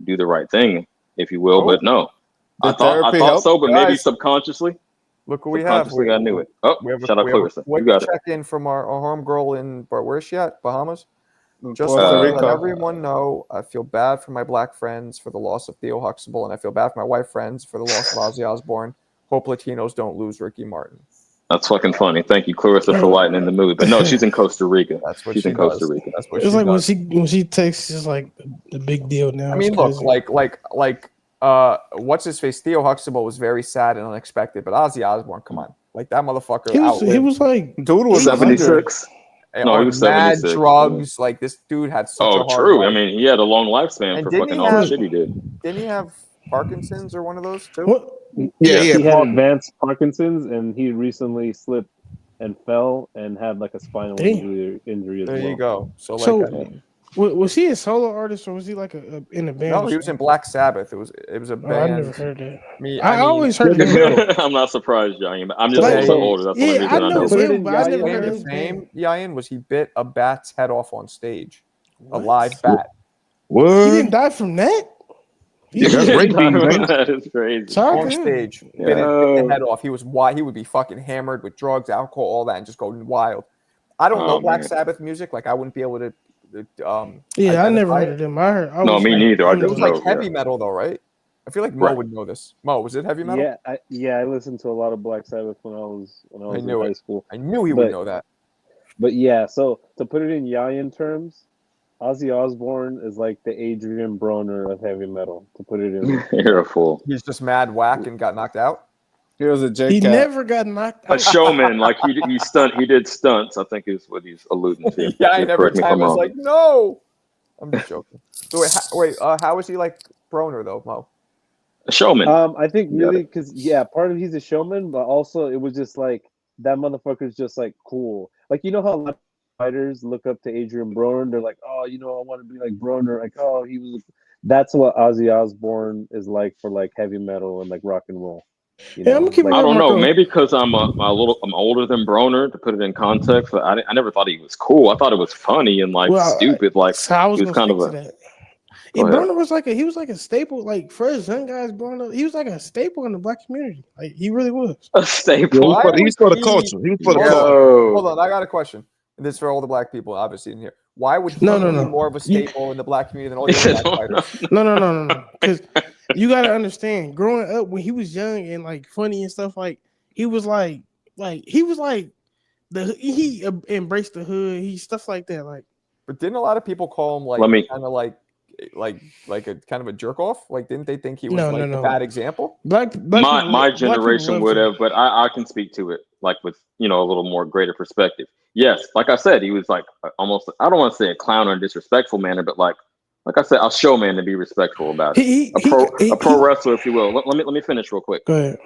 do the right thing, if you will. But no, I thought so, but maybe subconsciously. Look who we have. I knew it. Oh, shout out Clarissa. You got it. Check in from our homegirl in where's she at? Bahamas. Just Puerto to let Rico. everyone know, I feel bad for my black friends for the loss of Theo Huxtable, and I feel bad for my white friends for the loss of Ozzy Osbourne. Hope Latinos don't lose Ricky Martin. That's fucking funny. Thank you, Clarissa, for lightening the mood. But no, she's in Costa Rica. That's what she's in Costa Rica. That's what it's like does. when she texts, it's like the big deal now. I mean, look, like what's his face? Theo Huxtable was very sad and unexpected, but Ozzy Osbourne, come on, like that motherfucker. He was like, dude was 76. No, he was mad 76. drugs. Like this dude had such a hard true. life. I mean, he had a long lifespan for fucking all the shit he did. Didn't he have Parkinson's or one of those too? What? Yeah, he had advanced Parkinson's, and he recently slipped and fell and had like a spinal injury as well. There you go. So was he a solo artist or was he like in a band? No, he was in Black Sabbath. It was a band. I never heard that. I always heard that. I'm not surprised, Yayan. I'm just a little older. That's the only reason I know. Him, but I never heard his name. Yayan was he bit a bat's head off on stage, a live bat. What? He didn't die from that. That is crazy. On stage, bit the head off. He was wild. He would be fucking hammered with drugs, alcohol, all that, and just go wild. I don't know Black Sabbath music. Like I wouldn't be able to. I never heard of them. No, me neither. It was like heavy metal, though, right? I feel like Mo would know this. Mo, was it heavy metal? Yeah, I listened to a lot of Black Sabbath when I was in high school. I knew he would know that. But yeah, so to put it in Yayan terms, Ozzy Osbourne is like the Adrian Broner of heavy metal. To put it in, you're a fool. He's just mad whack and got knocked out. He was a J. He never got knocked out. A showman, like he did stunts. I think is what he's alluding to. Yeah, I every time was like, no. I'm just joking. So wait, how was he like Broner though, Mo? A showman. I think really because part of he's a showman, but also it was just like that motherfucker's just like cool. Like how a lot of fighters look up to Adrian Broner. They're like, oh, I want to be like Broner. Like, oh, he was. That's what Ozzy Osbourne is like for like heavy metal and like rock and roll. I don't know. Maybe because I'm older than Broner, to put it in context. But I never thought he was cool. I thought it was funny and stupid. Like so he was kind of a. Broner was he was like a staple. Like for his young guys growing up, he was like a staple in the black community. Like he really was a staple. He's for the culture. He's for the culture. Hold on, I got a question. And this is for all the black people, obviously in here. Why would he be more of a staple in the black community than all the black fighters? No. Because you got to understand, growing up when he was young and like funny and stuff, like he was like he embraced the hood, he stuff like that. Like, but didn't a lot of people call him kind of like a kind of a jerk off? Like, didn't they think he was a bad example? My generation would have, but I can speak to it like with a little more greater perspective. Yes, like I said, he was like almost, I don't want to say a clown or a disrespectful manner, but like I said, a showman to be respectful about it. A pro wrestler, if you will. Let me finish real quick. Go ahead.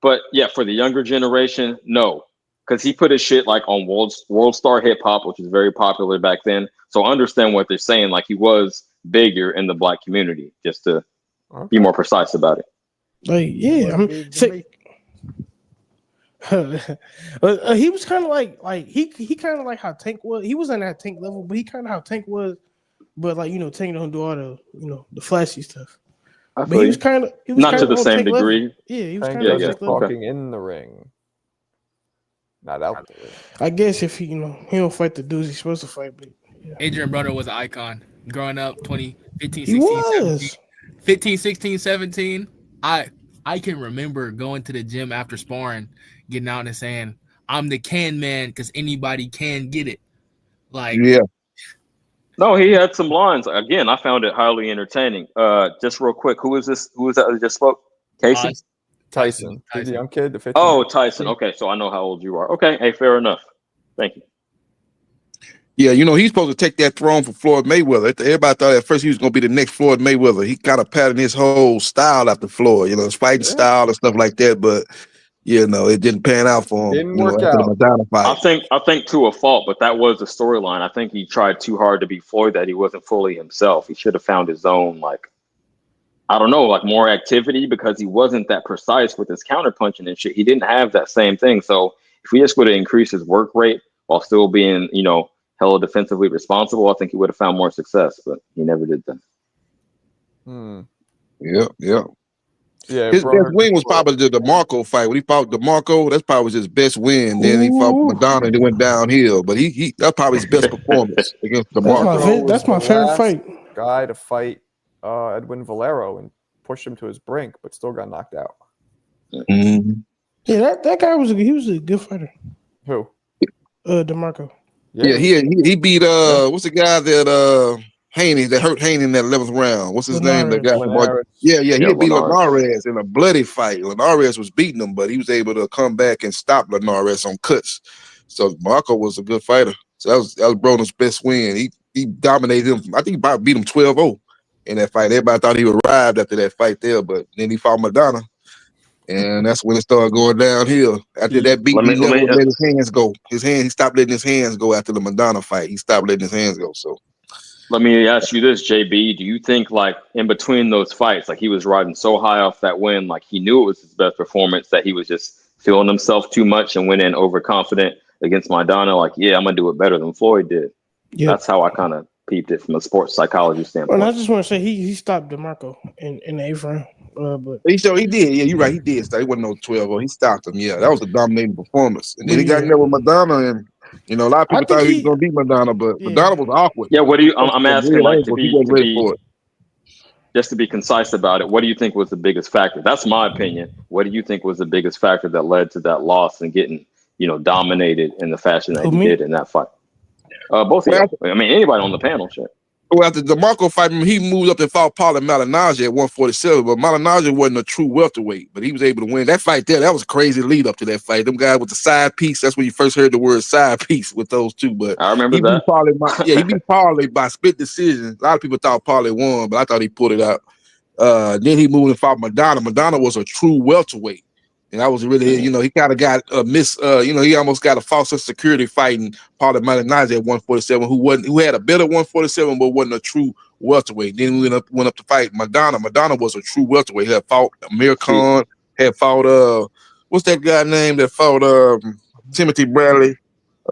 But yeah, for the younger generation, no, because he put his shit like on World Star Hip Hop, which is very popular back then. So I understand what they're saying. Like he was bigger in the black community, just to be more precise about it. Like he was kind of like he kind of like how Tank was. He wasn't at Tank level, but he kind of how Tank was. But like Tank don't do all the the flashy stuff. But he was kind of not to the same degree. Level. Yeah, he was kind of talking in the ring, not out the ring. I guess if he don't fight the dudes he's supposed to fight. But Adrian Broner was an icon growing up. 2015, 16, 17. I can remember going to the gym after sparring, getting out and saying, "I'm the can man," because anybody can get it. Like, yeah. No, he had some lines. Again, I found it highly entertaining. Just real quick, who is this? Who is that that just spoke? Casey? Tyson. The young kid, the 15. Oh, Tyson. Okay, so I know how old you are. Okay, hey, fair enough. Thank you. Yeah, he's supposed to take that throne from Floyd Mayweather. Everybody thought at first he was going to be the next Floyd Mayweather. He kind of patterned his whole style after Floyd, his fighting style and stuff like that. But, it didn't pan out for him. Didn't work out. I think to a fault, but that was the storyline. I think he tried too hard to be Floyd, that he wasn't fully himself. He should have found his own, I don't know, like more activity because he wasn't that precise with his counterpunching and shit. He didn't have that same thing. So if we just would have increased his work rate while still being, hella defensively responsible, I think he would have found more success, but he never did that. Yeah. Yeah, His best win was probably the DeMarco fight. When he fought DeMarco, that's probably his best win. Then he fought Madonna and it went downhill. But he that's probably his best performance against DeMarco. That's my favorite fight. Guy to fight Edwin Valero and push him to his brink, but still got knocked out. Mm-hmm. Yeah, that guy was a good fighter. Who? DeMarco. Yeah, he beat what's the guy that Haney that hurt Haney in that 11th round? What's his name? The guy from he beat Linares in a bloody fight. Linares was beating him, but he was able to come back and stop Linares on cuts. So Marco was a good fighter. So that was Broden's best win. He dominated him. I think he about beat him 12-0 in that fight. Everybody thought he arrived after that fight there, but then he fought Madonna. And that's when it started going downhill. After that beat, he never let his hands go. He stopped letting his hands go after the Madonna fight. He stopped letting his hands go. So let me ask you this, JB. Do you think like in between those fights, like he was riding so high off that win, like he knew it was his best performance, that he was just feeling himself too much and went in overconfident against Madonna? Like, yeah, I'm going to do it better than Floyd did. Yep. That's how I kind of peeped it from a sports psychology standpoint. Well, I just want to say he stopped DeMarco in the 8th round. But he did. Yeah, you're right. He did. He wasn't no 12-0. He stopped him. Yeah, that was a dominating performance. And then he got in there with Madonna, and a lot of people thought he was going to beat Madonna, but Madonna was awkward. Yeah, what do you? I'm asking, like, just to be concise about it. What do you think was the biggest factor? That's my opinion. What do you think was the biggest factor that led to that loss and getting, dominated in the fashion that he did in that fight? Both of you. I mean, anybody on the panel, shit. Well, after the DeMarco fight, he moved up and fought Paulie Malignaggi at 147, but Malignaggi wasn't a true welterweight, but he was able to win. That fight there, that was a crazy lead up to that fight. Them guys with the side piece, that's when you first heard the word side piece with those two. But I remember that. He beat Paulie by split decision. A lot of people thought Paulie won, but I thought he pulled it out. Then he moved and fought Madonna. Madonna was a true welterweight. And that was really, he kind of got a he almost got a false sense of security fighting Paulie Malignaggi at 147, who had a better 147, but wasn't a true welterweight. Then we went up to fight Madonna. Madonna was a true welterweight. He had fought Amir Khan, had fought what's that guy name that fought Timothy Bradley,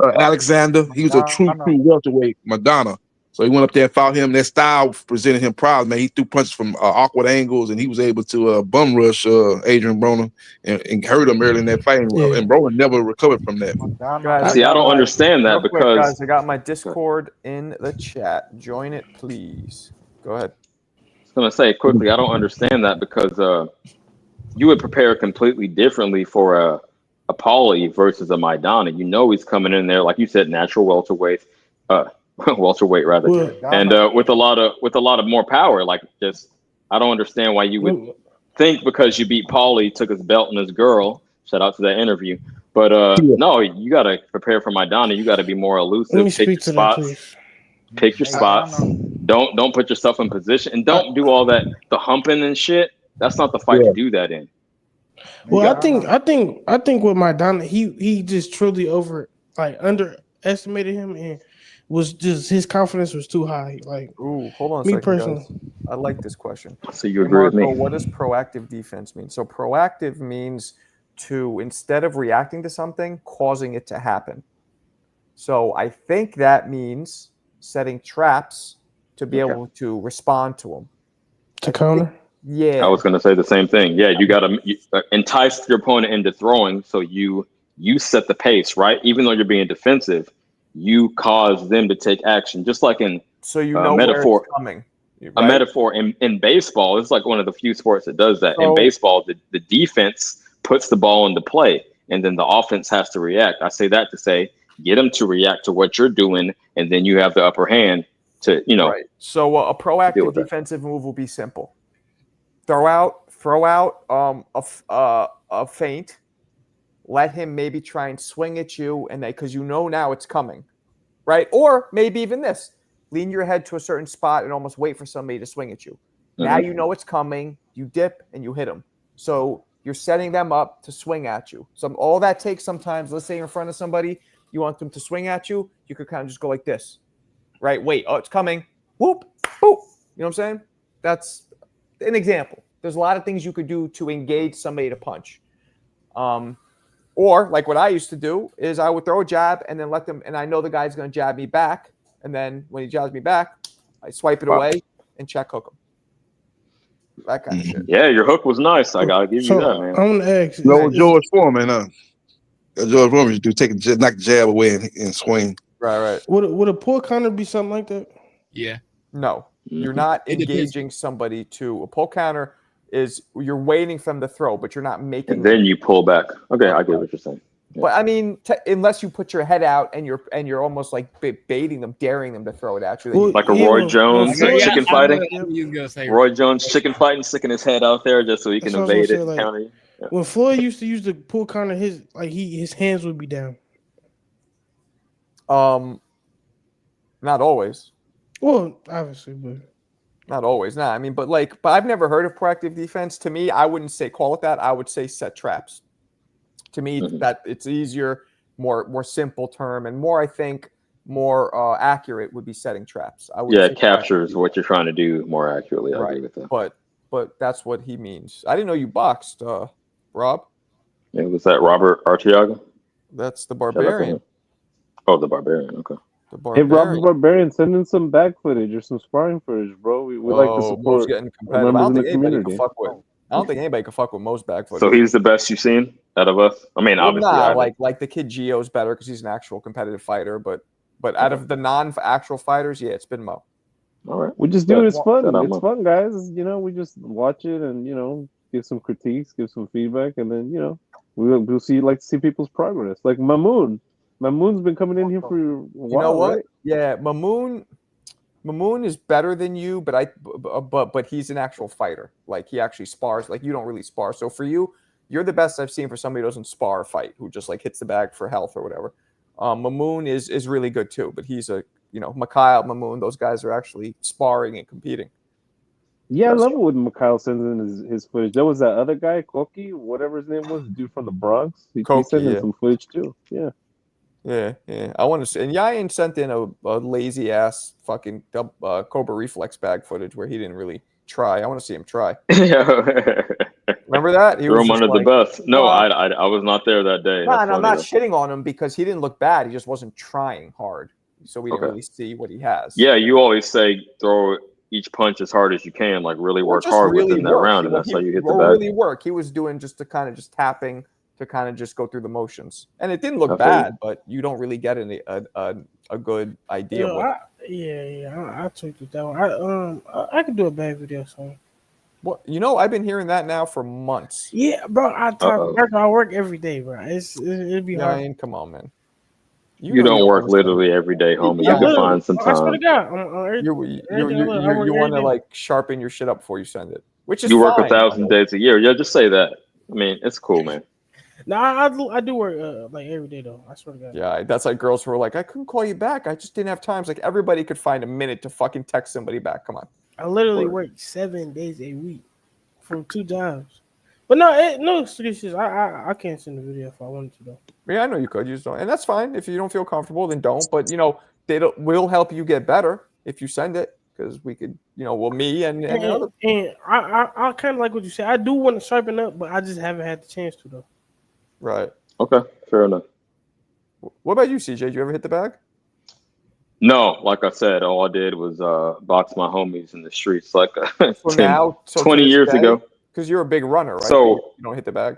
Alexander. He was a true welterweight, Madonna. So he went up there and fought him. That style presented him problems, man. He threw punches from awkward angles, and he was able to bum rush Adrian Broner and hurt him early in that fight. And Broner never recovered from that. Guys, see, I don't understand that because guys, I got my Discord in the chat. Join it, please. Go ahead. I was gonna say quickly, I don't understand that because you would prepare completely differently for a Paulie versus a Maidana. He's coming in there, like you said, natural welterweight. Welterweight rather, and with a lot of more power. Like, just I don't understand why you would think because you beat Paulie, took his belt and his girl. Shout out to that interview. But no, you got to prepare for Maidana. You got to be more elusive. Pick your spots. Pick your spots. Don't put yourself in position, and don't do all that the humping and shit. That's not the fight to do that in. Well, I think with Maidana, he just truly underestimated him and was just his confidence was too high. Like, ooh, hold on a me second, personally, guys. I like this question. So you agree with me? What does proactive defense mean? So proactive means to, instead of reacting to something, causing it to happen. So I think that means setting traps to be able to respond to them. To counter? Yeah. I was going to say the same thing. Yeah, you got to entice your opponent into throwing, so you set the pace, right? Even though you're being defensive, you cause them to take action, just like in metaphor. Where it's coming. Right? A metaphor in baseball. It's like one of the few sports that does that. In baseball, the defense puts the ball into play, and then the offense has to react. I say that to say, get them to react to what you're doing, and then you have the upper hand to, Right. So a proactive defensive move will be simple. Throw out a feint. Let him maybe try and swing at you, and because now it's coming, right? Or maybe even this: lean your head to a certain spot and almost wait for somebody to swing at you. Mm-hmm. Now you know it's coming. You dip and you hit them. So you're setting them up to swing at you. All that takes sometimes. Let's say you're in front of somebody, you want them to swing at you. You could kind of just go like this, right? Wait, it's coming. Whoop, boop. You know what I'm saying? That's an example. There's a lot of things you could do to engage somebody to punch. Or like what I used to do is I would throw a jab and then let them, and I know the guy's going to jab me back. And then when he jabs me back, I swipe it away and check hook him. That kind of shit. Yeah, your hook was nice. I got to give you that, man. I'm going to ask. No, George Foreman, George Foreman used to knock the jab away and swing. Right. Would a pull counter be something like that? Yeah. No, you're not engaging somebody to a pull counter. Is you're waiting for them to throw, but you're not making. And then you pull back. Okay, I get what you're saying. Yeah. But I mean, unless you put your head out and you're almost like baiting them, daring them to throw it at you. Well, like a Roy Jones chicken fighting. Say, Roy Jones chicken fighting, sticking his head out there just so he can evade it and counter you. Yeah. When Floyd used to use the pull counter, his hands would be down. Not always. Well, obviously, but not always. Nah, I mean, but I've never heard of proactive defense. To me, I wouldn't say call it that. I would say set traps. To me, that it's easier, more simple term, and more, I think, more accurate would be setting traps. It captures what you're trying to do more accurately. I agree with that. But that's what he means. I didn't know you boxed, Rob. Yeah, was that Robert Artiaga? That's the Barbarian. Oh, the Barbarian. Okay. Hey, Rob the Barbarian, send in some back footage or some sparring footage, bro. We like to support getting competitive. I don't think anybody can fuck with. I don't think anybody can fuck with Mo's back footage. So he's the best you've seen out of us. I mean, obviously, like the kid Gio's better because he's an actual competitive fighter. But out of the non-actual fighters, yeah, it's been Mo. All right, we just do it. It's fun. It's fun, guys. You know, we just watch it and give some critiques, give some feedback, and then we'll see like to see people's progress. Like Mamoon. Mamoon's been coming in here for a while. You know what? Right? Yeah, Mamoon is better than you, but he's an actual fighter. Like he actually spars. Like you don't really spar. So for you, you're the best I've seen for somebody who doesn't spar fight, who just like hits the bag for health or whatever. Mamoon is really good too, but he's Mikhail, Mamoon. Those guys are actually sparring and competing. Yeah, I love it when Mikhail sends in his footage. There was that other guy, Koki, whatever his name was, the dude from the Bronx. He sent in some footage too. Yeah. Yeah. I want to see. And Yayan sent in a lazy ass fucking Cobra Reflex bag footage where he didn't really try. I want to see him try. Remember that? He threw him under the bus. No, I was not there that day. No, I'm not shitting on him because he didn't look bad. He just wasn't trying hard, so we didn't really see what he has. Yeah, you always say throw each punch as hard as you can, like really work hard within that round, and that's how you hit the bag. Really work. He was doing just tapping. To kind of just go through the motions, and it didn't look bad, but you don't really get a good idea. I took it down. I could do a bag video song. Well, I've been hearing that now for months. Yeah, bro. I work every day, bro. It'd be hard. Ryan, come on, man. You don't work literally every day, homie. You can find some time. I swear to God, you want to like sharpen your shit up before you send it, which is you work 1,000 days a year. Yeah, just say that. I mean, it's cool, man. No, I do work like every day though. I swear to God. Yeah, that's like girls who are like, I couldn't call you back. I just didn't have time. It's like everybody could find a minute to fucking text somebody back. Come on. I literally work 7 days a week from 2 jobs. But no excuses. I can't send the video if I wanted to though. Yeah, I know you could. You just don't, and that's fine. If you don't feel comfortable, then don't. But we'll help you get better if you send it because we could. Me and other. And I kind of like what you said. I do want to sharpen up, but I just haven't had the chance to though. Right. Okay. Fair enough. What about you, CJ? Did you ever hit the bag? No. Like I said, all I did was box my homies in the streets like 20 years ago. Because you're a big runner, right? So you don't hit the bag?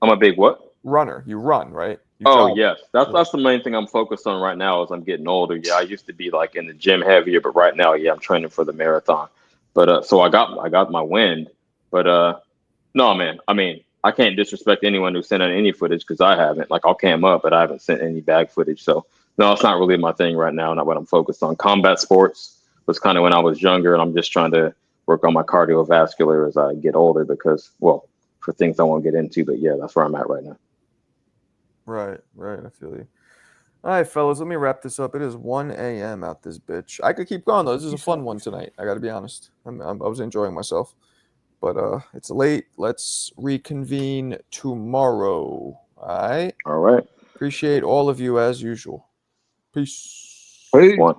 I'm a big what? Runner. You run, right? Yes. That's the main thing I'm focused on right now as I'm getting older. Yeah, I used to be like in the gym heavier, but right now, I'm training for the marathon. But so I got my wind. But no, man. I mean, I can't disrespect anyone who sent in any footage because I haven't. Like I'll cam up, but I haven't sent any bag footage. So no, it's not really my thing right now. Not what I'm focused on. Combat sports was kind of when I was younger, and I'm just trying to work on my cardiovascular as I get older because, well, for things I won't get into. But yeah, that's where I'm at right now. Right. I feel you. All right, fellas, let me wrap this up. It is 1 a.m. out this bitch. I could keep going though. This is a fun one tonight. I got to be honest. I was enjoying myself. But it's late. Let's reconvene tomorrow. All right. All right. Appreciate all of you as usual. Peace. One.